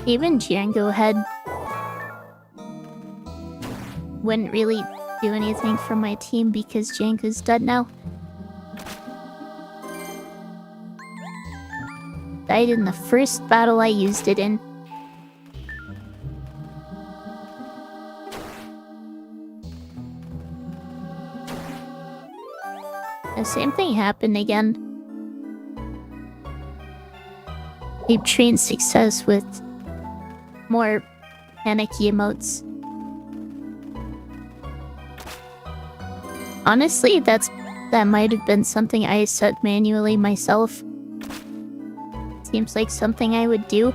Even Django Head wouldn't really do anything for my team because Django's dead now. Died in the first battle I used it in. The same thing happened again. I trained success with more panicky emotes. Honestly, that might have been something I set manually myself. Seems like something I would do.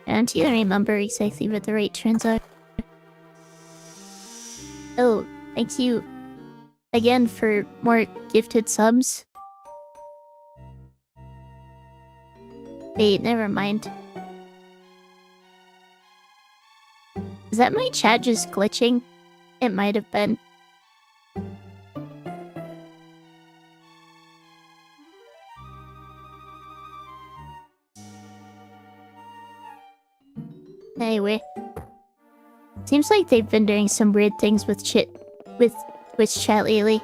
And you don't remember exactly what the right turns are. Oh, thank you again for more gifted subs. Wait, never mind. Is that my chat just glitching? It might have been. Anyway. Seems like they've been doing some weird things with Twitch chat lately.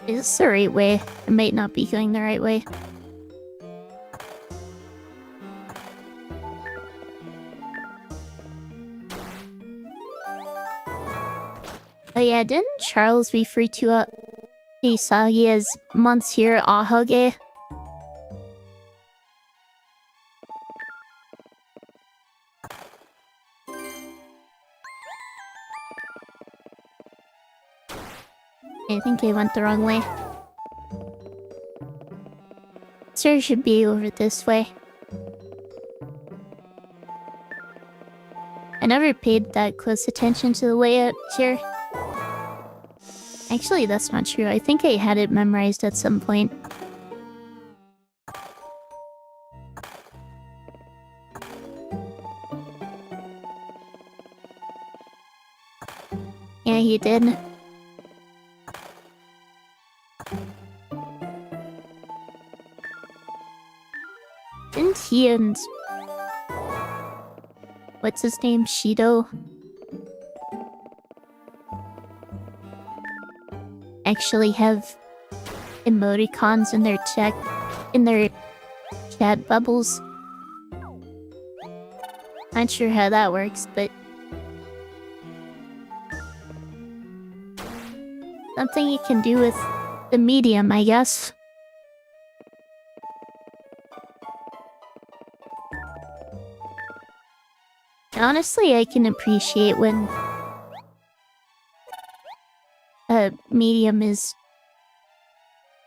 Is this the right way? It might not be going the right way. Oh yeah, didn't Charles refer to Isagi as Monsieur Ahoge? I think I went the wrong way. Sir should be over this way. I never paid that close attention to the layout here. Actually, that's not true. I think I had it memorized at some point. Yeah, he did. Didn't he and... what's his name? Shido? Actually have emoticons in their chat bubbles. Not sure how that works, but something you can do with the medium, I guess. Honestly, I can appreciate when a medium is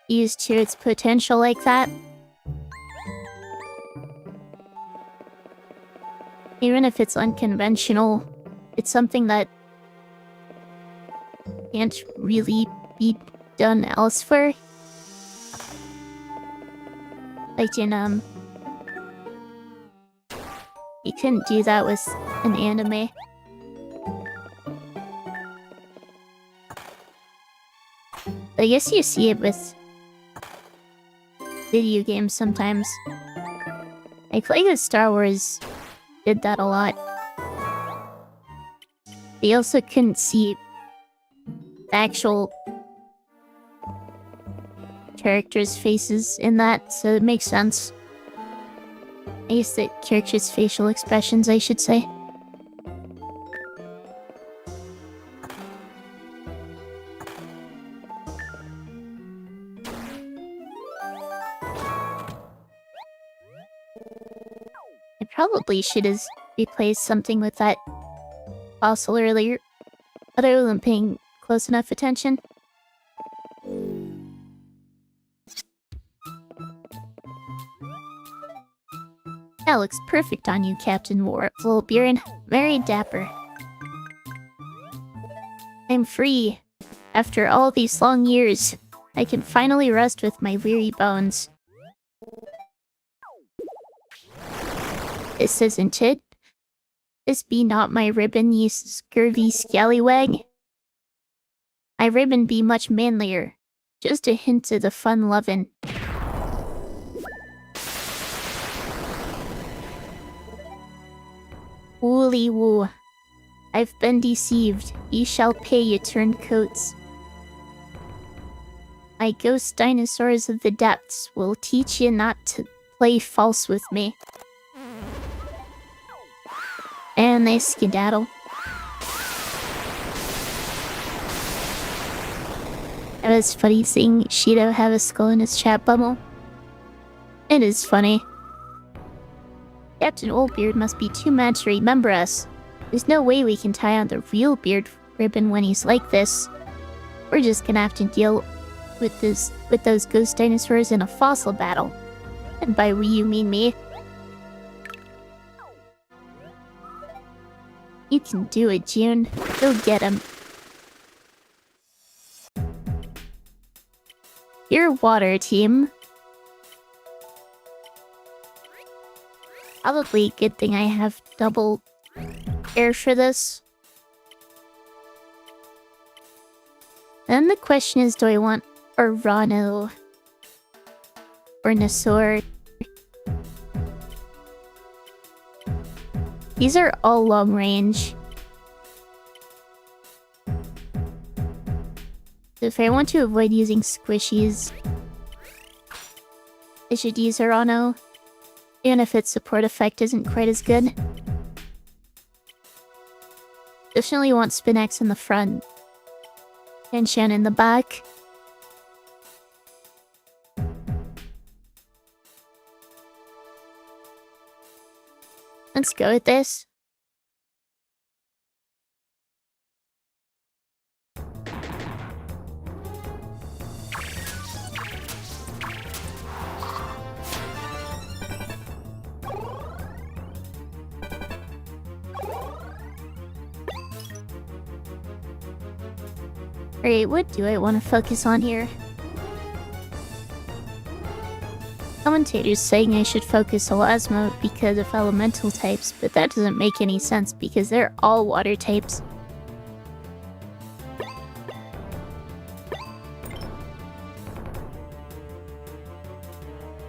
used to its potential like that. Even if it's unconventional, it's something that can't really be done elsewhere. Like in, you couldn't do that with an anime. I guess you see it with video games sometimes. I play with Star Wars did that a lot. They also couldn't see the actual characters' faces in that, so it makes sense. I guess the characters' facial expressions, I should say. I probably should have replaced something with that fossil earlier, but I wasn't paying close enough attention. That looks perfect on you, Captain Volbeard. Very dapper. I'm free. After all these long years, I can finally rest with my weary bones. This isn't it. This be not my ribbon, ye scurvy scallywag. My ribbon be much manlier. Just a hint of the fun-lovin'. Woolly woo. I've been deceived. Ye shall pay, ye turncoats. My ghost dinosaurs of the depths will teach ye not to play false with me. And they skedaddle. It was funny seeing Shido have a skull in his chat bubble. It is funny. Captain Oldbeard must be too mad to remember us. There's no way we can tie on the real beard ribbon when he's like this. We're just gonna have to deal with those ghost dinosaurs in a fossil battle. And by we you mean me. You can do it, June. Go get him. Your water team. Probably a good thing I have double air for this. Then the question is, do I want Orano or Nasor? These are all long range. If I want to avoid using squishies, I should use Orano, even if its support effect isn't quite as good. Definitely want Spinax in the front, and Shan in the back. Let's go with this. Alright, what do I want to focus on here? Commentators saying I should focus Elasma because of elemental types, but that doesn't make any sense because they're all water types.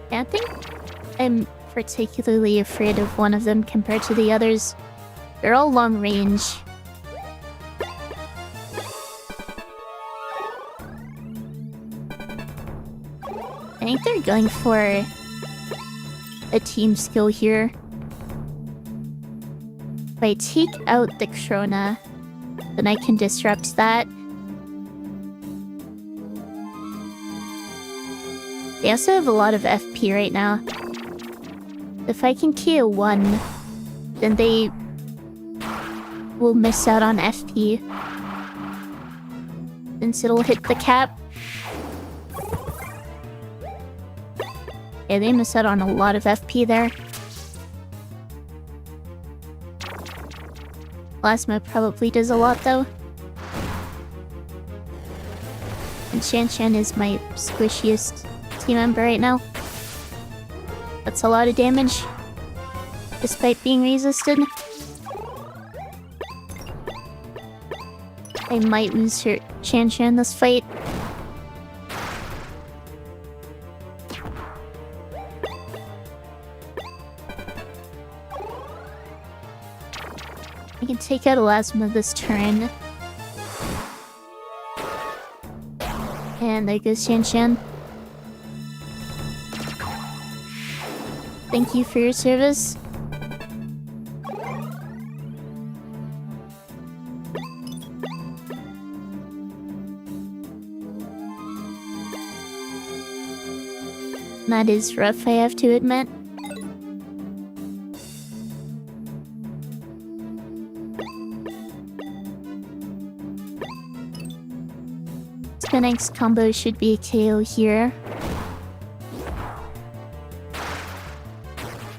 I think I'm particularly afraid of one of them compared to the others. They're all long range. I think they're going for a team skill here. If I take out the Krona, then I can disrupt that. They also have a lot of FP right now. If I can KO one, then they will miss out on FP. Since it'll hit the cap. Yeah, they miss out on a lot of FP there. Plasma probably does a lot though. And Shan Shan is my squishiest team member right now. That's a lot of damage, despite being resisted. I might lose her Shan Shan this fight. I can take out Elasma this turn. And there goes Shan Shan. Thank you for your service. That is rough, I have to admit. Spinix combo should be a KO here.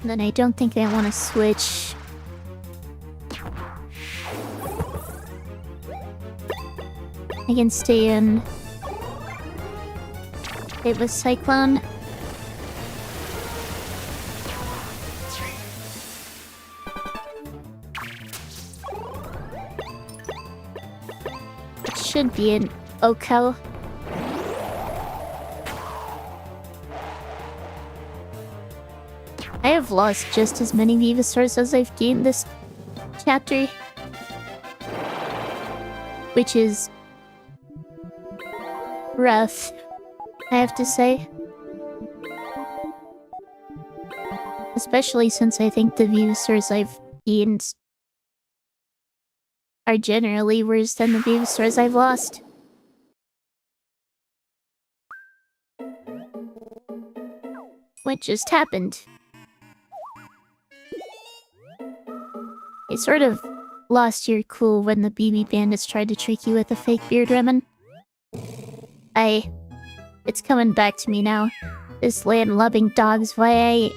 And then I don't think I want to switch. I can stay in. It was Cyclone. It should be an Oko. I have lost just as many Vivosaurs as I've gained this chapter. Which is rough, I have to say. Especially since I think the Vivosaurs I've gained are generally worse than the Vivosaurs I've lost. What just happened? You sort of lost your cool when the BB bandits tried to trick you with a fake beard ribbon. It's coming back to me now. This land-loving dog's why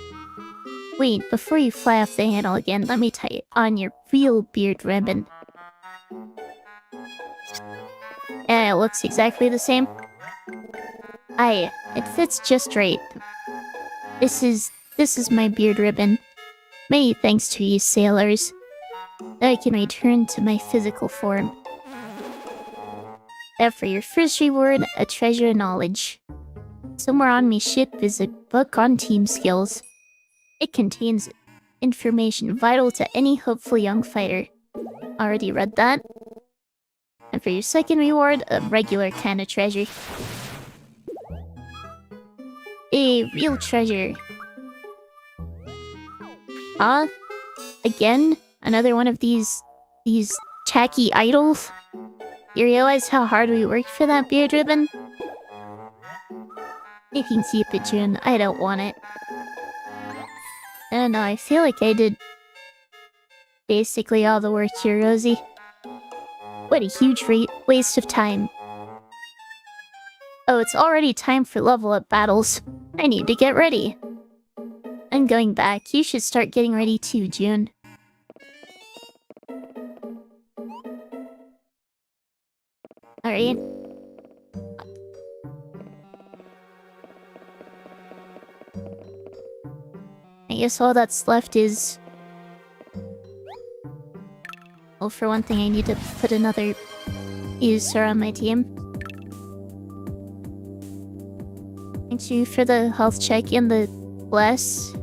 Wait, before you fly off the handle again, let me tie on your real beard ribbon. Yeah, it looks exactly the same. It fits just right. This is my beard ribbon. Many thanks to you, sailors. Now I can return to my physical form. And for your first reward, a treasure of knowledge. Somewhere on me ship is a book on team skills. It contains information vital to any hopeful young fighter. Already read that. And for your second reward, a regular kind of treasure. A real treasure. Huh? Again? Another one of these tacky idols? You realize how hard we worked for that beard ribbon? You can keep it, June. I don't want it. I don't know, I feel like I did basically all the work here, Rosie. What a huge waste of time. Oh, it's already time for level up battles. I need to get ready. I'm going back. You should start getting ready too, June. Alright. I guess all that's left is... Well, for one thing, I need to put another user on my team. Thank you for the health check and the bless.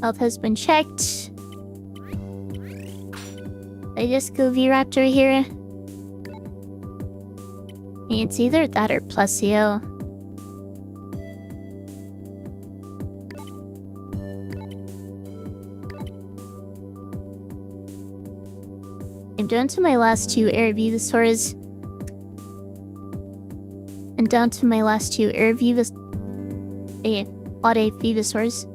Health has been checked. I just go V-Raptor here. It's either that or Plesio. I'm down to my last two air Vivosaurs. And down to my last two air Vivas... Aude Vivosaurs.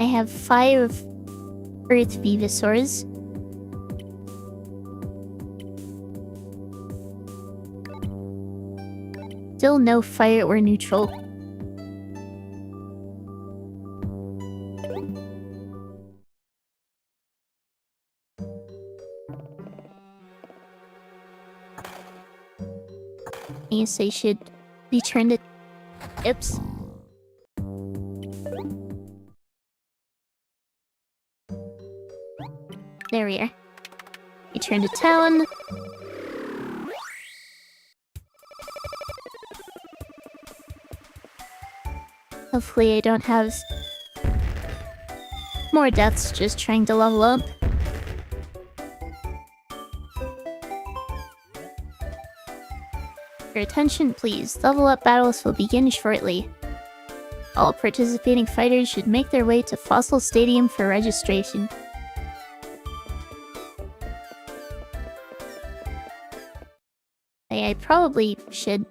I have 5 Earth Vivosaurs. Still no fire or neutral. I guess I should return to tips. There we are. Return to town. Hopefully I don't have more deaths just trying to level up. Your attention, please. Level up battles will begin shortly. All participating fighters should make their way to Fossil Stadium for registration. I probably should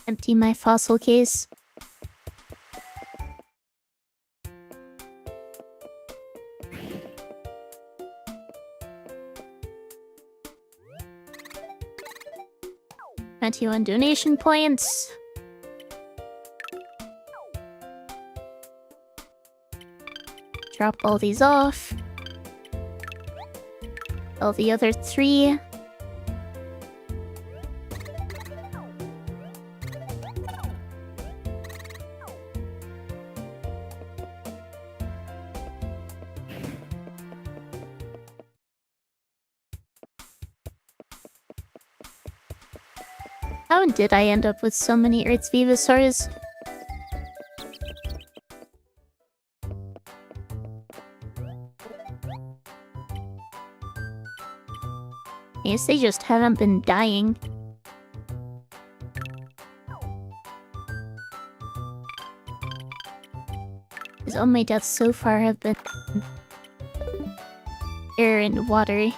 empty my fossil case. $21 donation points. Drop all these off. All the other 3. How did I end up with so many Earth's vivosaurs? I guess they just haven't been dying. Because all my deaths so far have been air and water.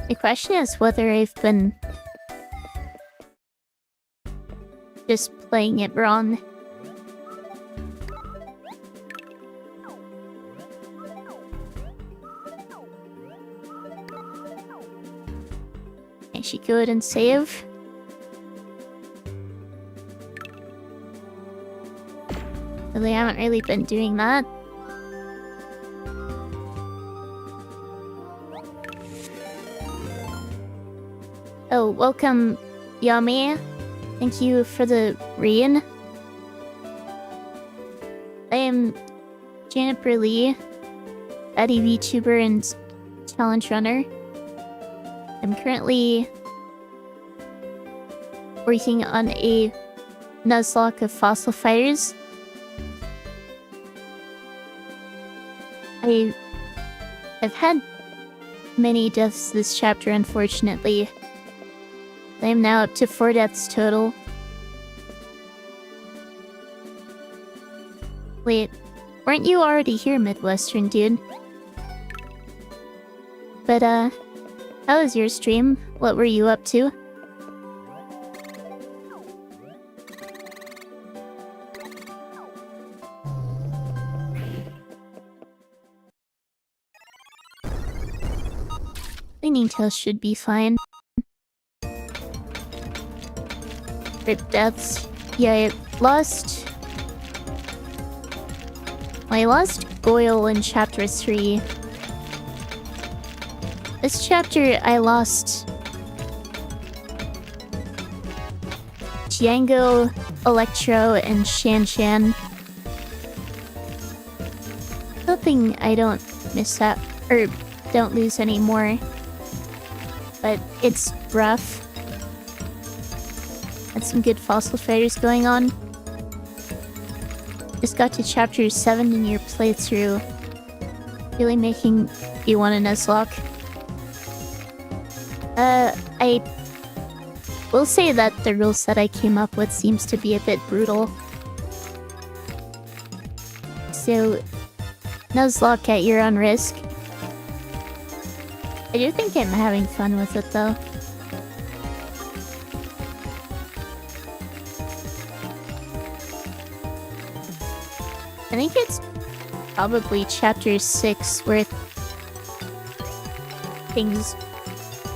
The question is whether I've been just playing it wrong. I should go ahead and save. Well, they haven't really been doing that. Oh, welcome, Yami. Thank you for the rain. I am Janiper Lee, Betty VTuber and challenge runner. I'm currently working on a Nuzlocke of fossil fighters. I've had many deaths this chapter, unfortunately. I am now up to 4 deaths total. Wait, weren't you already here, Midwestern dude? But, how was your stream? What were you up to? Cleaning tail should be fine. Rip deaths. Yeah, I lost Goyle in chapter 3. This chapter I lost Django, Electro, and Shan Shan. Hoping I don't miss out or don't lose any more. But it's rough. Had some good fossil fighters going on. Just got to chapter 7 in your playthrough. Really making you want a Nuzlocke. I will say that the rule set I came up with seems to be a bit brutal. So, Nuzlocke at your own risk. I do think I'm having fun with it though. I think it's probably chapter 6 where things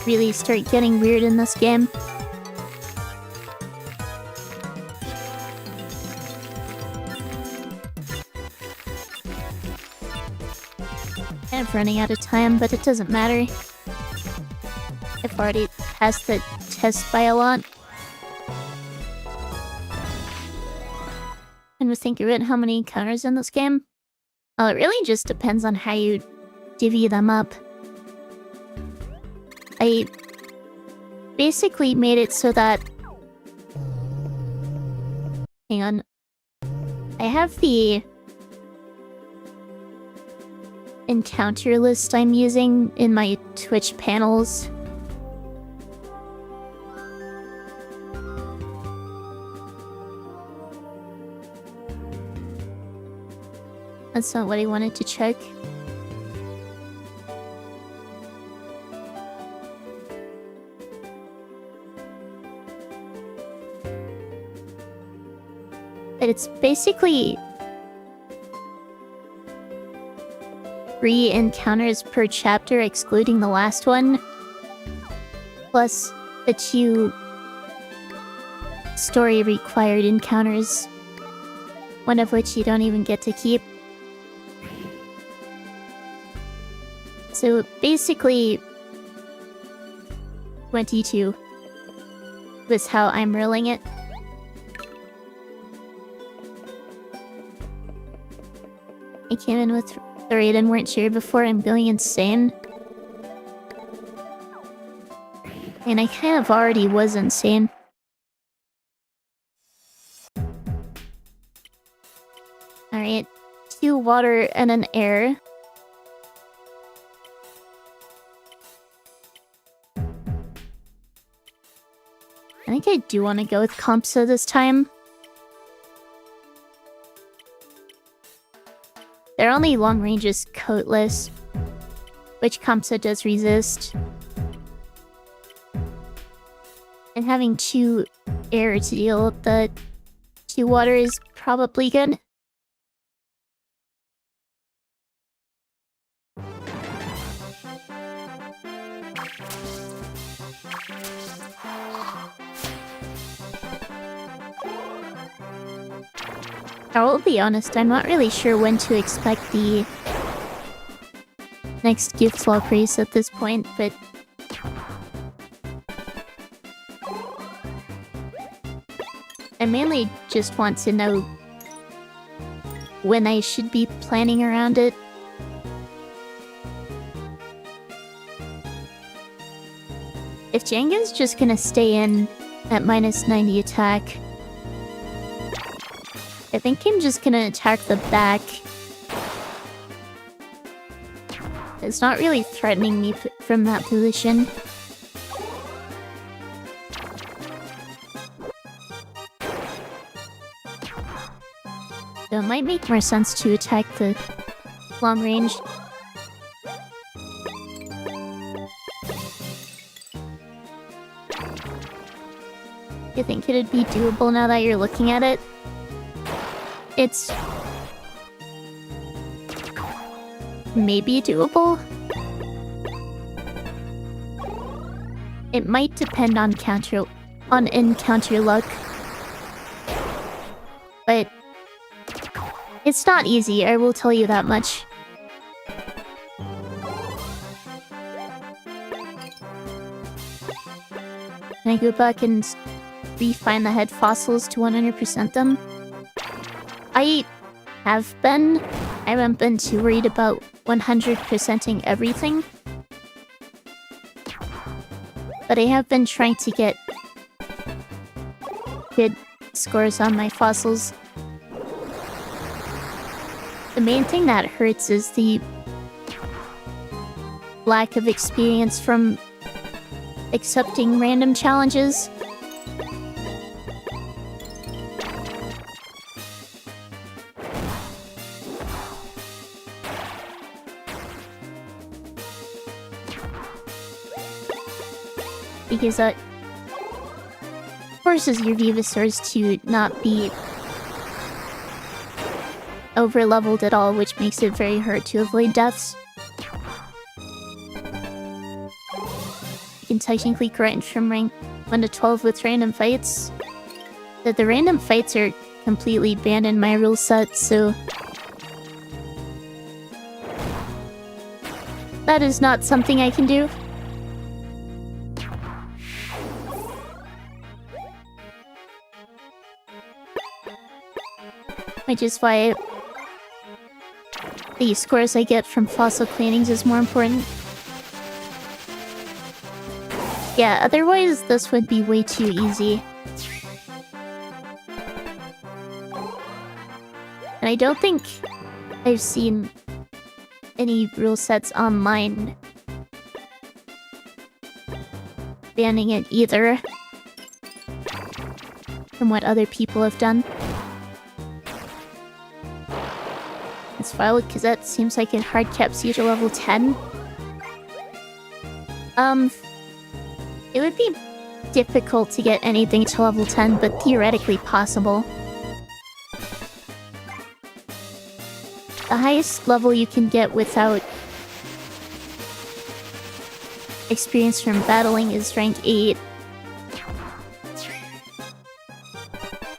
really start getting weird in this game. Kind of running out of time, but it doesn't matter. I've already passed the test by a lot. And was thinking about how many encounters in this game. Well, it really just depends on how you divvy them up. I basically made it so that... Hang on. I have the encounter list I'm using in my Twitch panels. That's not what I wanted to check. But it's basically 3 encounters per chapter, excluding the last one, plus the 2 story required encounters, one of which you don't even get to keep. So basically 22 was how I'm rolling it. I came in with 3 and weren't sure before. I'm going insane. And I kind of already was insane. Alright, 2 water and an air. I think I do want to go with Compsa this time. Their only long range is coatless, which Compsa does resist. And having 2 air to deal with the 2 water is probably good. I will be honest, I'm not really sure when to expect the next gift swap race at this point, but I mainly just want to know when I should be planning around it. If Jenga's just gonna stay in at minus 90 attack, I think I'm just gonna attack the back. It's not really threatening me from that position. So it might make more sense to attack the long range. You think it'd be doable now that you're looking at it? It's maybe doable. It might depend on encounter luck. But it's not easy, I will tell you that much. Can I go back and refine the head fossils to 100% them? I haven't been too worried about 100%ing everything. But I have been trying to get good scores on my fossils. The main thing that hurts is the lack of experience from accepting random challenges. Because that forces your vivosaurs to not be over-leveled at all, which makes it very hard to avoid deaths. You can technically grind from rank 1 to 12 with random fights. But the random fights are completely banned in my rule set, so that is not something I can do. Which is why the scores I get from fossil cleanings is more important. Yeah, otherwise this would be way too easy. And I don't think I've seen any rule sets online banning it either, from what other people have done. It's wild because that seems like it hard caps you to level 10. It would be difficult to get anything to level 10, but theoretically possible. The highest level you can get without experience from battling is rank 8.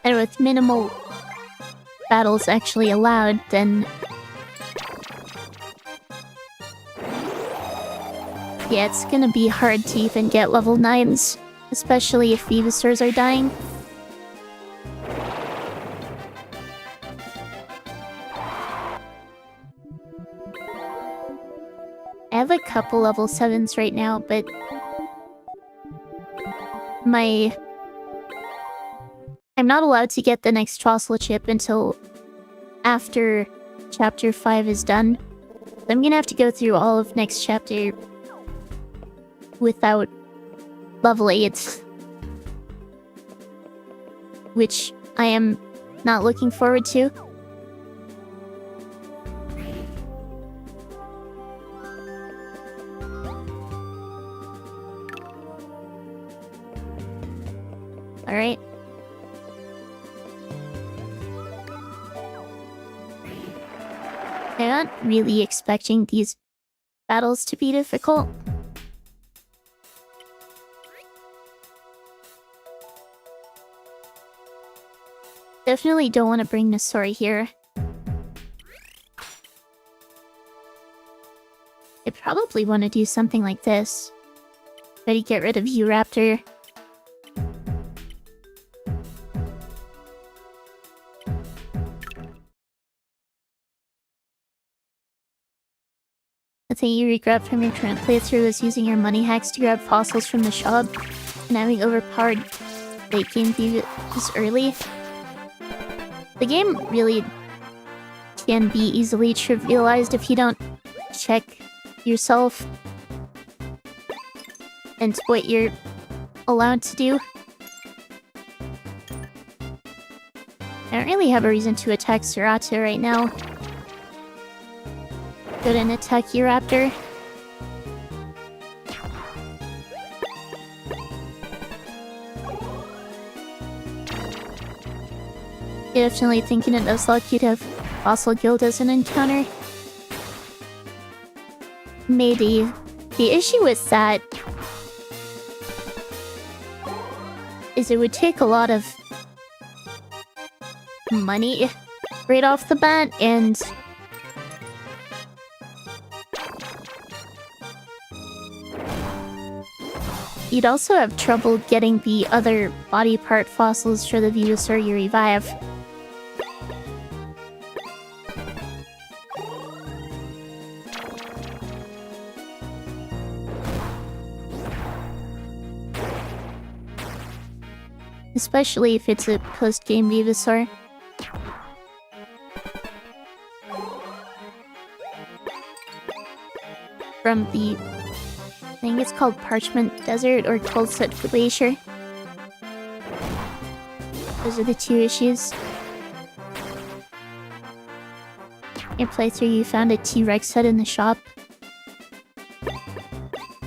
And with minimal battles actually allowed, then yeah, it's gonna be hard to even get level 9s, especially if vivosaurs are dying. I have a couple level 7s right now, but I'm not allowed to get the next fossil chip until after chapter 5 is done. So I'm gonna have to go through all of next chapter without level 8, which I am not looking forward to. Alright. I'm not really expecting these battles to be difficult. Definitely don't want to bring Nasori here. I probably want to do something like this. Try to get rid of V-Raptor. The thing you regret from your current playthrough is using your money hacks to grab fossils from the shop and having overpowered late game this early. The game really can be easily trivialized if you don't check yourself and what you're allowed to do. I don't really have a reason to attack Serata right now. Go ahead and attack V-Raptor. Definitely thinking it Nuzlocke you'd have Fossil Guild as an encounter. Maybe. The issue with that is it would take a lot of money right off the bat, and you'd also have trouble getting the other body part fossils for the vivosaur you revive. Especially if it's a post-game vivosaur. From the... I think it's called Parchment Desert or Cold Set Glacier. Those are the two issues. In your playthrough, you found a T-Rex head in the shop.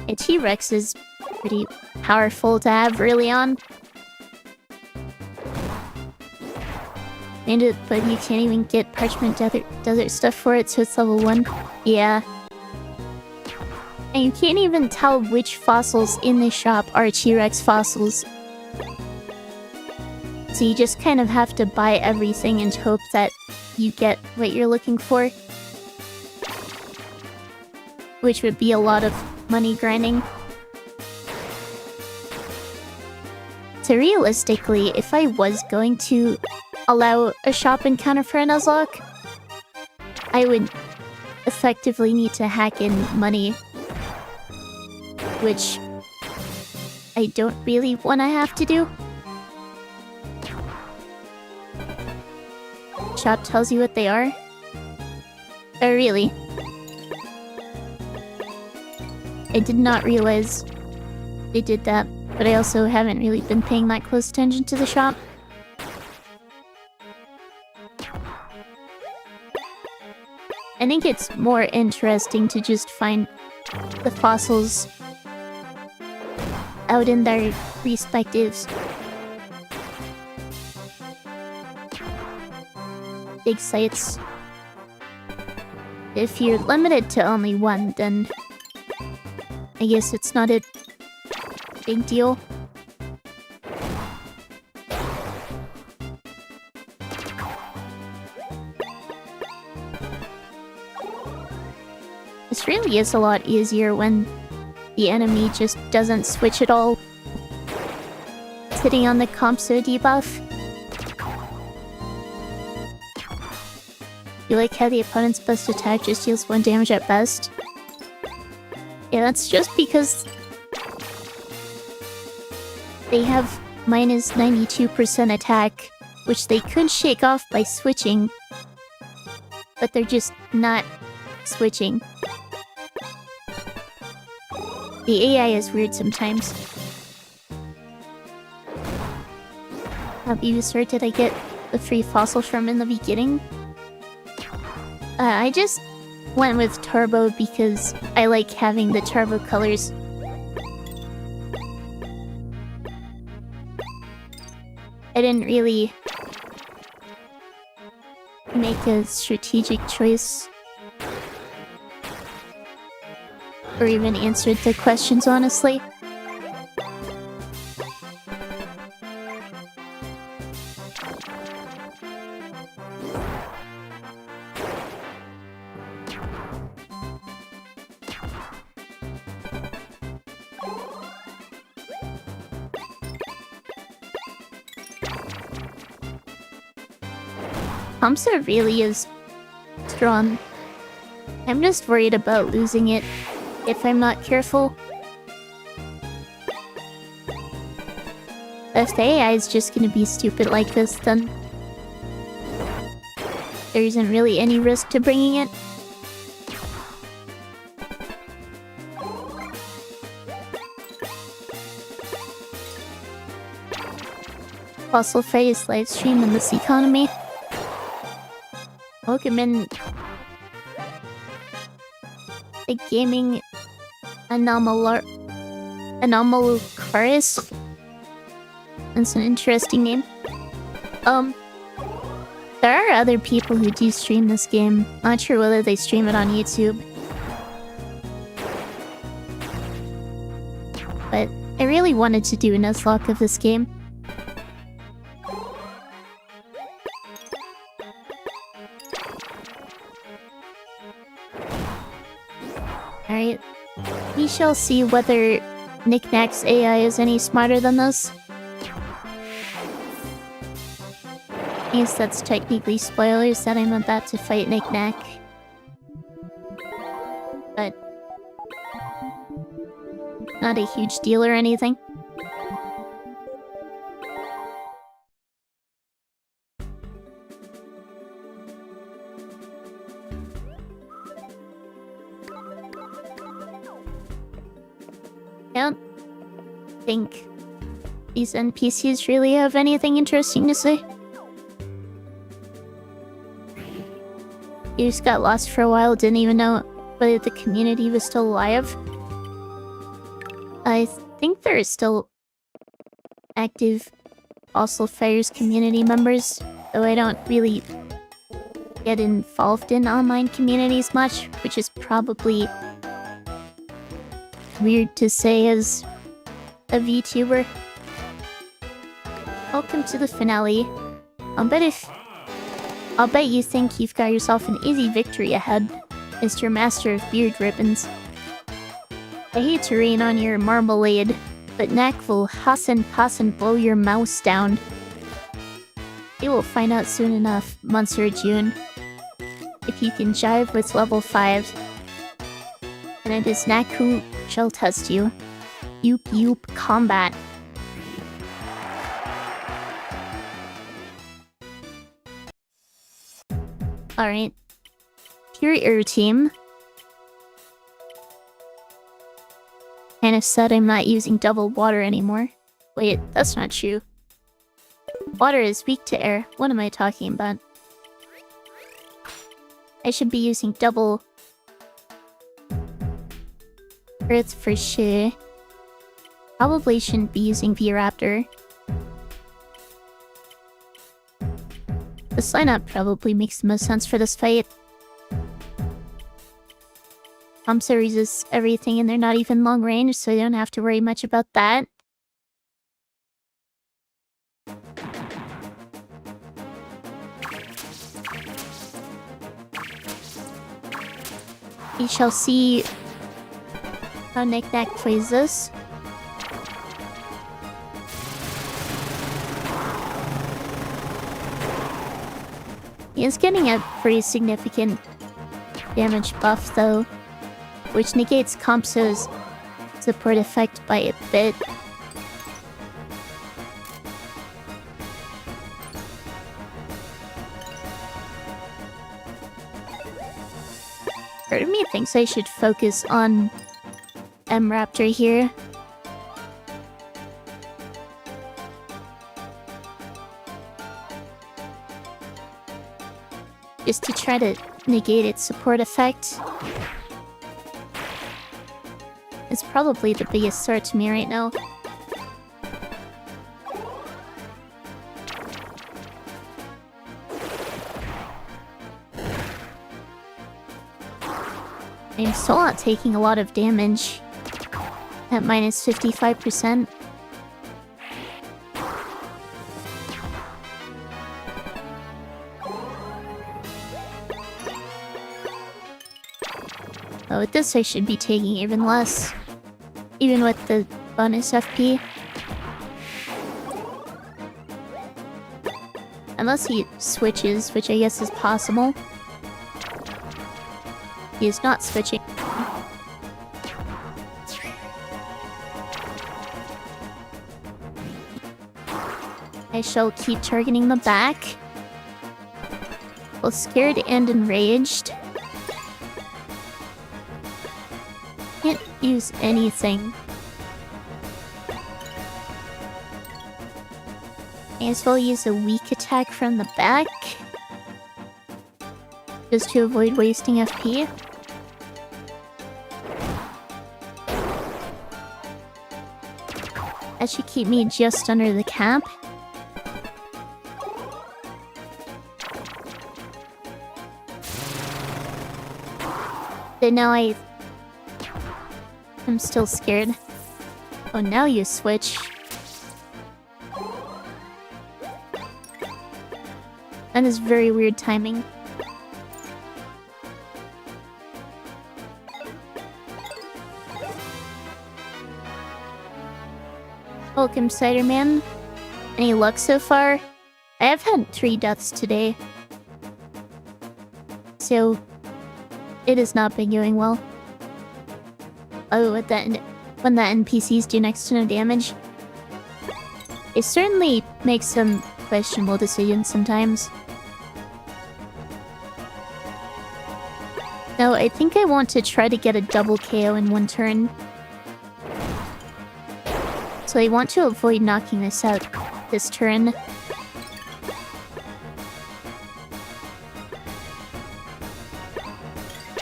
A T-Rex is pretty powerful to have early on. But you can't even get Parchment Desert stuff for it, so it's level 1. Yeah. And you can't even tell which fossils in the shop are T-Rex fossils. So you just kind of have to buy everything and hope that you get what you're looking for. Which would be a lot of money grinding. So realistically, if I was going to allow a shop encounter for a Nuzlocke, I would effectively need to hack in money, which I don't really want to have to do. Shop tells you what they are? Oh, really? I did not realize they did that, but I also haven't really been paying that close attention to the shop. I think it's more interesting to just find the fossils out in their respective dig sites. If you're limited to only one, then I guess it's not a big deal. This really is a lot easier when the enemy just doesn't switch at all. Sitting on the Compso debuff. You like how the opponent's best attack just deals 1 damage at best? Yeah, that's just because they have minus 92% attack, which they could shake off by switching, but they're just not switching. The AI is weird sometimes. How Vivosaur did I get the free fossil from in the beginning? I just went with Turbo because I like having the Turbo colors. I didn't really make a strategic choice or even answered the questions honestly. Bottomsup really is strong. I'm just worried about losing it if I'm not careful. If the AI is just gonna be stupid like this, then there isn't really any risk to bringing it. Fossil phase livestream in this economy. Pokemon the gaming Anomalocurus. That's an interesting name. There are other people who do stream this game. Not sure whether they stream it on YouTube. But I really wanted to do a Nuzlocke of this game. Alright, we shall see whether Knickknack's AI is any smarter than this. I guess that's technically spoilers that I'm about to fight Knickknack. But not a huge deal or anything. I don't think these NPCs really have anything interesting to say. You just got lost for a while, didn't even know whether the community was still alive. I think there are still active Fossil Fires community members, though I don't really get involved in online communities much, which is probably weird to say as a VTuber. Welcome to the finale. I'll bet you think you've got yourself an easy victory ahead, Mr. Master of Beard Ribbons. I hate to rain on your marmalade, but Knack will huss and puss and blow your mouse down. You will find out soon enough, Monsieur June. If you can jive with level 5, and it is Knack who shall test you. Yoop yoop combat. Alright. Pure Air Team. And it said I'm not using double water anymore. Wait, that's not true. Water is weak to air. What am I talking about? I should be using double Earth for sure. Probably shouldn't be using V-Raptor. This lineup probably makes the most sense for this fight. Thompson resists everything and they're not even long range, so you don't have to worry much about that. We shall see how Knick-Knack plays this. He is getting a pretty significant damage buff though, which negates Compso's support effect by a bit. Part of me thinks I should focus on V-Raptor here. Just to try to negate its support effect. It's probably the biggest threat to me right now. I'm still not taking a lot of damage at minus 55%. Oh, with this I should be taking even less. Even with the bonus FP. Unless he switches, which I guess is possible. He is not switching. I shall keep targeting the back. Both scared and enraged. Can't use anything. May as well use a weak attack from the back. Just to avoid wasting FP. That should keep me just under the cap. But now I'm still scared. Oh, now you switch. That is very weird timing. Welcome, Ciderman. Any luck so far? I have had 3 deaths today. So, it has not been going well. Oh, when the NPCs do next to no damage. It certainly makes some questionable decisions sometimes. No, I think I want to try to get a double KO in one turn. So I want to avoid knocking this out this turn.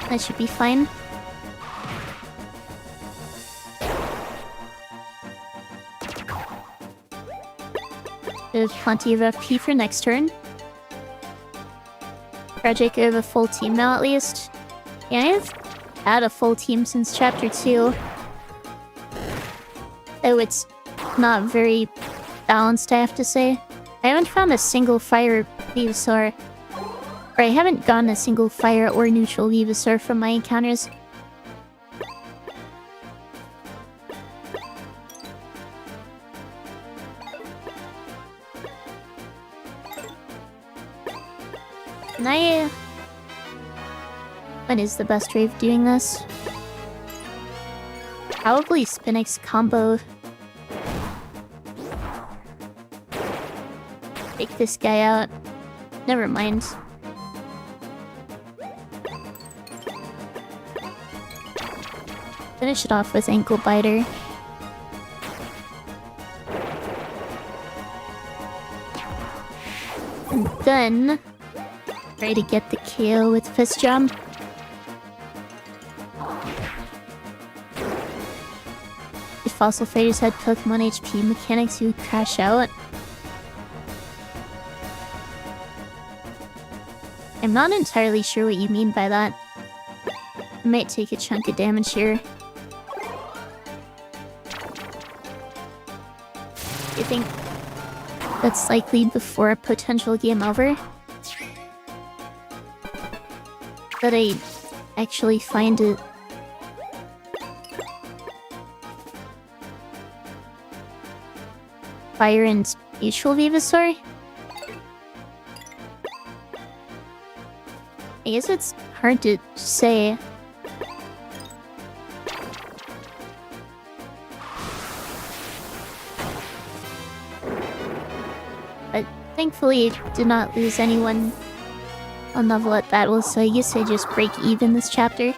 That should be fine. There's plenty of FP for next turn. Tragic, I have a full team now at least. Yeah, I've had a full team since chapter 2. Though it's not very balanced, I have to say. I haven't found a single fire vivosaur. Or I haven't gotten a single fire or neutral vivosaur from my encounters. What is the best way of doing this? Probably Spinix combo. Take this guy out. Never mind. Finish it off with Ankle Biter. And then try to get the KO with Fist Jump. If Fossil Fighters had Pokemon HP mechanics, you would crash out. I'm not entirely sure what you mean by that. I might take a chunk of damage here. You think that's likely before a potential game over? That I actually find it Fire and Mutual Vivosaur? I guess it's hard to say. But thankfully I did not lose anyone on level at battle, so I guess I just break even this chapter.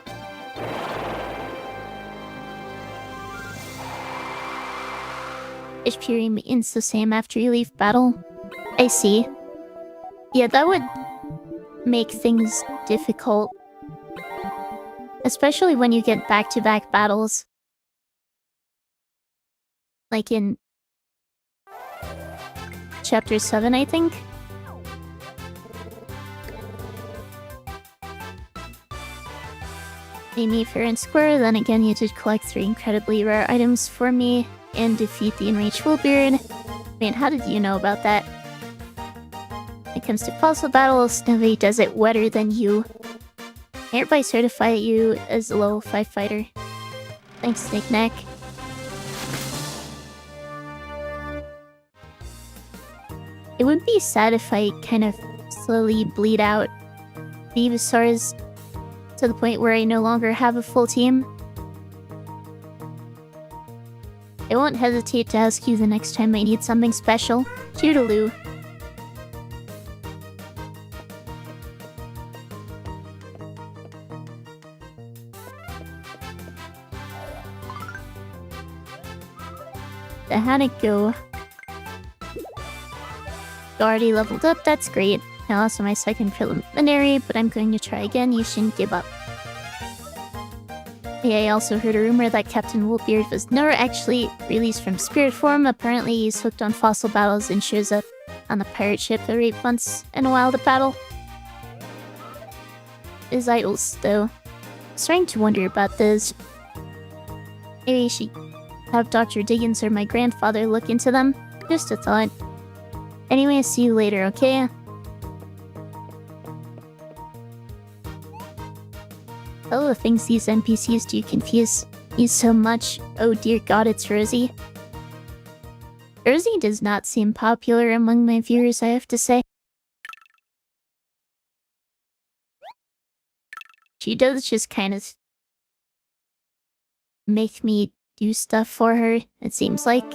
HP remains the same after you leave battle. I see. Yeah, that would make things difficult. Especially when you get back-to-back battles. Like in Chapter 7, I think? Amy, fair and square, then again you did collect 3 incredibly rare items for me and defeat the enraged Woolbeard. Man, how did you know about that? When it comes to fossil battles, nobody does it wetter than you. I hereby certify you as a level 5 fighter. Thanks, Snake Neck. It would be sad if I kind of slowly bleed out Venusaurs to the point where I no longer have a full team. I won't hesitate to ask you the next time I need something special. Toodaloo. How'd it go? You already leveled up, that's great. I lost my second preliminary, but I'm going to try again, you shouldn't give up. Yeah, I also heard a rumor that Captain Woolbeard was never actually released from spirit form. Apparently he's hooked on fossil battles and shows up on the pirate ship every once in a while to battle. His idols, though. I'm starting to wonder about this. Maybe I should have Dr. Diggins or my grandfather look into them. Just a thought. Anyway, see you later, okay? Oh, the things these NPCs do confuse me so much. Oh dear god, it's Rosie. Rosie does not seem popular among my viewers, I have to say. She does just kind of make me do stuff for her, it seems like.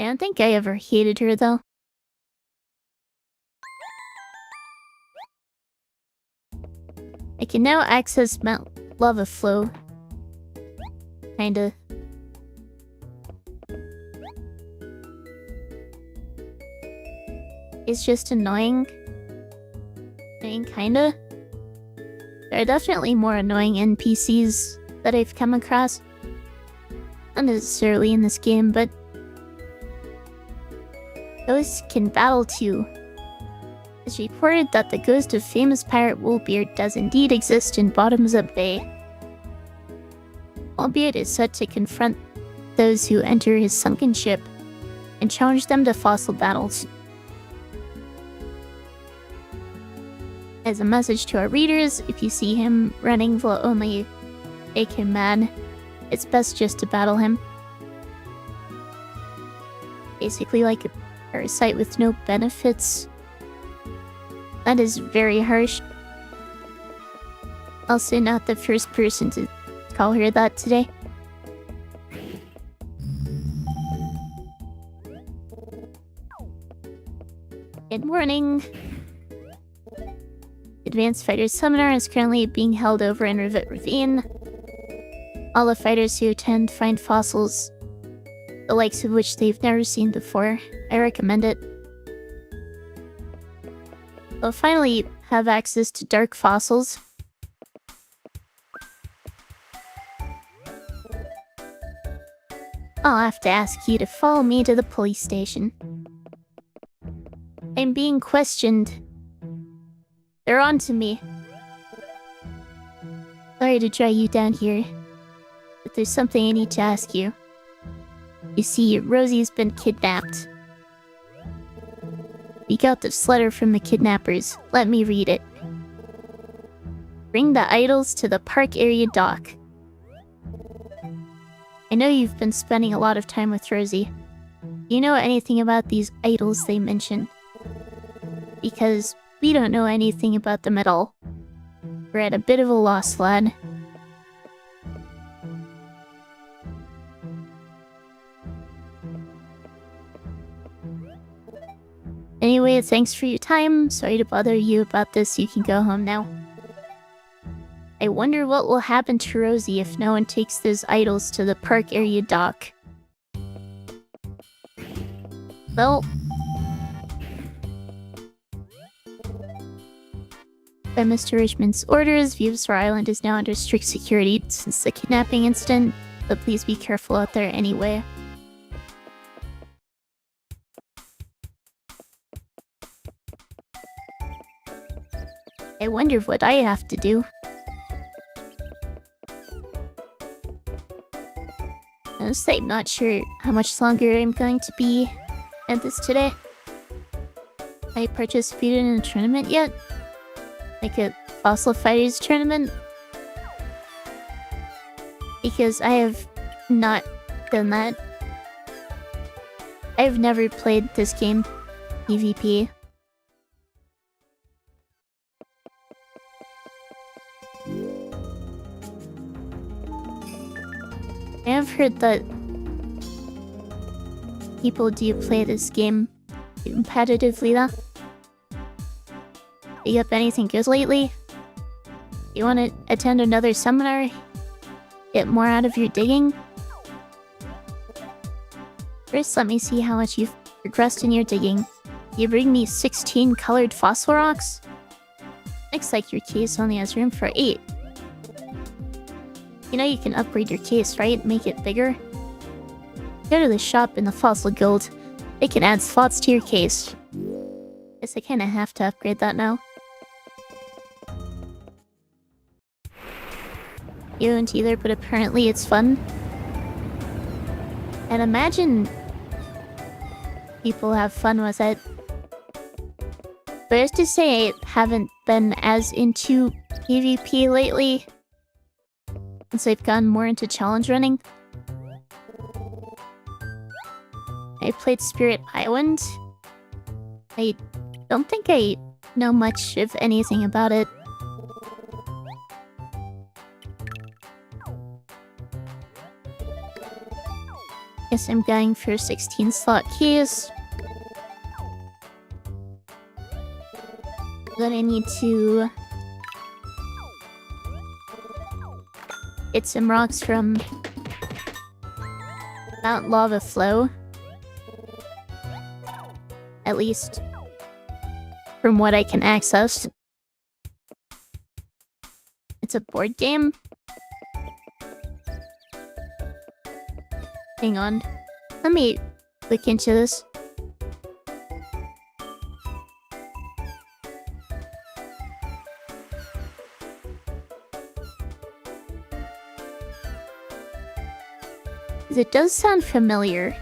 I don't think I ever hated her, though. I can now access Mount Lavaflow. Kinda. It's just annoying. I mean, kinda. There are definitely more annoying NPCs that I've come across. Not necessarily in this game, but those can battle too. It's reported that the ghost of famous pirate Woolbeard does indeed exist in Bottomsup Bay. Woolbeard is said to confront those who enter his sunken ship and challenge them to fossil battles. As a message to our readers, if you see him running, will only make him mad. It's best just to battle him. basically like a parasite with no benefits. That is very harsh. Also not the first person to call her that today. Good morning. Advanced Fighter Seminar is currently being held over in Rivet Ravine. All the fighters who attend find fossils, the likes of which they've never seen before. I recommend it. They'll finally have access to dark fossils. I'll have to ask you to follow me to the police station. I'm being questioned. They're on to me. Sorry to drag you down here, but there's something I need to ask you. You see, Rosie's been kidnapped. We got this letter from the kidnappers. Let me read it. Bring the idols to the park area dock. I know you've been spending a lot of time with Rosie. Do you know anything about these idols they mentioned? Because we don't know anything about them at all. We're at a bit of a loss, lad. Anyway, thanks for your time. Sorry to bother you about this. You can go home now. I wonder what will happen to Rosie if no one takes those idols to the park area dock. Well, by Mr. Richmond's orders, Vivosaur Island is now under strict security since the kidnapping incident, but please be careful out there anyway. I wonder what I have to do. Honestly, I'm not sure how much longer I'm going to be at this today. I participated in a tournament yet? Like a Fossil Fighters tournament? Because I have not done that. I've never played this game, PvP. I have heard that people do play this game competitively though. You up anything good lately? You want to attend another seminar? Get more out of your digging? First, let me see how much you've progressed in your digging. You bring me 16 colored fossil rocks? Looks like your case only has room for 8. You know you can upgrade your case, right? Make it bigger? Go to the shop in the Fossil Guild. They can add slots to your case. Guess I kinda have to upgrade that now. You don't either, but apparently it's fun. And imagine people have fun with it. But I have to say I haven't been as into PvP lately. Since I've gone more into challenge running. I played Spirit Island. I don't think I know much of anything about it. Guess I'm going for 16 slot keys. Then I need to get some rocks from Mount Lavaflow. At least from what I can access. It's a board game. Hang on. Let me look into this. It does sound familiar.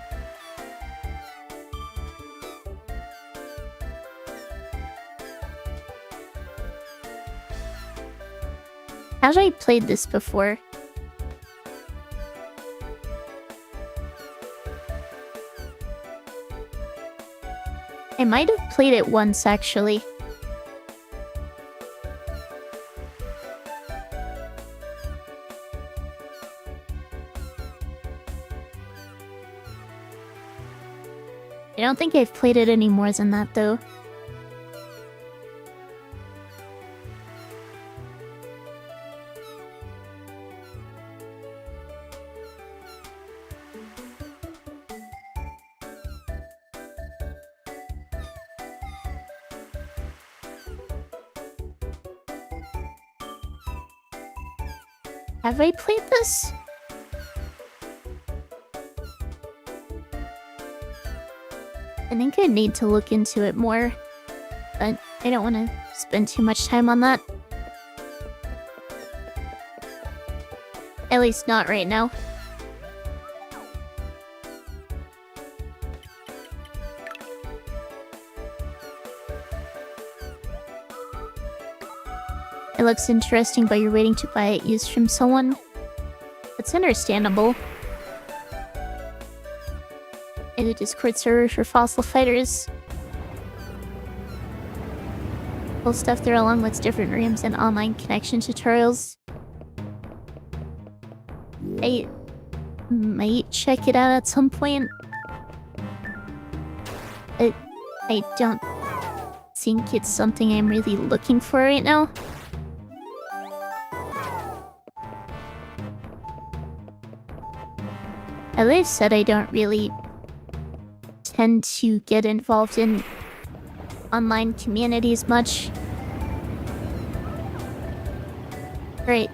Have I played this before? might have played it once, actually. I don't think I've played it any more than that, though. Have I played this? I think I need to look into it more, but I don't want to spend too much time on that. At least not right now. It looks interesting, but you're waiting to buy it used from someone. It's understandable. In a Discord server for fossil fighters. Cool stuff there along with different rooms and online connection tutorials. I might check it out at some point. I don't think it's something I'm really looking for right now. As I said, I don't really tend to get involved in online communities much. Right.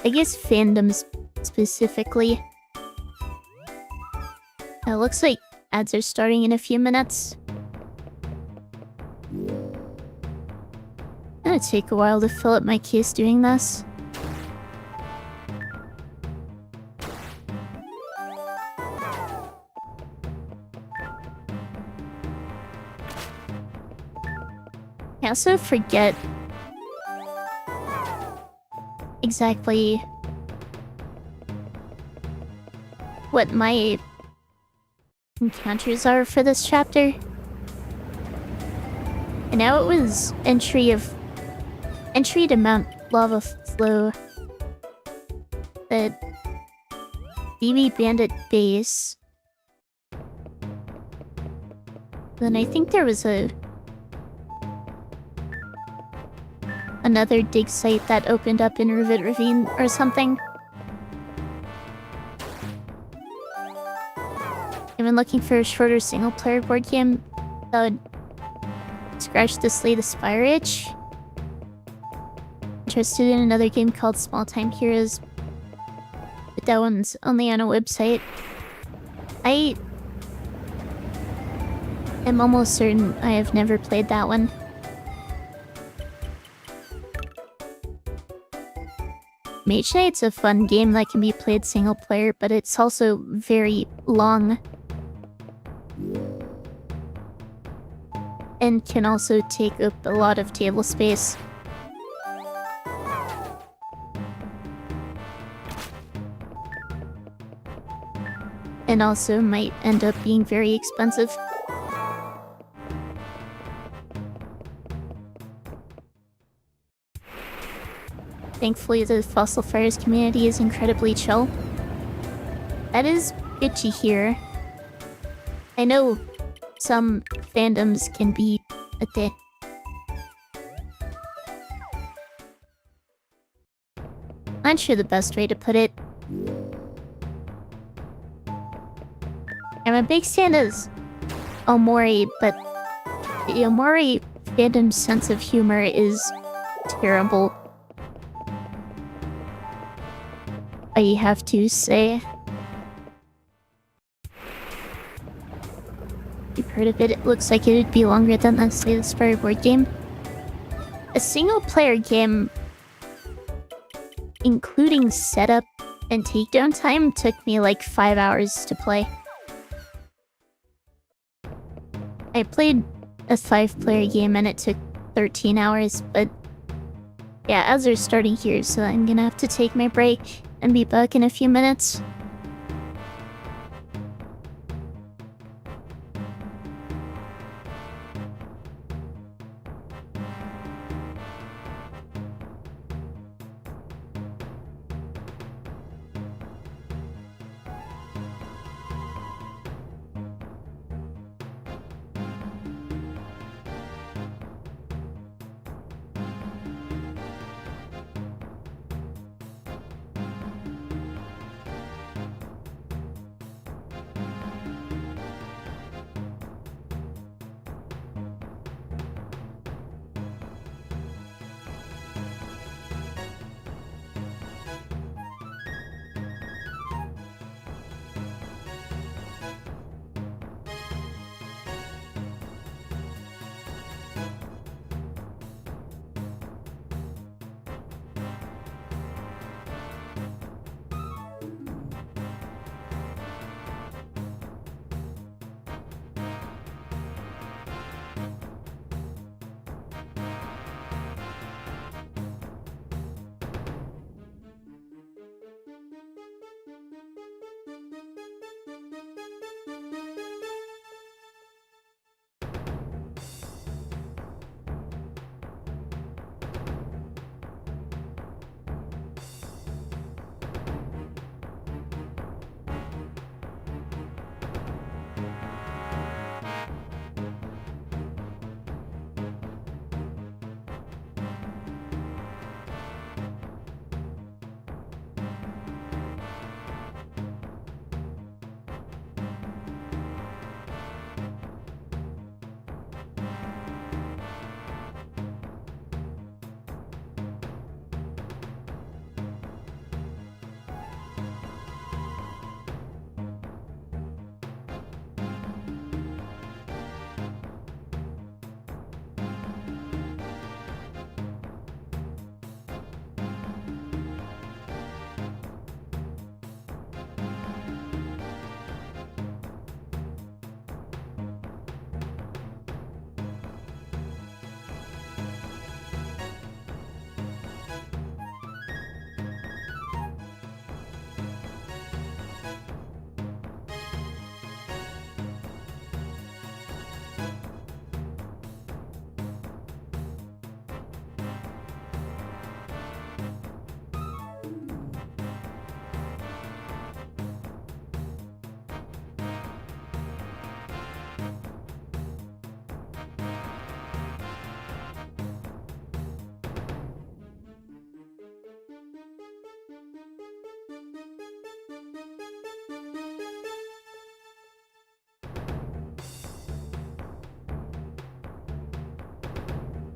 I guess fandoms specifically. It looks like ads are starting in a few minutes. It's gonna take a while to fill up my case doing this. I also forget exactly what my encounters are for this chapter. And now it was entry to Mount Lavaflow, the BB Bandit base. Then I think there was another dig site that opened up in Rivet Ravine or something. I've been looking for a shorter single-player board game that would scratch the Slay the Spire itch. Interested in another game called Small Time Heroes, but that one's only on a website. I am almost certain I have never played that one. Mage Knight's a fun game that can be played single player, but it's also very long. And can also take up a lot of table space. And also might end up being very expensive. Thankfully, the Fossil Fires community is incredibly chill. That is good to hear. I know some fandoms can be a bit not sure the best way to put it. I'm a big fan of Omori, but the Omori fandom's sense of humor is terrible. I have to say. You've heard of it. It looks like it would be longer than the Slay the Spire board game. A single-player game, including setup and takedown time, took me like 5 hours to play. I played a 5-player game and it took 13 hours, but yeah, ads are starting here, so I'm gonna have to take my break and be back in a few minutes.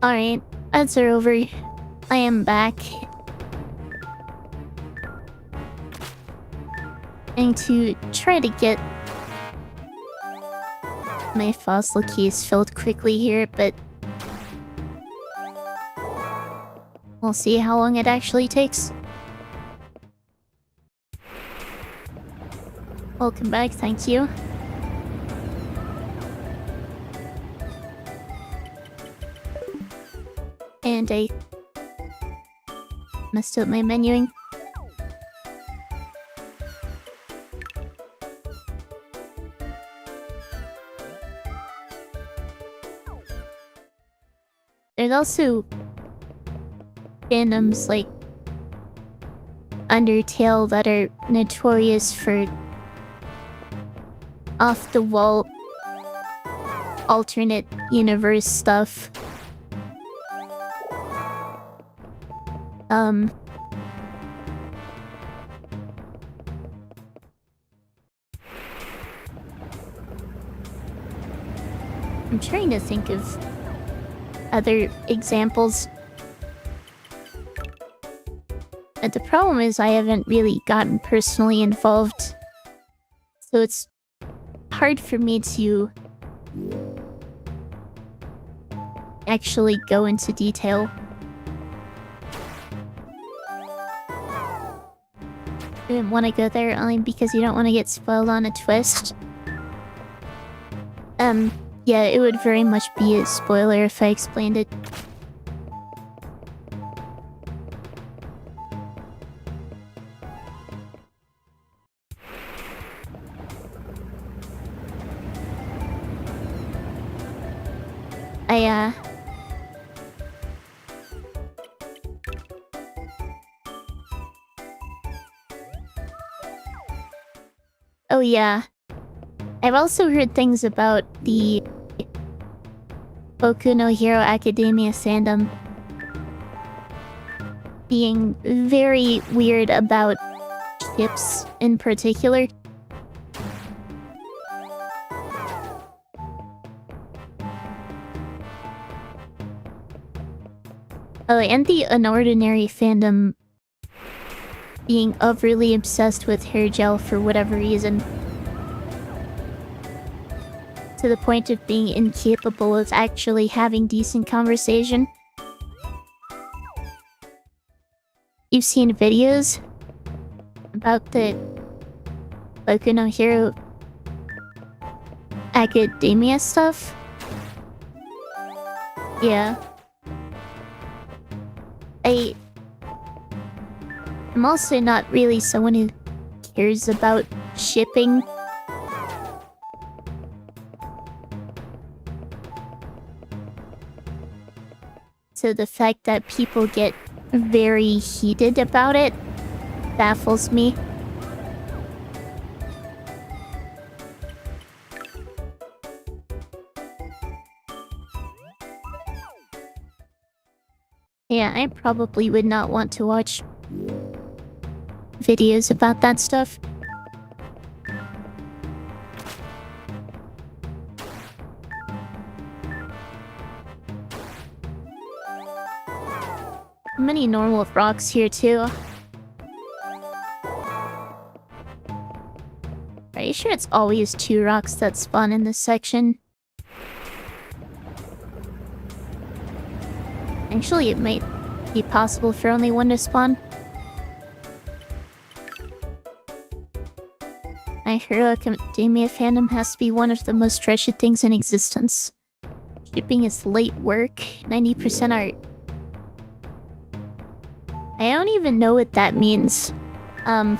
Alright, ads are over. I am back. Going to try to get my fossil case filled quickly here, but we'll see how long it actually takes. Welcome back, thank you. And I messed up my menuing. There's also fandoms like Undertale that are notorious for off-the-wall alternate universe stuff. I'm trying to think of other examples. But the problem is I haven't really gotten personally involved. So it's hard for me to actually go into detail. You didn't want to go there only because you don't want to get spoiled on a twist. Yeah, it would very much be a spoiler if I explained it. Oh yeah. I've also heard things about the Boku no Hero Academia fandom being very weird about ships in particular. Oh, and the Unordinary fandom being overly obsessed with hair gel for whatever reason. To the point of being incapable of actually having decent conversation. You've seen videos about the Boku no Hero Academia stuff? Yeah. I'm also not really someone who cares about shipping. So the fact that people get very heated about it baffles me. Yeah, I probably would not want to watch videos about that stuff. Many normal rocks here too. Are you sure it's always 2 rocks that spawn in this section? Actually, it might be possible for only 1 to spawn. My Hero Academia fandom has to be one of the most treasured things in existence. Shipping is light work, 90% art. I don't even know what that means. But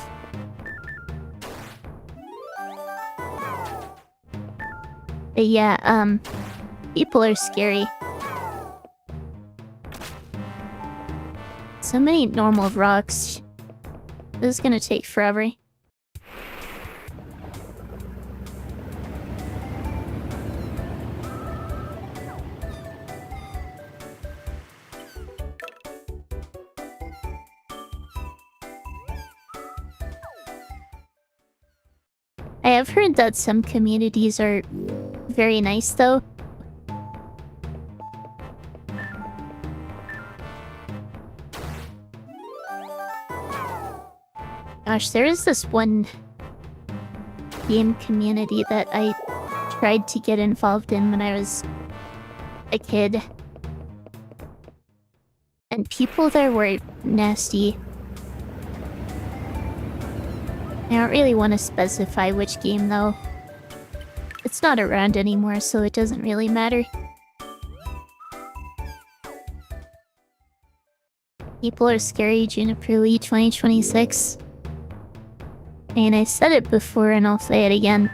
yeah, people are scary. So many normal rocks. This is gonna take forever. I have heard that some communities are very nice, though. Gosh, there is this one game community that I tried to get involved in when I was a kid. And people there were nasty. I don't really want to specify which game, though. It's not around anymore, so it doesn't really matter. People are scary, Juniper Lee 2026. And I said it before and I'll say it again.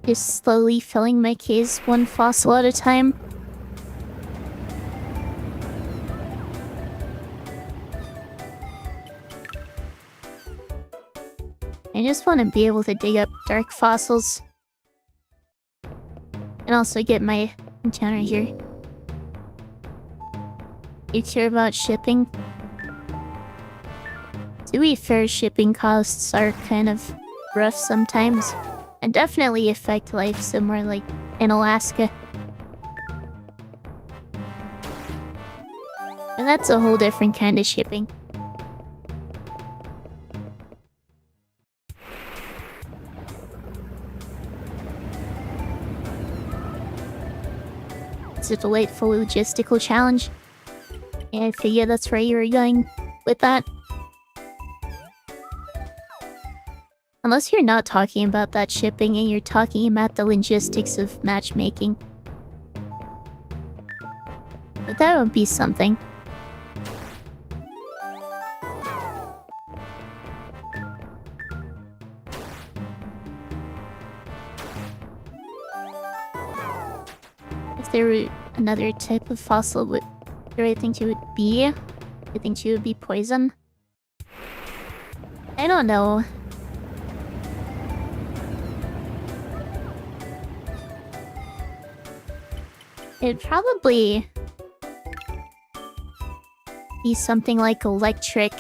Just slowly filling my case one fossil at a time. I just want to be able to dig up dark fossils. And also get my encounter here. You care about shipping? To be fair, shipping costs are kind of rough sometimes. And definitely affect life somewhere like in Alaska. And that's a whole different kind of shipping. It's a delightful logistical challenge. And I figure that's where you were going with that. Unless you're not talking about that shipping and you're talking about the logistics of matchmaking. But that would be something. If there were another type of fossil, what do I think it would be? I think she would be poison. I don't know. It'd probably be something like electric.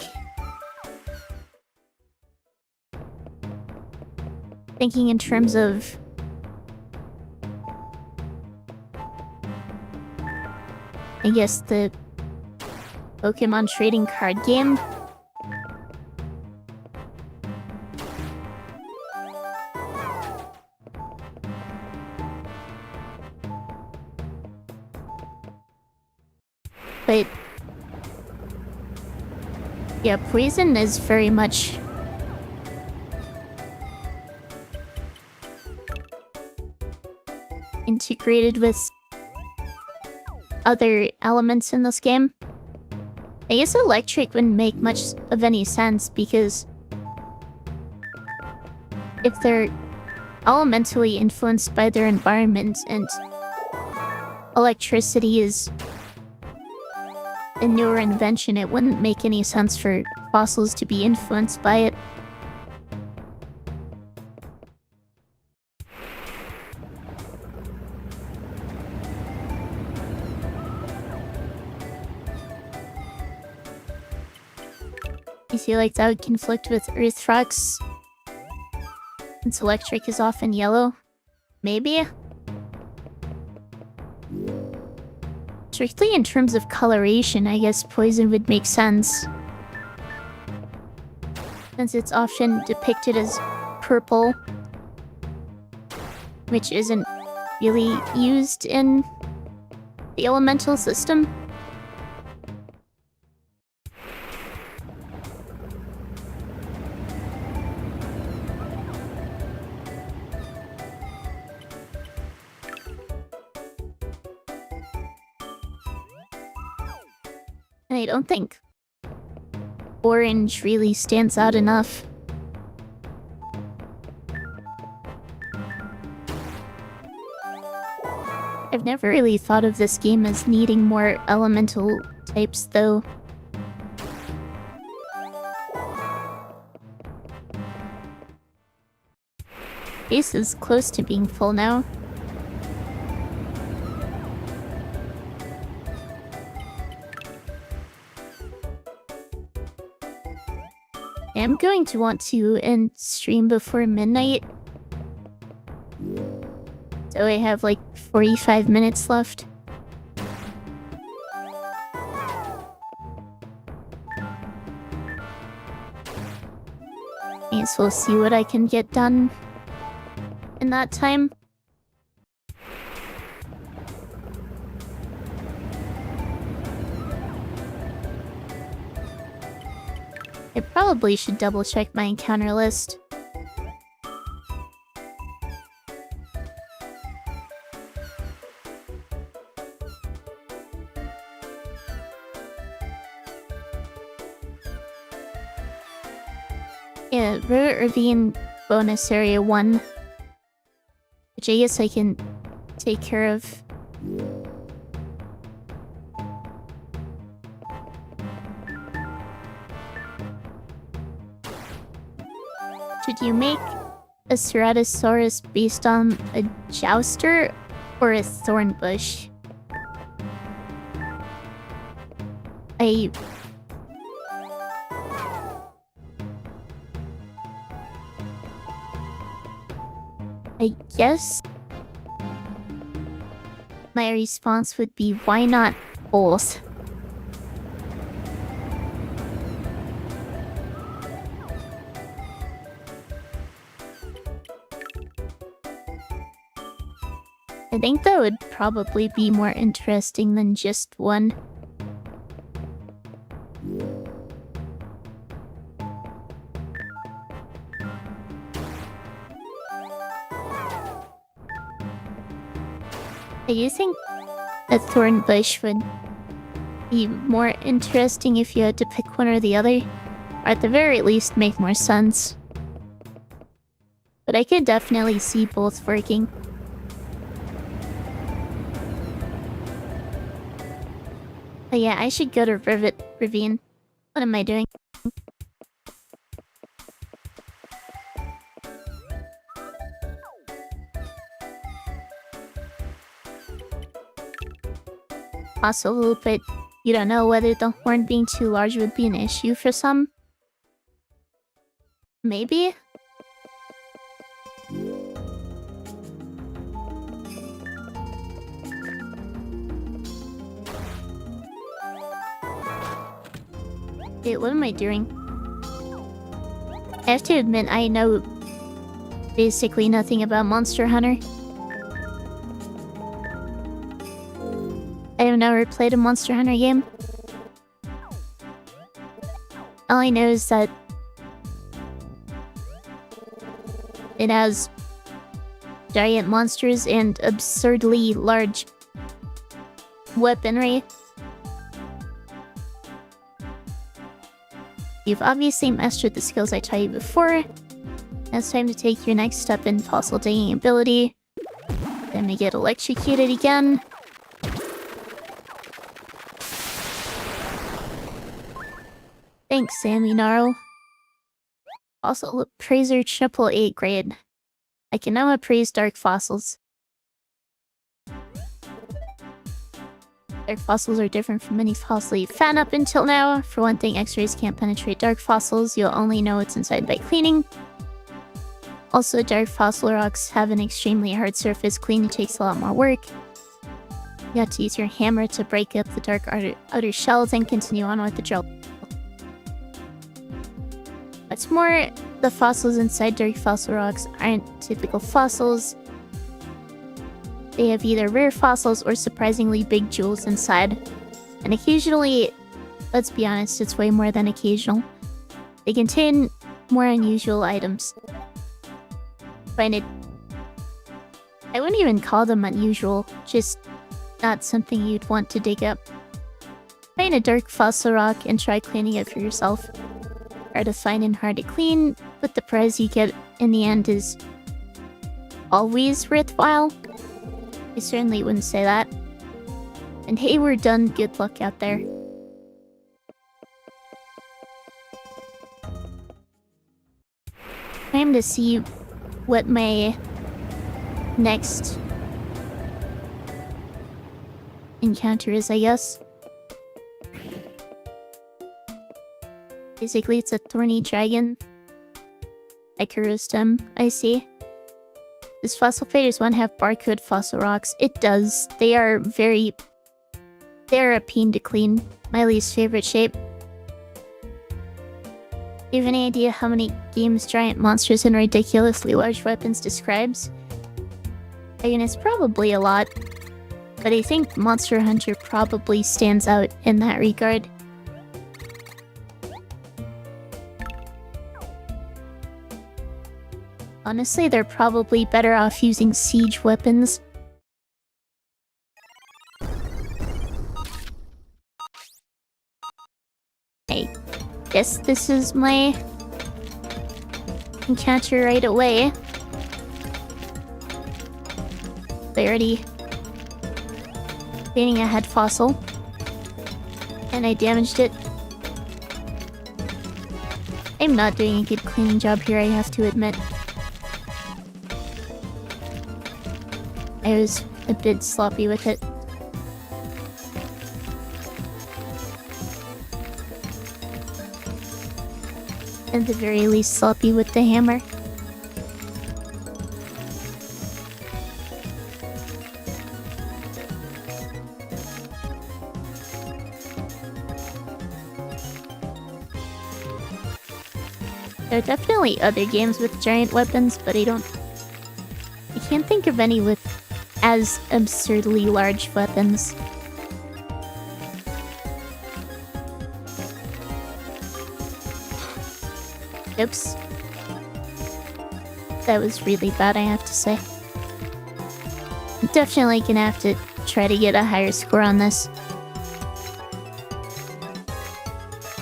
Thinking in terms of I guess the Pokemon trading card game. But yeah, poison is very much integrated with other elements in this game. I guess electric wouldn't make much of any sense because if they're elementally influenced by their environment and electricity is a newer invention, it wouldn't make any sense for fossils to be influenced by it. You feel like that would conflict with Earth rocks? Since electric is often yellow? Maybe? Strictly in terms of coloration, I guess poison would make sense. Since it's often depicted as purple. Which isn't really used in the elemental system. And I don't think orange really stands out enough. I've never really thought of this game as needing more elemental types, though. Base is close to being full now. I'm going to want to end stream before midnight. So I have like 45 minutes left. And so we'll see what I can get done in that time. I probably should double check my encounter list. Yeah, Rivet Ravine Bonus Area 1. Which I guess I can take care of. Should you make a Ceratosaurus based on a jouster or a thorn bush? I guess my response would be, why not both? I think that would probably be more interesting than just one. I do think a thorn bush would be more interesting if you had to pick one or the other, or at the very least make more sense. But I could definitely see both working. But yeah, I should go to Rivet Ravine. What am I doing? Possible, but you don't know whether the horn being too large would be an issue for some. Maybe? Wait, what am I doing? I have to admit, I know basically nothing about Monster Hunter. I have never played a Monster Hunter game. All I know is that it has giant monsters and absurdly large weaponry. You've obviously mastered the skills I taught you before. Now it's time to take your next step in fossil digging ability. Then we get electrocuted again. Thanks, Sammy Gnarl. Fossil Appraiser Triple A grade. I can now appraise dark fossils. Dark fossils are different from any fossil you've found up until now. For one thing, X-rays can't penetrate dark fossils. You'll only know what's inside by cleaning. Also, dark fossil rocks have an extremely hard surface. Cleaning takes a lot more work. You have to use your hammer to break up the dark outer shell, then continue on with the drill. What's more, the fossils inside dark fossil rocks aren't typical fossils. They have either rare fossils or surprisingly big jewels inside. And occasionally, let's be honest, it's way more than occasional, they contain more unusual items. I wouldn't even call them unusual, just not something you'd want to dig up. Find a dark fossil rock and try cleaning it for yourself. Hard to find and hard to clean, but the prize you get in the end is always worthwhile. I certainly wouldn't say that. And hey, we're done. Good luck out there. Time to see what my next encounter is, I guess. Basically, it's a thorny dragon. Icarus stem, I see. Does Fossil Faders 1 have barcode fossil rocks? It does. They're a pain to clean. My least favorite shape. Do you have any idea how many games giant monsters and ridiculously large weapons describes? I mean, it's probably a lot, but I think Monster Hunter probably stands out in that regard. Honestly, they're probably better off using siege weapons. I guess this is my encounter right away. They already gaining a head fossil, and I damaged it. I'm not doing a good cleaning job here, I have to admit. I was a bit sloppy with it. At the very least, sloppy with the hammer. There are definitely other games with giant weapons, but I can't think of any with as absurdly large weapons. Oops. That was really bad, I have to say. I'm definitely gonna have to try to get a higher score on this.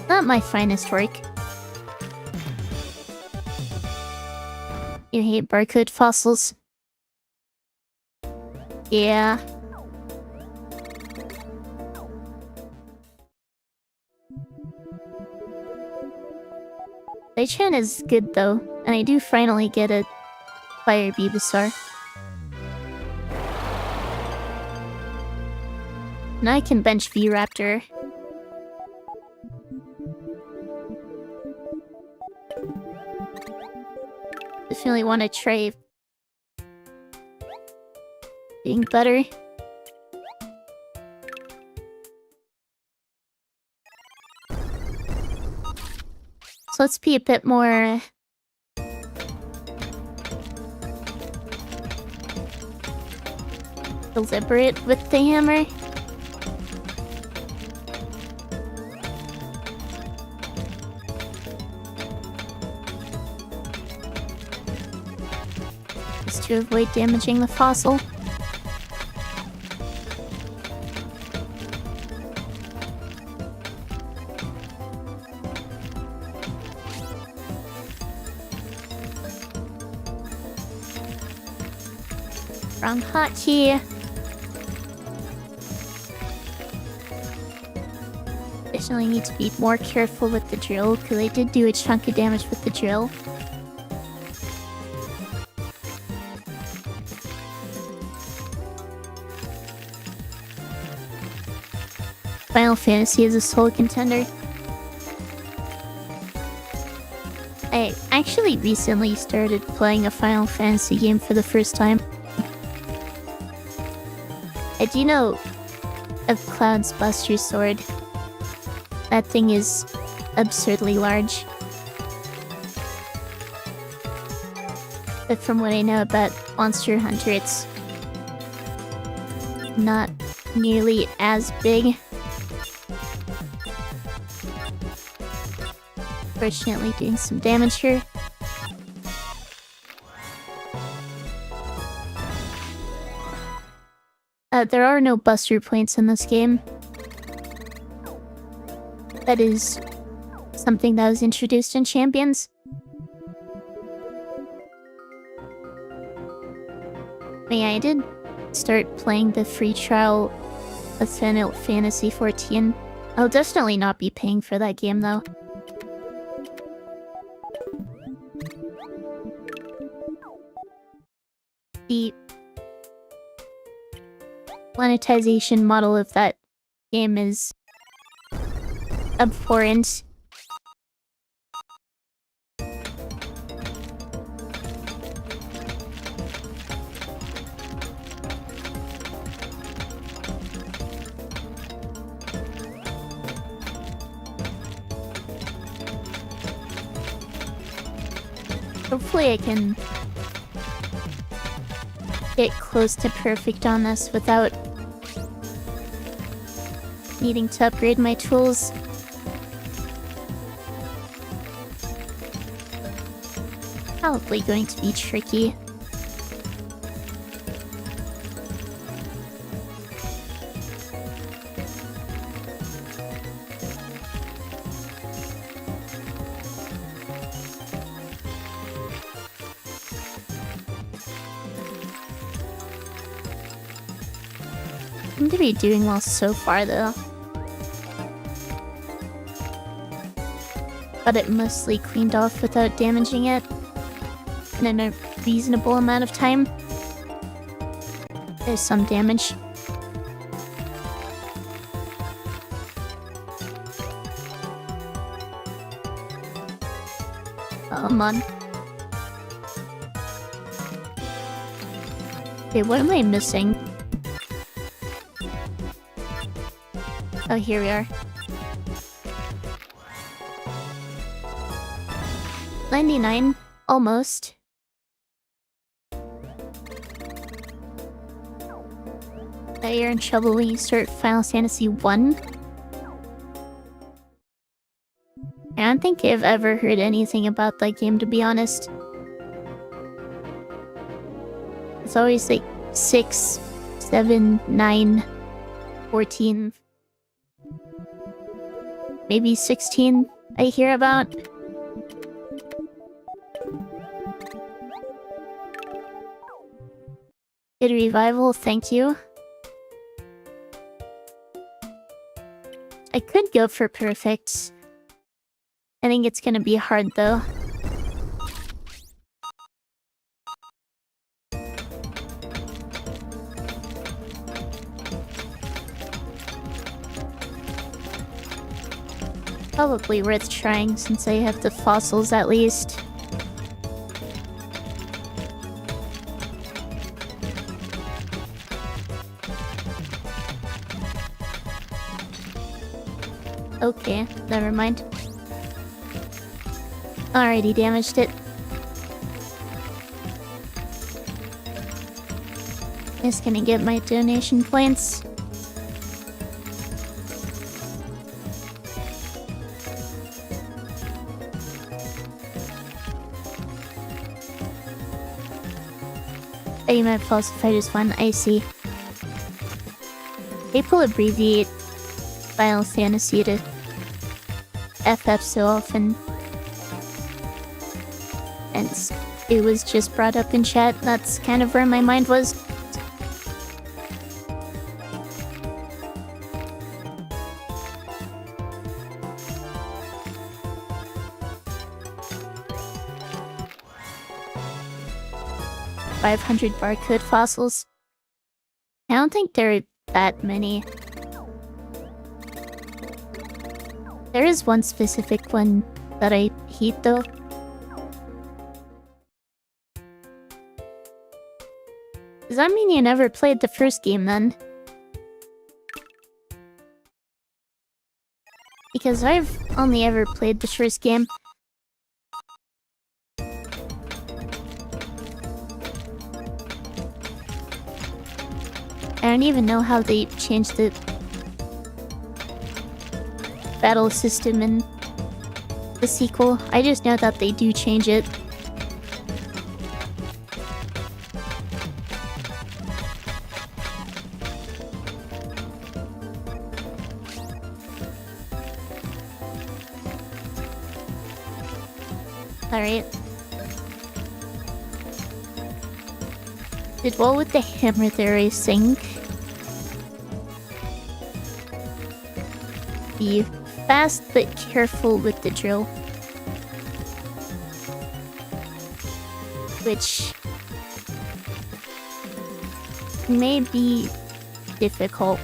Not my finest work. You hate barcode fossils? Yeah. VGen is good though, and I do finally get a fire vivosaur. Now I can bench V-Raptor. Definitely want to try being better. So let's be a bit more deliberate with the hammer. Just to avoid damaging the fossil. Wrong hotkey. Additionally, need to be more careful with the drill, because I did do a chunk of damage with the drill. Final Fantasy is a sole contender. I actually recently started playing a Final Fantasy game for the first time. I do know of Cloud's Buster Sword. That thing is absurdly large. But from what I know about Monster Hunter, it's not nearly as big. Fortunately, doing some damage here. There are no buster points in this game. That is something that was introduced in Champions. Yeah, I did start playing the free trial of Final Fantasy XIV. I'll definitely not be paying for that game, though. The monetization model of that game is abhorrent. Hopefully I can get close to perfect on this without needing to upgrade my tools. Probably going to be tricky. Seem to be doing well so far though. Got it mostly cleaned off without damaging it in a reasonable amount of time. There's some damage. Come on. Okay, what am I missing? Oh, here we are. 99, almost. You're in trouble when you start Final Fantasy 1. I don't think I've ever heard anything about that game, to be honest. It's always like 6, 7, 9, 14. Maybe 16 I hear about. Good revival, thank you. I could go for perfect. I think it's gonna be hard though. Probably worth trying since I have the fossils at least. Okay, never mind. Already damaged it. Just gonna get my donation points. You might falsify this one, I see. People abbreviate Final Fantasy to FF so often. And it was just brought up in chat, that's kind of where my mind was. $500 barcode fossils. I don't think there are that many. There is one specific one that I hate though. Does that mean you never played the first game then? Because I've only ever played the first game. I don't even know how they changed the battle system in the sequel. I just know that they do change it. Alright. Did well with the hammer there, I think. Be fast but careful with the drill. Which may be difficult.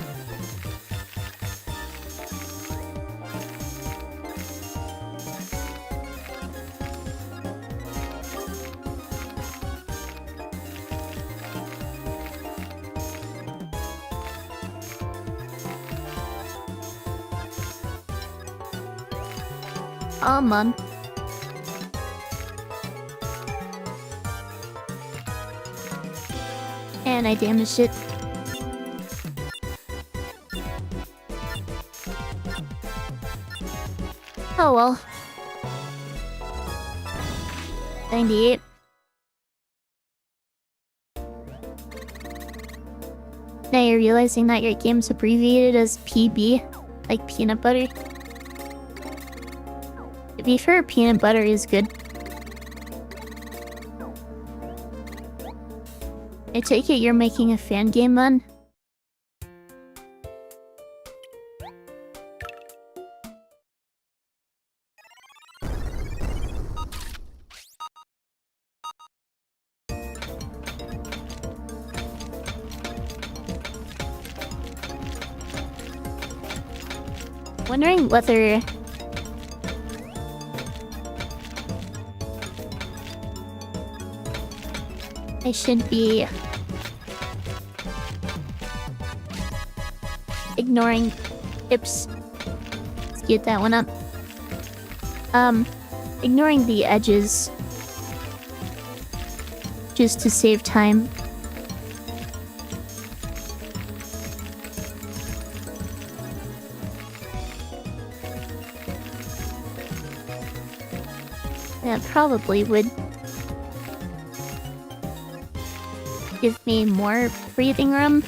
Come on. And I damaged it. Oh well. 98. Now you're realizing that your game's abbreviated as PB, like peanut butter. To be fair, peanut butter is good. I take it you're making a fan game then? Wondering whether I should be ignoring tips. Let's get that one up. Ignoring the edges just to save time. That probably would give me more breathing room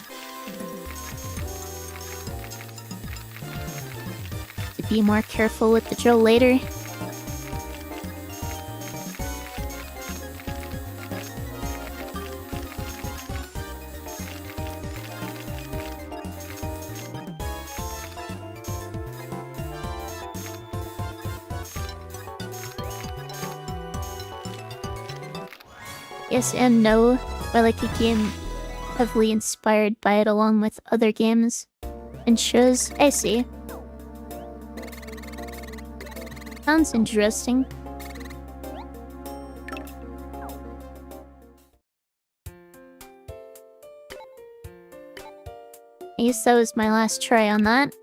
to be more careful with the drill later. Yes and no, I like a game heavily inspired by it along with other games and shows. I see. Sounds interesting. I guess that was my last try on that.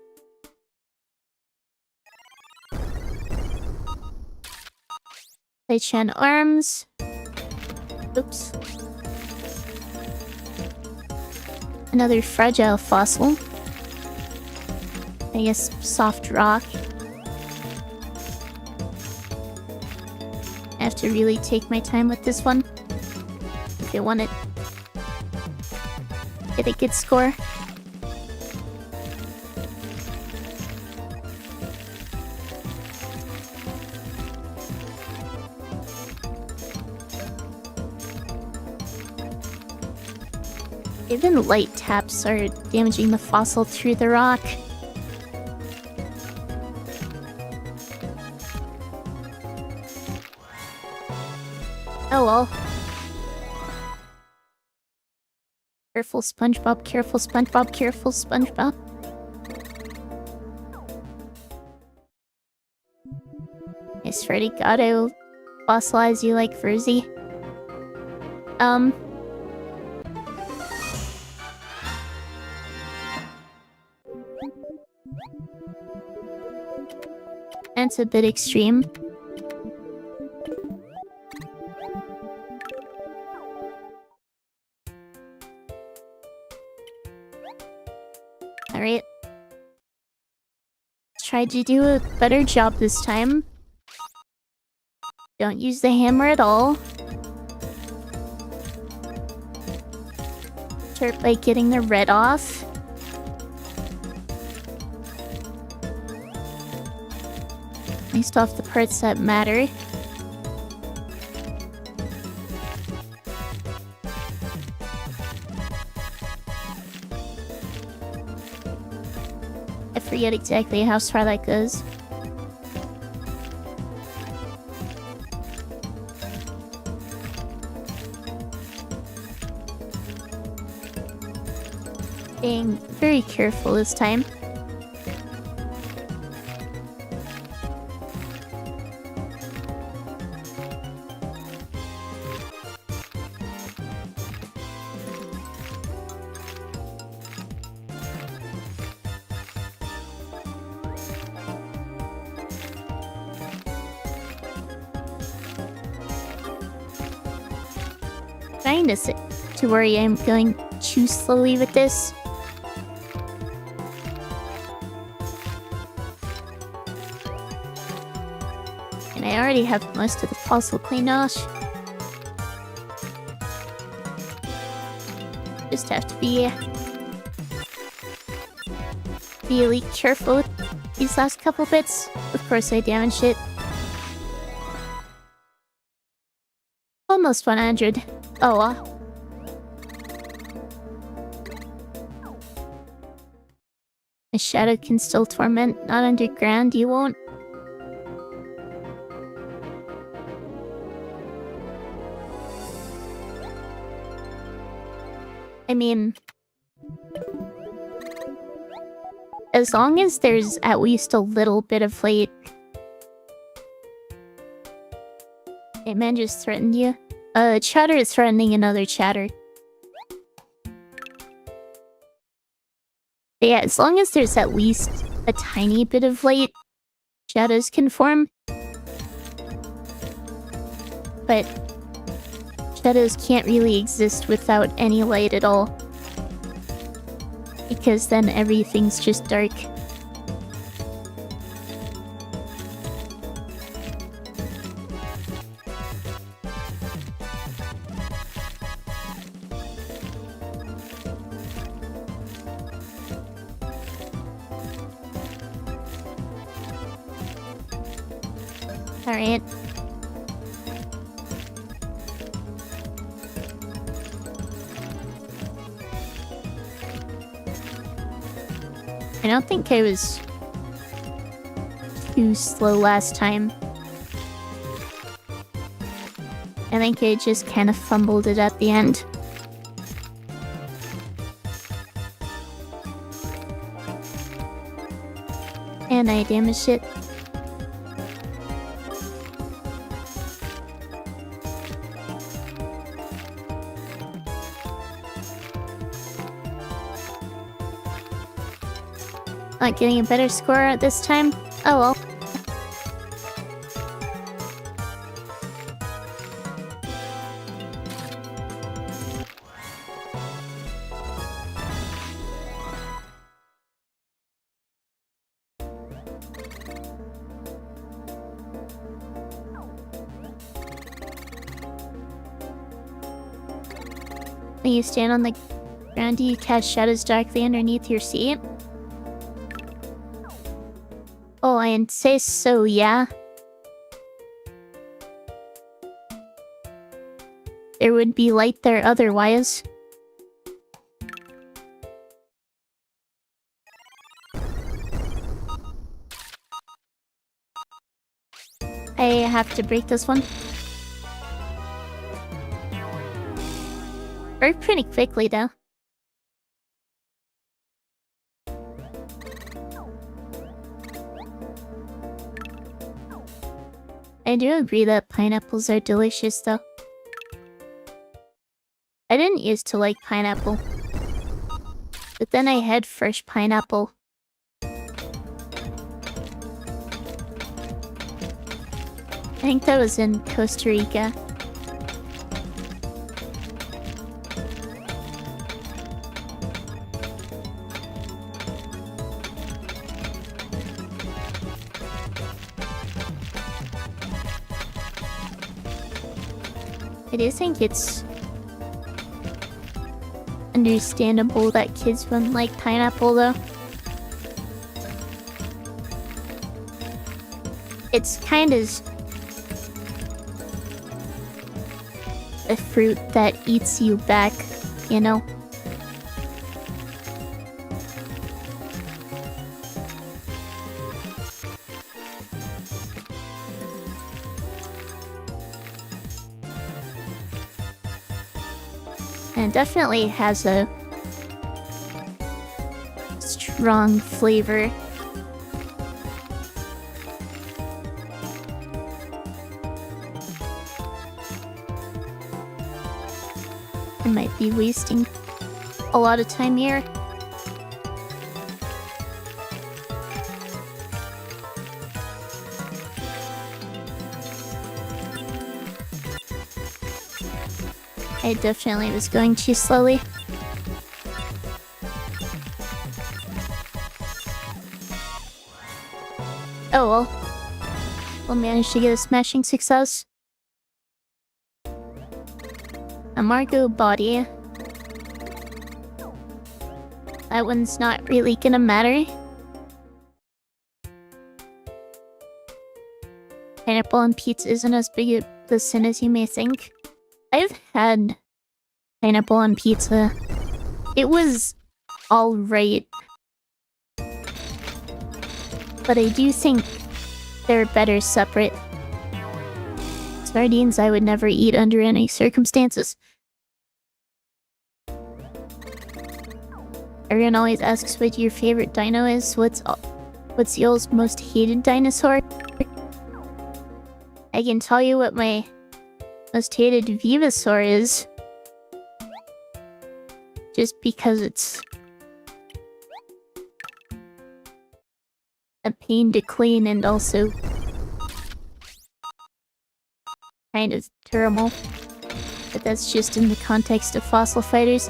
Chan arms. Oops. Another fragile fossil. I guess soft rock. I have to really take my time with this one if I want to get a good score. Even light taps are damaging the fossil through the rock. Oh well. Careful, SpongeBob, careful, SpongeBob, careful, SpongeBob. I swear to God, I will fossilize you like Verzi. That's a bit extreme. Alright. Try to do a better job this time. Don't use the hammer at all. Start by getting the red off. Least off the parts that matter. I forget exactly how far that goes. Being very careful this time. To worry, I'm feeling too slowly with this. And I already have most of the puzzle cleaned off. Just have to be really careful with these last couple bits. Of course I damaged it. Almost 100. Oh well. A shadow can still torment, not underground, you won't. I mean, as long as there's at least a little bit of light. Hey man just threatened you. Chatter is threatening another chatter. But yeah, as long as there's at least a tiny bit of light, shadows can form. But shadows can't really exist without any light at all. Because then everything's just dark. Alright. I don't think I was too slow last time. I think I just kind of fumbled it at the end. And I damaged it. Not getting a better score this time? Oh well. When you stand on the ground, you cast shadows directly underneath your seat. Oh, I'd say so, yeah. There would be light there otherwise. I have to break this one. Very pretty quickly, though. I do agree that pineapples are delicious, though. I didn't used to like pineapple. But then I had fresh pineapple. I think that was in Costa Rica. I do think it's understandable that kids wouldn't like pineapple, though. It's kind of a fruit that eats you back, you know? And definitely has a strong flavor. I might be wasting a lot of time here. I definitely was going too slowly. managed to get a smashing success. A Margot body. That one's not really gonna matter. Pineapple on pizza isn't as big of a sin as you may think. I've had pineapple on pizza. It was alright. But I do think they're better separate. Sardines I would never eat under any circumstances. Everyone always asks what your favorite dino is. What's y'all's most hated dinosaur? I can tell you what my most hated vivosaur is. Just because it's a pain to clean and also kind of terrible. But that's just in the context of fossil fighters.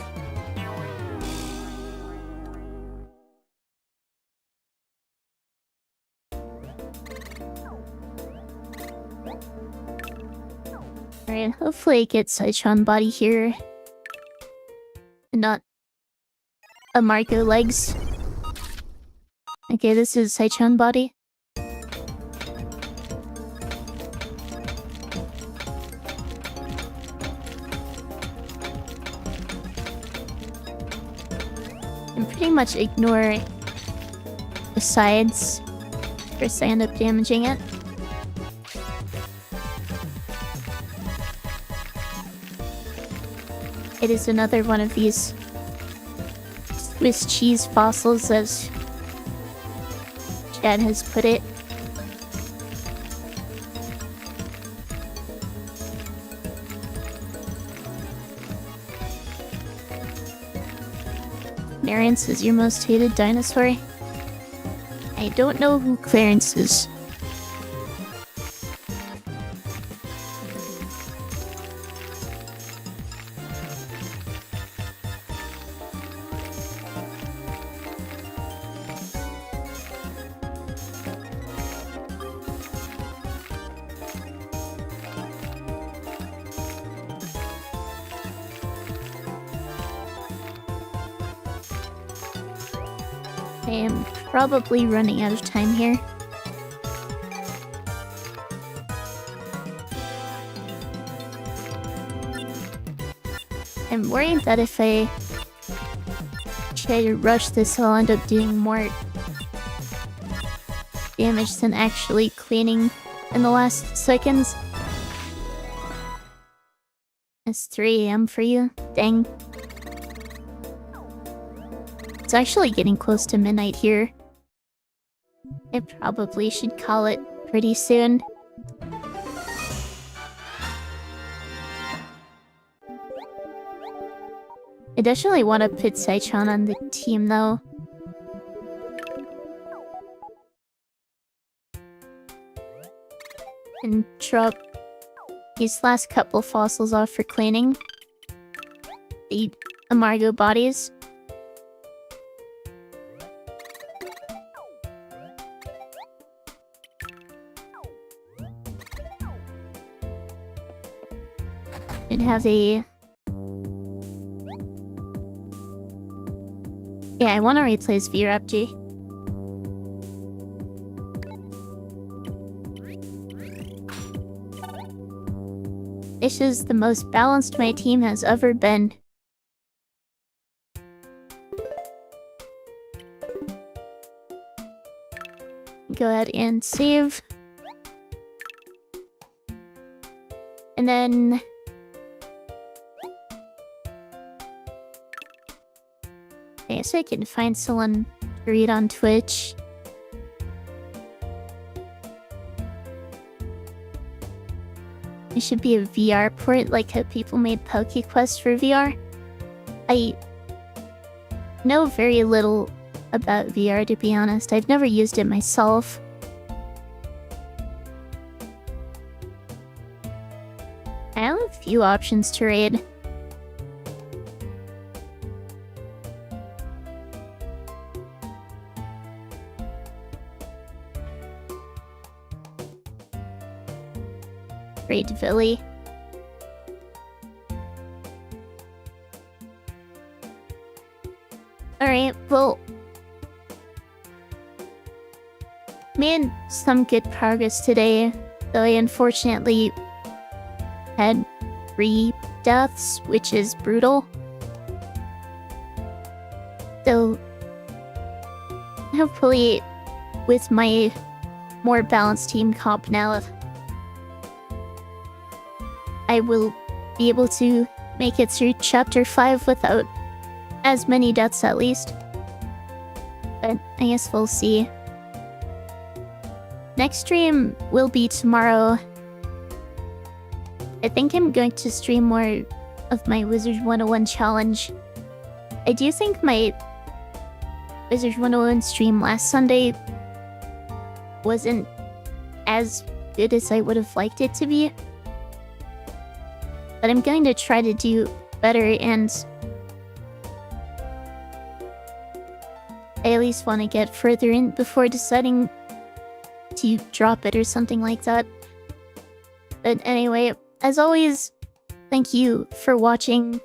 Alright, hopefully I get Saichon body here. And not a Marco legs. Okay, this is Saichon body. And pretty much ignore the sides. First I end up damaging it. It is another one of these Swiss cheese fossils, as Chad has put it. Clarence is your most hated dinosaur? I don't know who Clarence is. I am probably running out of time here. I'm worried that if I try to rush this, I'll end up doing more damage than actually cleaning in the last seconds. It's 3 AM for you? Dang. It's actually getting close to midnight here. I probably should call it pretty soon. I definitely want to put Saichon on the team though. And drop these last couple fossils off for cleaning. The Amargo bodies. And have a... Yeah, I want to replace V-Raptor. This is the most balanced my team has ever been. Go ahead and save. And then... I guess I can find someone to read on Twitch. It should be a VR port, like how people made PokeQuest for VR. I know very little about VR, to be honest. I've never used it myself. I have a few options to raid. Great Villy. Alright, well, made some good progress today, though I unfortunately had 3 deaths, which is brutal. So, hopefully, with my more balanced team comp now, I will be able to make it through Chapter 5 without as many deaths at least. But I guess we'll see. Next stream will be tomorrow. I think I'm going to stream more of my Wizard 101 challenge. I do think my Wizard 101 stream last Sunday wasn't as good as I would have liked it to be. But I'm going to try to do better, and I at least want to get further in before deciding to drop it or something like that. But anyway, as always, thank you for watching.